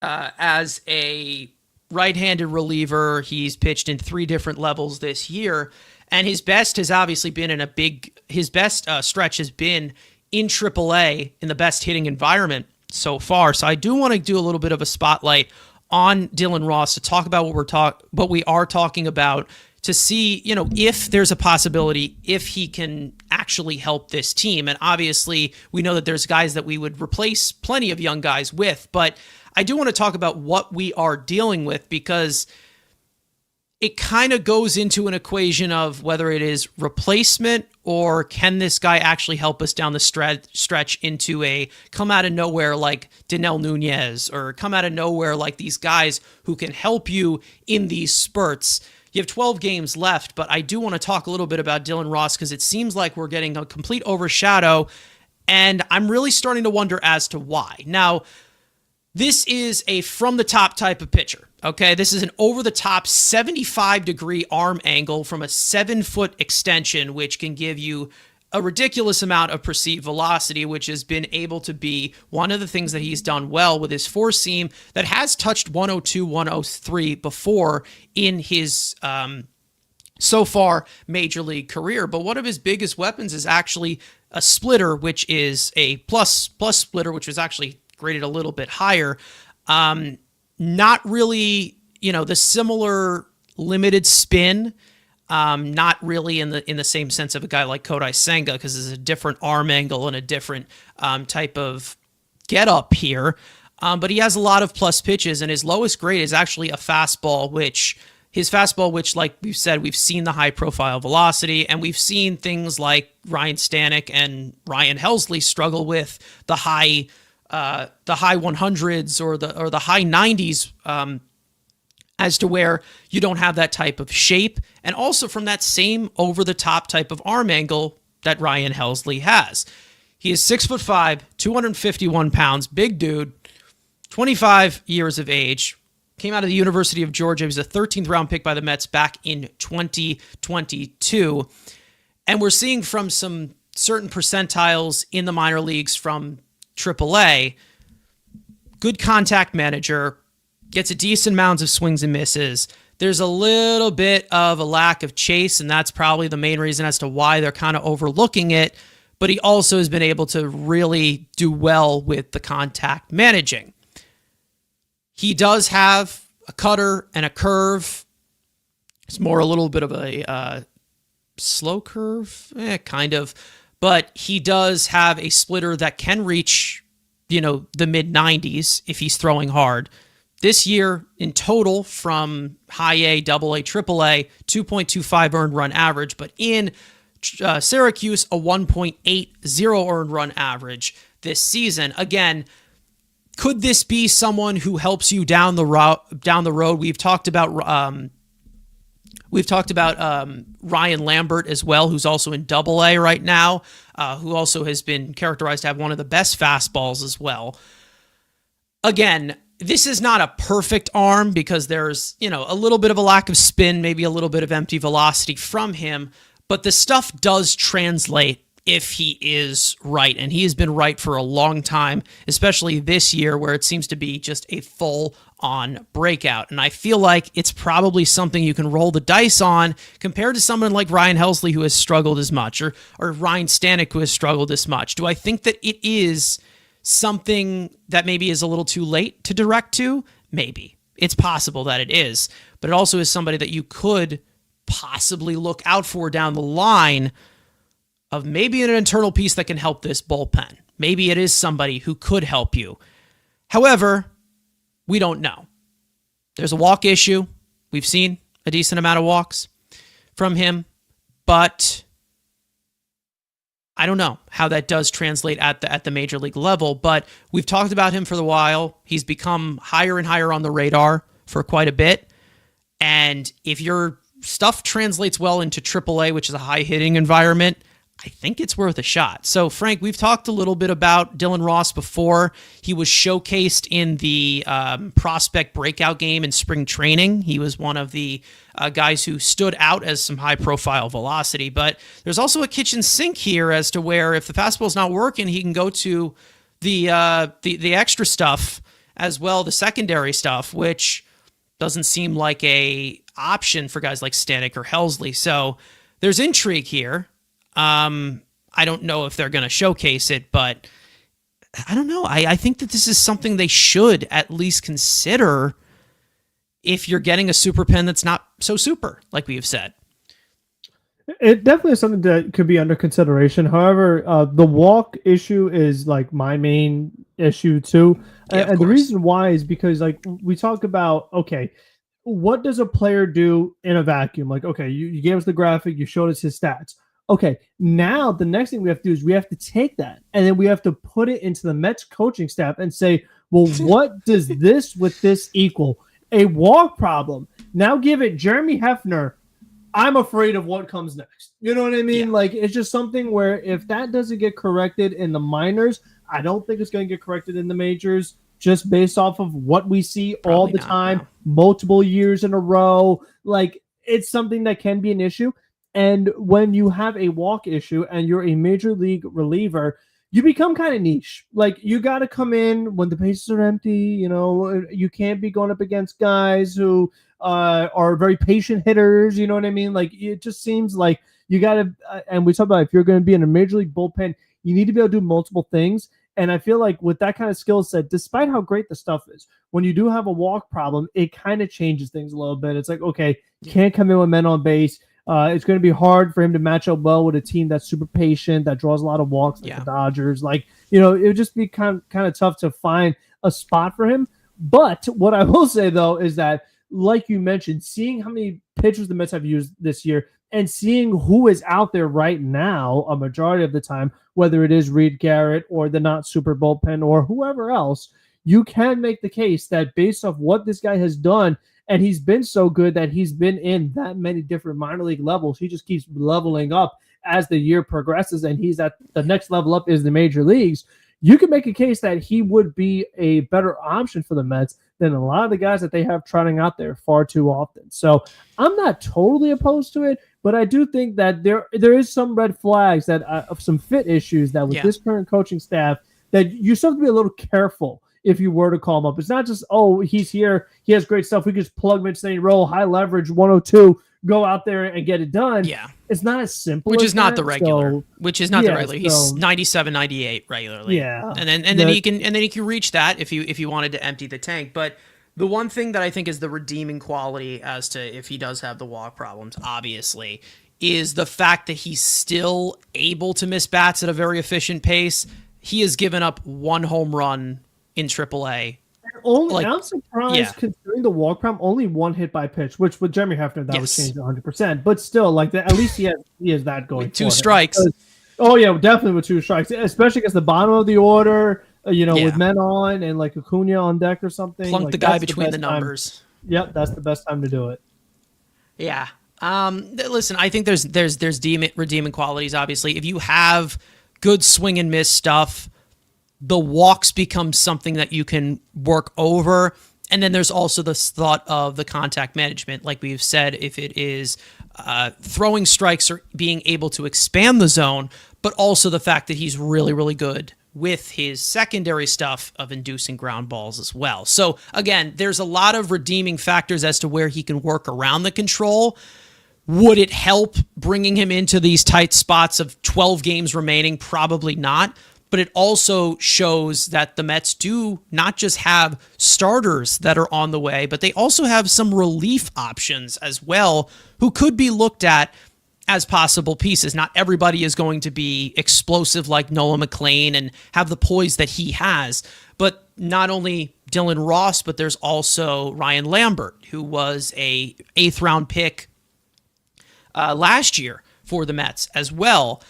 as a right-handed reliever. He's pitched in 3 different levels this year, and his best has obviously been his best stretch has been in AAA in the best hitting environment so far. So I do want to do a little bit of a spotlight on Dylan Ross to talk about what we are talking about, to see, if there's a possibility, if he can actually help this team. And obviously we know that there's guys that we would replace plenty of young guys with, but I do want to talk about what we are dealing with, because it kind of goes into an equation of whether it is replacement or can this guy actually help us down the stretch into a come out of nowhere like Danel Nunez, or come out of nowhere like these guys who can help you in these spurts. You have 12 games left, but I do want to talk a little bit about Dylan Ross because it seems like we're getting a complete overshadow, and I'm really starting to wonder as to why. Now, this is a from-the-top type of pitcher, okay? This is an over-the-top 75-degree arm angle from a 7-foot extension, which can give you a ridiculous amount of perceived velocity, which has been able to be one of the things that he's done well with his four-seam that has touched 102, 103 before in his so far major league career. But one of his biggest weapons is actually a splitter, which is a plus splitter, which was actually graded a little bit higher. Not really, the similar limited spin, not really in the same sense of a guy like Kodai Senga, because it's a different arm angle and a different type of get up here. But he has a lot of plus pitches, and his lowest grade is actually a fastball, which like we've said, we've seen the high profile velocity, and we've seen things like Ryan Stanek and Ryan Helsley struggle with the high 100s or the high 90s, as to where you don't have that type of shape, and also from that same over-the-top type of arm angle that Ryan Helsley has. He is 6'5", 251 pounds, big dude, 25 years of age, came out of the University of Georgia. He was a 13th round pick by the Mets back in 2022. And we're seeing from some certain percentiles in the minor leagues from AAA, good contact manager, gets a decent amount of swings and misses. There's a little bit of a lack of chase, and that's probably the main reason as to why they're kind of overlooking it. But he also has been able to really do well with the contact managing. He does have a cutter and a curve. It's more a little bit of a slow curve, kind of. But he does have a splitter that can reach, the mid-90s if he's throwing hard. This year, in total, from high A, double A, triple A, 2.25 earned run average. But in Syracuse, a 1.80 earned run average this season. Again, could this be someone who helps you down the road? We've talked about Ryan Lambert as well, who's also in Double A right now, who also has been characterized to have one of the best fastballs as well. Again, this is not a perfect arm because there's, a little bit of a lack of spin, maybe a little bit of empty velocity from him, but the stuff does translate if he is right, and he has been right for a long time, especially this year where it seems to be just a full-on breakout. And I feel like it's probably something you can roll the dice on compared to someone like Ryan Helsley who has struggled as much, or Ryan Stanek who has struggled as much. Do I think that it is something that maybe is a little too late to direct to? Maybe. It's possible that it is, but it also is somebody that you could possibly look out for down the line of maybe an internal piece that can help this bullpen. Maybe it is somebody who could help you. However, we don't know. There's a walk issue. We've seen a decent amount of walks from him, but I don't know how that does translate at the major league level. But we've talked about him for a while. He's become higher and higher on the radar for quite a bit. And if your stuff translates well into AAA, which is a high-hitting environment, I think it's worth a shot. So, Frank, we've talked a little bit about Dylan Ross before. He was showcased in the prospect breakout game in spring training. He was one of the guys who stood out as some high-profile velocity. But there's also a kitchen sink here as to where if the fastball's not working, he can go to the extra stuff as well, the secondary stuff, which doesn't seem like a option for guys like Stanek or Helsley. So there's intrigue here. I don't know if they're going to showcase it, but I don't know. I think that this is something they should at least consider if you're getting a super pen that's not so super, like we have said. It definitely is something that could be under consideration. However, the walk issue is like my main issue too. Yeah, and the reason why is because like we talk about, okay, what does a player do in a vacuum? Like, okay, you gave us the graphic, you showed us his stats. Okay, now the next thing we have to do is we have to take that and then we have to put it into the Mets coaching staff and say, well, what does this with this equal? A walk problem. Now give it Jeremy Hefner. I'm afraid of what comes next. You know what I mean? Yeah. Like, it's just something where if that doesn't get corrected in the minors, I don't think it's going to get corrected in the majors just based off of what we see Probably all the not, time, no. multiple years in a row. Like, it's something that can be an issue. And when you have a walk issue and you're a major league reliever, you become kind of niche. Like, you got to come in when the bases are empty. You know, you can't be going up against guys who are very patient hitters. You know what I mean? Like, it just seems like you got to, and we talk about if you're going to be in a major league bullpen, you need to be able to do multiple things. And I feel like with that kind of skill set, despite how great the stuff is, when you do have a walk problem, it kind of changes things a little bit. It's like, okay, can't come in with men on base. It's going to be hard for him to match up well with a team that's super patient, that draws a lot of walks, like the Dodgers. Like, you know, it would just be kind of tough to find a spot for him. But what I will say, though, is that, like you mentioned, seeing how many pitchers the Mets have used this year and seeing who is out there right now, a majority of the time, whether it is Reed Garrett or the not super bullpen or whoever else, you can make the case that based off what this guy has done, and he's been so good that he's been in that many different minor league levels. He just keeps leveling up as the year progresses, and he's at the next level up is the major leagues. You can make a case that he would be a better option for the Mets than a lot of the guys that they have trotting out there far too often. So I'm not totally opposed to it, But I do think that there is some red flags that of some fit issues that with Yeah. this current coaching staff that you still have to be a little careful if you were to call him up. It's not just, oh, he's here, he has great stuff, we can just plug him in, say roll, high leverage, 102, go out there and get it done. Yeah. It's not as simple Which as is not that, the regular. so, Which is not the regular. He's so 97, 98 regularly. Yeah. And then he can reach that if you wanted to empty the tank. But the one thing that I think is the redeeming quality as to if he does have the walk problems, obviously, is the fact that he's still able to miss bats at a very efficient pace. He has given up one home run in AAA. Only, I'm surprised considering the walk problem, only one hit by pitch, which with Jeremy Hefner, that would change 100%. But still, like at least he has that going. With 2 strikes. Oh yeah, definitely with 2 strikes, especially against the bottom of the order. With men on and like Acuna on deck or something. Plunk like, the guy between the numbers. Yep, that's the best time to do it. Yeah. Listen, I think there's redeeming qualities. Obviously, if you have good swing and miss stuff, the walks become something that you can work over. And then there's also this thought of the contact management. Like we've said, if it is throwing strikes or being able to expand the zone, but also the fact that he's really, really good with his secondary stuff of inducing ground balls as well. So again, there's a lot of redeeming factors as to where he can work around the control. Would it help bringing him into these tight spots of 12 games remaining? Probably not. But it also shows that the Mets do not just have starters that are on the way, but they also have some relief options as well who could be looked at as possible pieces. Not everybody is going to be explosive like Noah McLean and have the poise that he has, but not only Dylan Ross, but there's also Ryan Lambert, who was a 8th round pick last year for the Mets as well.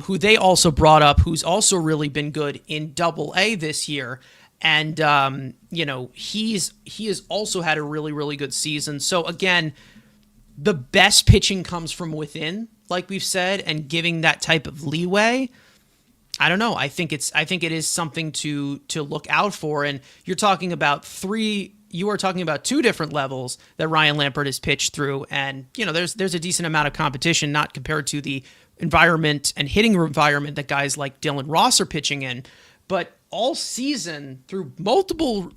Who they also brought up, who's also really been good in Double-A this year. And, he has also had a really, really good season. So, again, the best pitching comes from within, like we've said, and giving that type of leeway. I don't know. I think it is something to look out for. And you're talking about 2 different levels that Ryan Lambert has pitched through. And, there's a decent amount of competition, not compared to the environment and hitting environment that guys like Dylan Ross are pitching in, but all season through multiple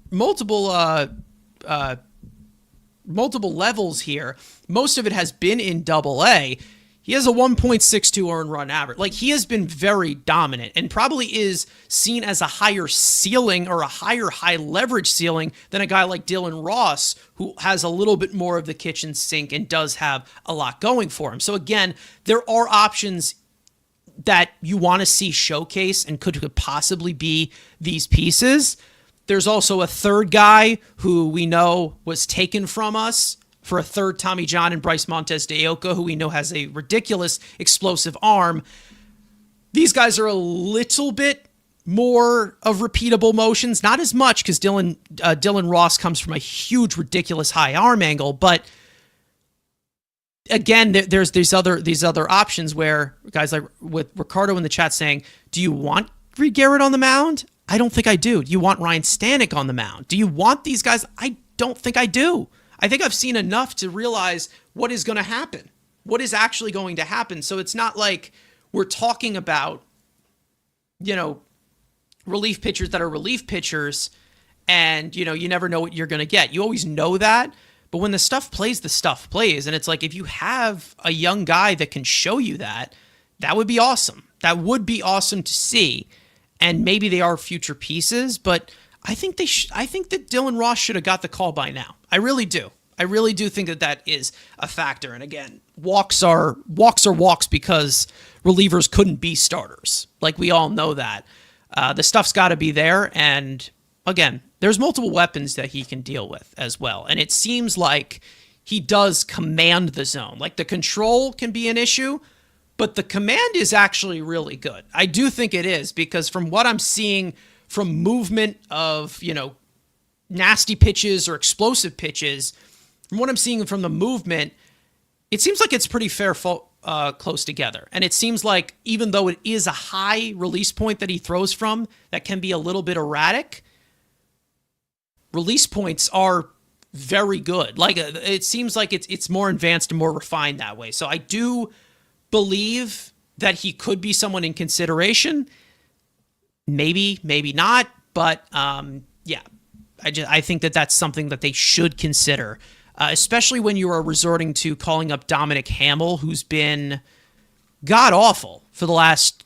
levels here, most of it has been in Double-A. He has a 1.62 earned run average. Like, he has been very dominant and probably is seen as a higher ceiling or a higher high leverage ceiling than a guy like Dylan Ross, who has a little bit more of the kitchen sink and does have a lot going for him. So again, there are options that you want to see showcase and could possibly be these pieces. There's also a third guy who we know was taken from us for a third Tommy John and Bryce Montes de Oca, who we know has a ridiculous explosive arm. These guys are a little bit more of repeatable motions, not as much because Dylan Ross comes from a huge, ridiculous high arm angle. But again, there's these other options where guys like with Ricardo in the chat saying, "Do you want Reed Garrett on the mound?" I don't think I do. Do you want Ryan Stanek on the mound? Do you want these guys? I don't think I do. I think I've seen enough to realize what is going to happen, what is actually going to happen. So it's not like we're talking about, relief pitchers that are relief pitchers and, you never know what you're going to get. You always know that. But when the stuff plays, the stuff plays. And it's like, if you have a young guy that can show you that, that would be awesome. That would be awesome to see. And maybe they are future pieces, but I think I think that Dylan Ross should have got the call by now. I really do. I really do think that is a factor. And again, walks are walks because relievers couldn't be starters. Like, we all know that. The stuff's got to be there. And again, there's multiple weapons that he can deal with as well. And it seems like he does command the zone. Like, the control can be an issue, but the command is actually really good. I do think it is, because from what I'm seeing from movement of, nasty pitches or explosive pitches, from what I'm seeing from the movement, it seems like it's pretty close together. And it seems like even though it is a high release point that he throws from that can be a little bit erratic, release points are very good. Like it seems like it's more advanced and more refined that way. So I do believe that he could be someone in consideration. Maybe, maybe not, but yeah, I think that that's something that they should consider, especially when you are resorting to calling up Dominic Hamill, who's been god awful for the last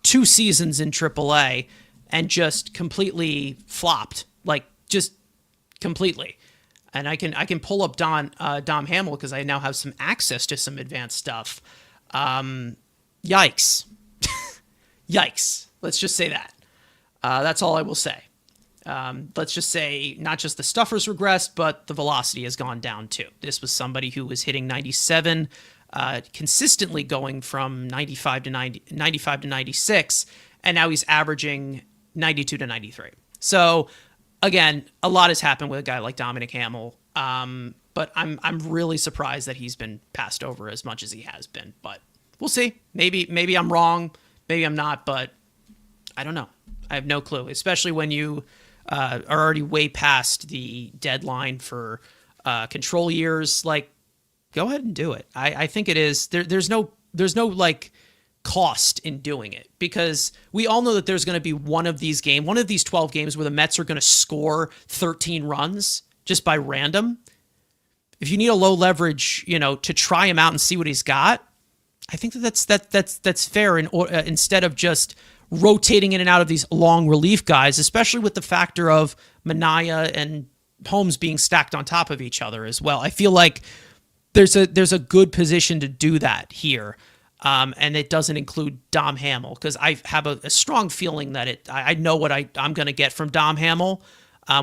2 seasons in AAA and just completely flopped, like just completely. And I can pull up Dom Hamill because I now have some access to some advanced stuff. Yikes. Yikes. Let's just say that. That's all I will say. Let's just say not just the stuffers regressed, but the velocity has gone down too. This was somebody who was hitting 97, consistently going from 95 to 96, and now he's averaging 92 to 93. So again, a lot has happened with a guy like Dominic Hamill. But I'm really surprised that he's been passed over as much as he has been. But we'll see. Maybe I'm wrong. Maybe I'm not. But I don't know. I have no clue. Especially when you are already way past the deadline for control years. Like, go ahead and do it. I think it is. There's no like cost in doing it, because we all know that there's going to be one of these 12 games where the Mets are going to score 13 runs just by random. If you need a low leverage, to try him out and see what he's got, I think that's fair. Instead of just rotating in and out of these long relief guys, especially with the factor of Manaea and Holmes being stacked on top of each other as well. I feel like there's a good position to do that here. And it doesn't include Dom Hamill, because I have a strong feeling that I know what I'm going to get from Dom Hamill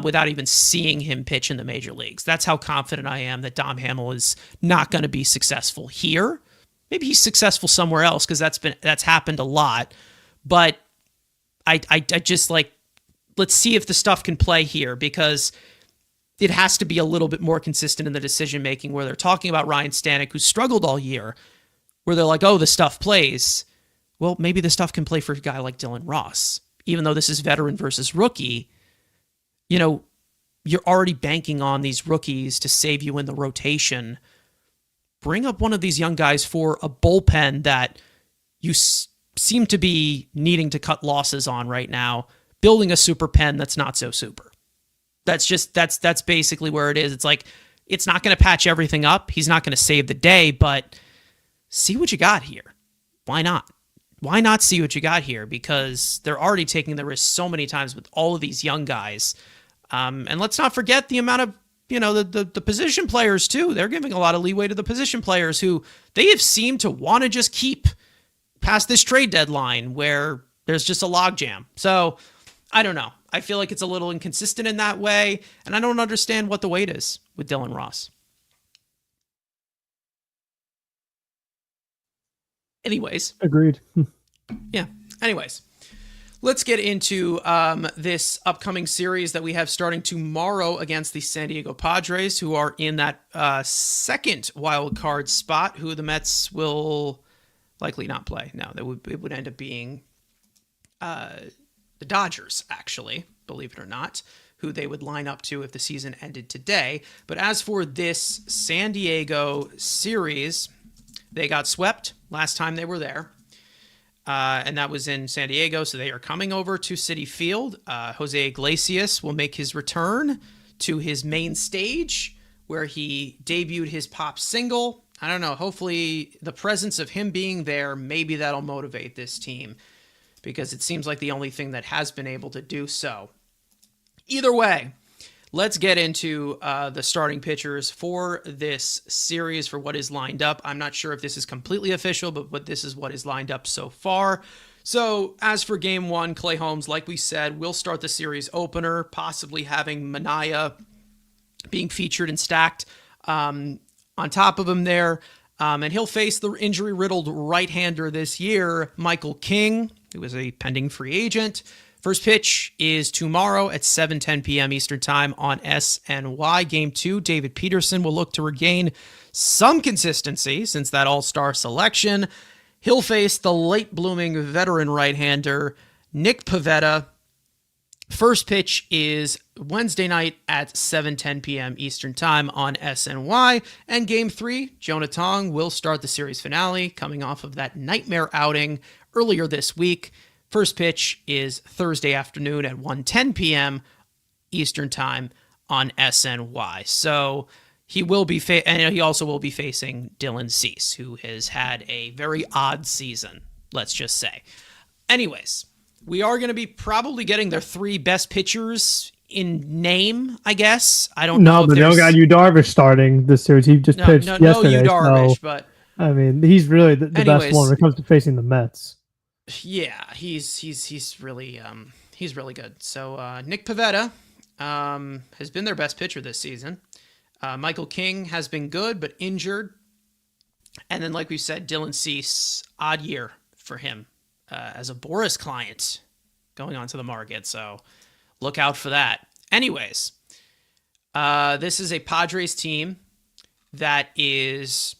without even seeing him pitch in the major leagues. That's how confident I am that Dom Hamill is not going to be successful here. Maybe he's successful somewhere else, because that's happened a lot. But I just like, let's see if the stuff can play here, because it has to be a little bit more consistent in the decision making, where they're talking about Ryan Stanek, who struggled all year, where they're like, oh, the stuff plays. Well, maybe the stuff can play for a guy like Dylan Ross. Even though this is veteran versus rookie, you're already banking on these rookies to save you in the rotation. Bring up one of these young guys for a bullpen that you seem to be needing to cut losses on right now, building a super pen that's not so super. That's basically where it is. It's like, it's not going to patch everything up. He's not going to save the day, but see what you got here. Why not? Why not see what you got here? Because they're already taking the risk so many times with all of these young guys. And let's not forget the amount of, the position players too. They're giving a lot of leeway to the position players who they have seemed to want to just keep past this trade deadline where there's just a logjam. So I don't know. I feel like it's a little inconsistent in that way. And I don't understand what the weight is with Dylan Ross. Anyways. Agreed. Yeah. Anyways, let's get into this upcoming series that we have starting tomorrow against the San Diego Padres, who are in that second wild card spot, who the Mets will likely not play. No, it would end up being the Dodgers, actually, believe it or not, who they would line up to if the season ended today. But as for this San Diego series, they got swept last time they were there. And that was in San Diego, so they are coming over to Citi Field. Jose Iglesias will make his return to his main stage, where he debuted his pop single. I don't know, hopefully the presence of him being there, maybe that'll motivate this team, because it seems like the only thing that has been able to do so. Either way, let's get into the starting pitchers for this series, for what is lined up. I'm not sure if this is completely official, but this is what is lined up so far. So as for game one, Clay Holmes, like we said, will start the series opener, possibly having Manaea being featured and stacked on top of him there. And he'll face the injury-riddled right-hander this year, Michael King, who is a pending free agent. First pitch is tomorrow at 7:10 p.m. Eastern Time on SNY. Game 2, David Peterson will look to regain some consistency since that all-star selection. He'll face the late-blooming veteran right-hander, Nick Pivetta. First pitch is Wednesday night at 7:10 p.m. Eastern Time on SNY. And Game 3, Jonah Tong will start the series finale coming off of that nightmare outing earlier this week. First pitch is Thursday afternoon at 1:10 p.m. Eastern Time on SNY. So he will be, and he also will be facing Dylan Cease, who has had a very odd season, let's just say. Anyways, we are going to be probably getting their three best pitchers in name, I guess. I don't know. No, but they don't got Yu Darvish starting this series. He just pitched yesterday. No Yu Darvish, so, but I mean, he's really the best one when it comes to facing the Mets. Yeah, he's really good. So Nick Pivetta has been their best pitcher this season. Michael King has been good but injured, and then like we said, Dylan Cease, odd year for him as a Boris client going onto the market. So look out for that. Anyways, this is a Padres team that is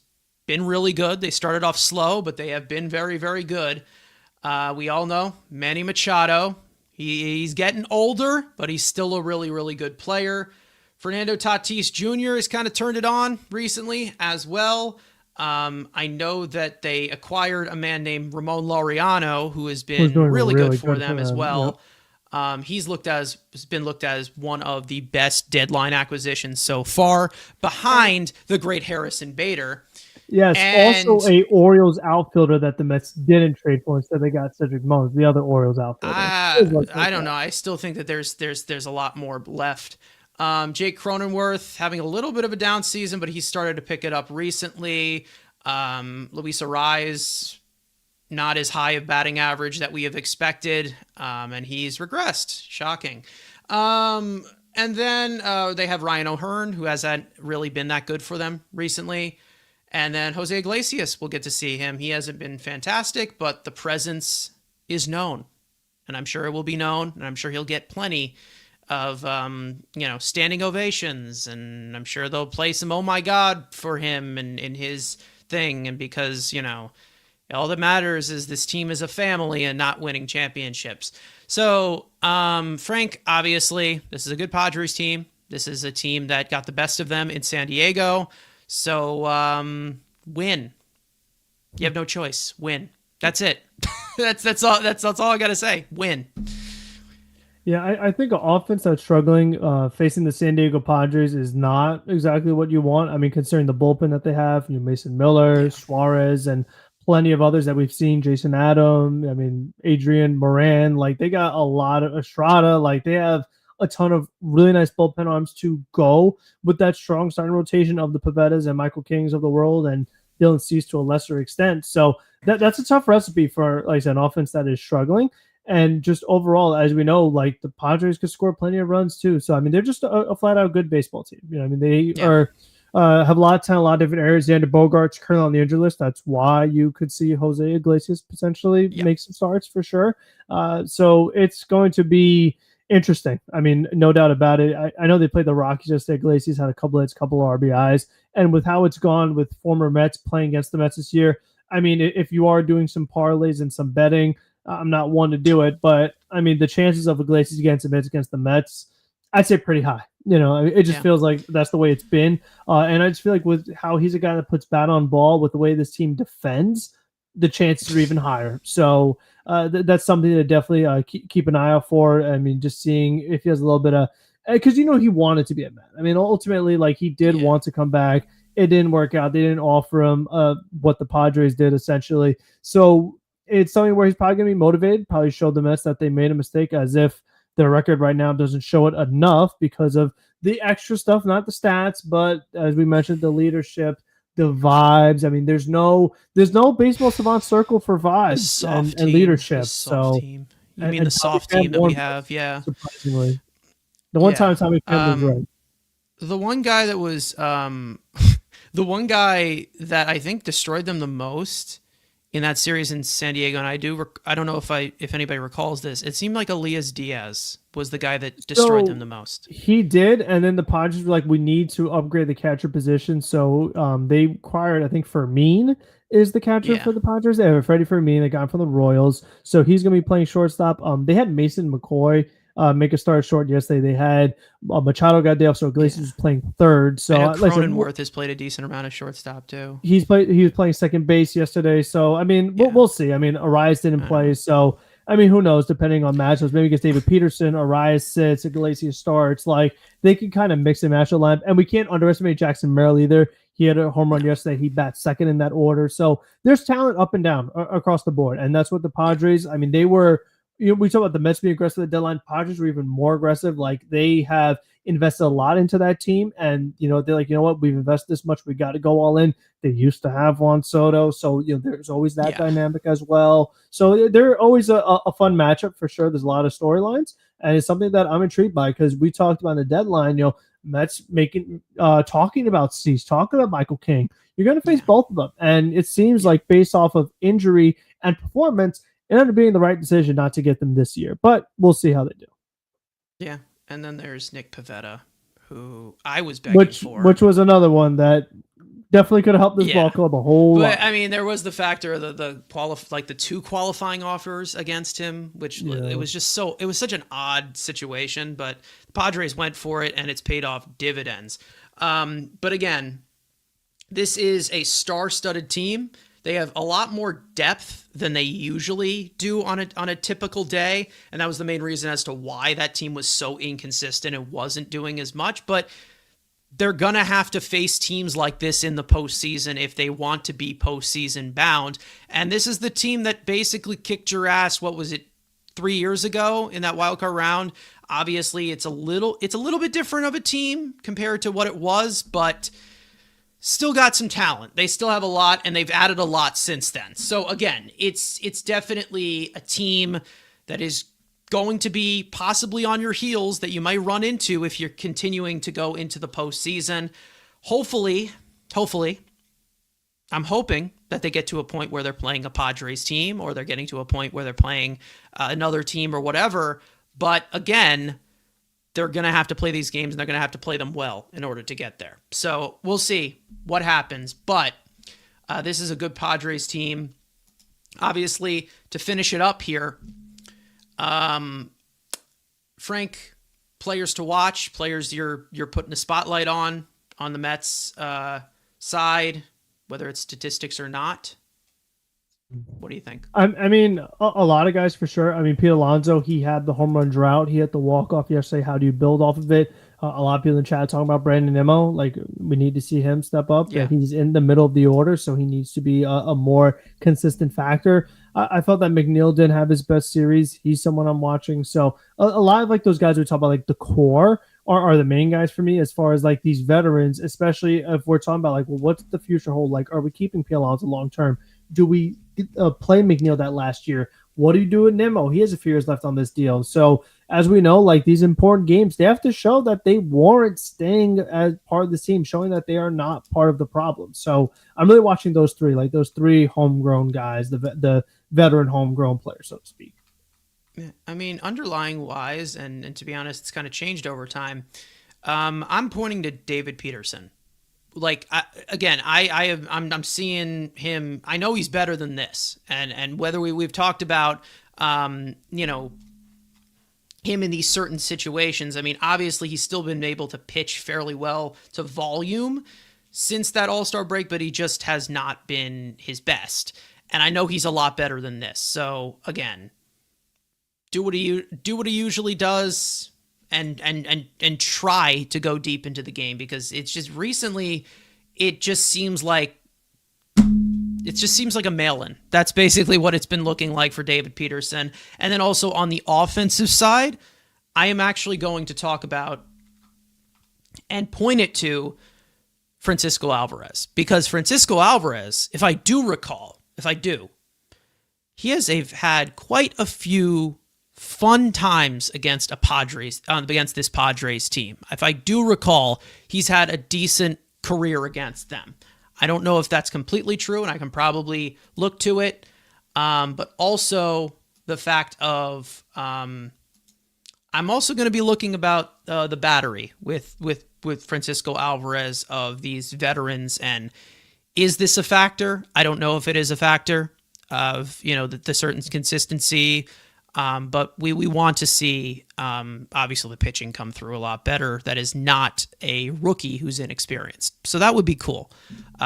been really good. They started off slow, but they have been very, very good. We all know Manny Machado. He's getting older, but he's still a really, really good player. Fernando Tatis Jr. has kind of turned it on recently as well. I know that they acquired a man named Ramon Laureano, who has been really good for them as well. Yep. He's been looked at as one of the best deadline acquisitions so far, behind the great Harrison Bader. Yes, and also a Orioles outfielder that the Mets didn't trade for. Instead, they got Cedric Mullins, the other Orioles outfielder. I don't know. I still think that there's a lot more left. Jake Cronenworth having a little bit of a down season, but he started to pick it up recently. Luis Arraez, not as high of batting average that we have expected, and he's regressed. Shocking. And then they have Ryan O'Hearn, who hasn't really been that good for them recently. And then Jose Iglesias, we'll get to see him. He hasn't been fantastic, but the presence is known. And I'm sure it will be known, and I'm sure he'll get plenty of, standing ovations. And I'm sure they'll play some Oh My God for him and in his thing. And because, all that matters is this team is a family and not winning championships. So, Frank, obviously, this is a good Padres team. This is a team that got the best of them in San Diego. So, win. You have no choice. Win. That's it. that's all I got to say. Win. Yeah, I think an offense that's struggling facing the San Diego Padres is not exactly what you want. I mean, considering the bullpen that they have, Mason Miller, Suarez, and plenty of others that we've seen, Jason Adam, I mean, Adrian Moran, like they got a lot of Estrada, like they have a ton of really nice bullpen arms to go with that strong starting rotation of the Pavettas and Michael Kings of the world and Dylan Cease to a lesser extent. So that's a tough recipe for, like I said, an offense that is struggling. And just overall, as we know, like the Padres could score plenty of runs too. So, I mean, they're just a flat out good baseball team. They are have a lot of talent, a lot of different areas. Xander Bogaerts currently on the injury list. That's why you could see Jose Iglesias potentially make some starts for sure. So it's going to be interesting. I mean, no doubt about it. I know they played the Rockies yesterday. Iglesias had a couple hits, couple of RBIs. And with how it's gone with former Mets playing against the Mets this year, I mean, if you are doing some parlays and some betting, I'm not one to do it, but I mean, the chances of Iglesias against the Mets, I'd say pretty high. It just feels like that's the way it's been. And I just feel like with how he's a guy that puts bat on ball, with the way this team defends, the chances are even higher. So that's something to definitely keep an eye out for. I mean, just seeing if he has a little bit of, because he wanted to be a Met. I mean, ultimately, like he did want to come back. It didn't work out. They didn't offer him what the Padres did essentially. So it's something where he's probably going to be motivated, probably showed the Mets that they made a mistake, as if their record right now doesn't show it enough because of the extra stuff, not the stats, but as we mentioned, the leadership, the vibes. I mean, there's no baseball savant circle for vibes and leadership. Team. You mean the soft team that we have? Yeah. Surprisingly. The one time Tommy Pham was right. The one guy that was the one guy that I think destroyed them the most in that series in San Diego, and I don't know if anybody recalls this, it seemed like Elias Diaz was the guy that destroyed them the most. He did, and then the Padres were like, we need to upgrade the catcher position, so they acquired, I think, Fermin is the catcher for the Padres. They have Freddie Fermin, they got him from the Royals, so he's going to be playing shortstop. They had Mason McCoy make a start short yesterday. They had Machado got day off, so Iglesias was playing third. So I know like I said, Cronenworth has played a decent amount of shortstop too. he was playing second base yesterday. So I mean, we'll see. I mean, Arias didn't play, so I mean, who knows? Depending on matchups, maybe against David Peterson, Arias sits, Iglesias starts. Like they can kind of mix and match the lineup, and we can't underestimate Jackson Merrill either. He had a home run yesterday. He bats second in that order. So there's talent up and down across the board, and that's what the Padres. I mean, they were. You know, we talk about the Mets being aggressive at the deadline. Padres were even more aggressive. Like they have invested a lot into that team, and they're like, what, we've invested this much, we got to go all in. They used to have Juan Soto, so there's always that dynamic as well. So they're always a fun matchup for sure. There's a lot of storylines, and it's something that I'm intrigued by because we talked about the deadline. Mets talking about Cease, talking about Michael King. You're going to face both of them, and it seems like based off of injury and performance, it ended up being the right decision not to get them this year, but we'll see how they do. Yeah, and then there's Nick Pivetta, who I was begging for. Which was another one that definitely could have helped this ball club a whole lot. I mean, there was the factor of the two qualifying offers against him, which it was just it was such an odd situation, but the Padres went for it, and it's paid off dividends. But again, this is a star-studded team. They have a lot more depth than they usually do on a typical day, and that was the main reason as to why that team was so inconsistent and wasn't doing as much. But they're gonna have to face teams like this in the postseason if they want to be postseason bound. And this is the team that basically kicked your ass. What was it, 3 years ago in that wildcard round? Obviously, it's a little bit different of a team compared to what it was, but still got some talent. They still have a lot, and they've added a lot since then. So again, it's definitely a team that is going to be possibly on your heels that you might run into if you're continuing to go into the postseason. Hopefully, I'm hoping that they get to a point where they're playing a Padres team, or they're getting to a point where they're playing another team or whatever. But again, they're going to have to play these games, and they're going to have to play them well in order to get there. So we'll see what happens. But this is a good Padres team. Obviously, to finish it up here, Frank, players to watch, players you're putting a spotlight on the Mets side, whether it's statistics or not. What do you think? I mean, a lot of guys for sure. I mean, Pete Alonso, he had the home run drought. He had the walk-off yesterday. How do you build off of it? A lot of people in the chat talking about Brandon Nimmo. Like, we need to see him step up. Yeah. He's in the middle of the order, so he needs to be a more consistent factor. I felt that McNeil didn't have his best series. He's someone I'm watching. So a lot of like those guys we talk about, like the core are the main guys for me as far as like these veterans, especially if we're talking about like, well, what's the future hold? Like, are we keeping Pete Alonso long-term? Do we play McNeil that last year? What do you do with Nimmo? He has a few years left on this deal. So as we know, like these important games, they have to show that they warrant staying as part of the team, showing that they are not part of the problem. So I'm really watching those three homegrown guys, the veteran homegrown players, so to speak. I mean, underlying wise, and to be honest, it's kind of changed over time. I'm pointing to David Peterson. Like, I'm seeing him. I know he's better than this, and whether we've talked about, him in these certain situations. I mean, obviously he's still been able to pitch fairly well to volume since that All-Star break, but he just has not been his best. And I know he's a lot better than this. So again, do what he usually does. And try to go deep into the game, because it's just recently it just seems like a mail-in. That's basically what it's been looking like for David Peterson. And then also on the offensive side, I am actually going to talk about and point it to Francisco Alvarez, because Francisco Alvarez, if I do, he has had quite a few fun times against this Padres team. If I do recall, he's had a decent career against them. I don't know if that's completely true, and I can probably look to it. But also the fact of I'm also going to be looking about the battery with Francisco Alvarez of these veterans, and is this a factor? I don't know if it is a factor of the certain consistency. But we want to see, obviously, the pitching come through a lot better. That is not a rookie who's inexperienced. So that would be cool.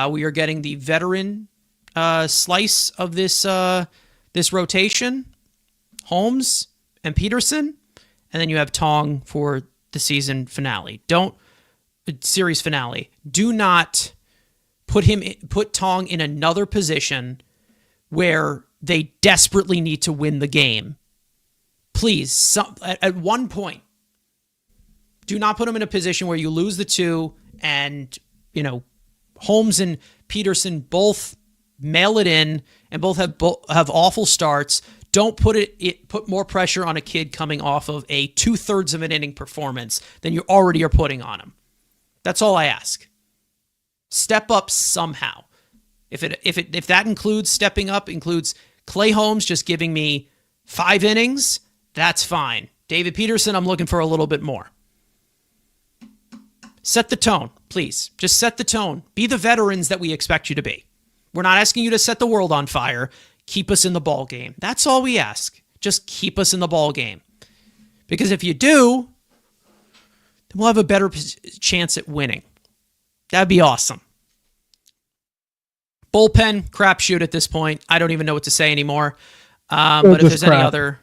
We are getting the veteran slice of this rotation, Holmes and Peterson, and then you have Tong for the season finale. Series finale. Do not put Tong in another position where they desperately need to win the game. Please, at one point, do not put him in a position where you lose the two and, Holmes and Peterson both mail it in and both have awful starts. Don't put more pressure on a kid coming off of a 2/3 of an inning performance than you already are putting on him. That's all I ask. Step up somehow. If that includes Clay Holmes just giving me 5 innings, that's fine. David Peterson, I'm looking for a little bit more. Set the tone, please. Just set the tone. Be the veterans that we expect you to be. We're not asking you to set the world on fire. Keep us in the ball game. That's all we ask. Just keep us in the ball game. Because if you do, then we'll have a better chance at winning. That'd be awesome. Bullpen, crapshoot at this point. I don't even know what to say anymore. But if there's any other,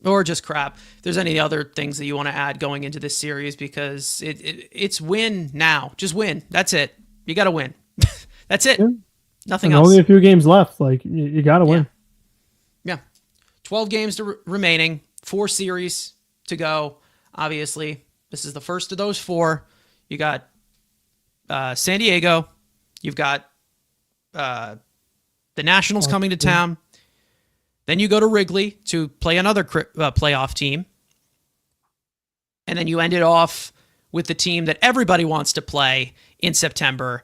or just crap, if there's any other things that you want to add going into this series, because it's win now. Just win. That's it. You got to win. That's it. Yeah. Nothing else. Only a few games left. Like, you got to win. Yeah. 12 games remaining. 4 series to go. Obviously, this is the first of those 4. You got San Diego. You've got the Nationals coming to town. Then you go to Wrigley to play another playoff team. And then you end it off with the team that everybody wants to play in September,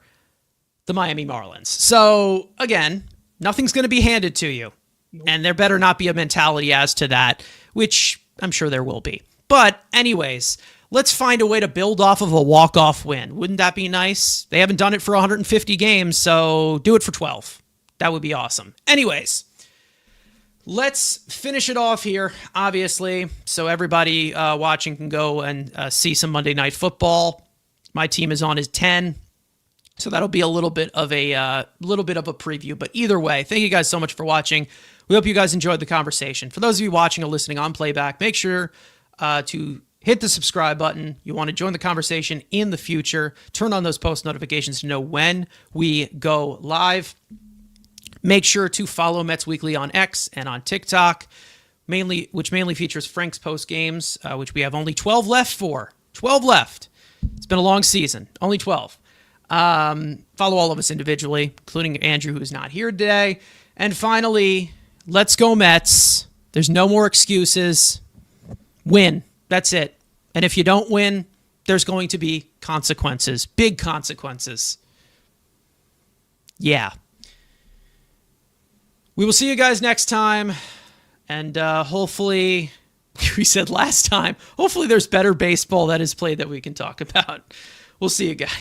the Miami Marlins. So, again, nothing's going to be handed to you. And there better not be a mentality as to that, which I'm sure there will be. But anyways, let's find a way to build off of a walk-off win. Wouldn't that be nice? They haven't done it for 150 games, so do it for 12. That would be awesome. Anyways, let's finish it off here, obviously, so everybody watching can go and see some Monday Night Football. My team is on as 10, so that'll be a little bit of a preview. But either way, thank you guys so much for watching. We hope you guys enjoyed the conversation. For those of you watching or listening on playback, make sure to hit the subscribe button. You want to join the conversation in the future. Turn on those post notifications to know when we go live. Make sure to follow Mets Weekly on X and on TikTok, which mainly features Frank's post games, which we have only 12 left for. 12 left. It's been a long season. Only 12. Follow all of us individually, including Andrew, who's not here today. And finally, let's go Mets. There's no more excuses. Win. That's it. And if you don't win, there's going to be consequences. Big consequences. Yeah. We will see you guys next time. And hopefully, we said last time, hopefully there's better baseball that is played that we can talk about. We'll see you guys.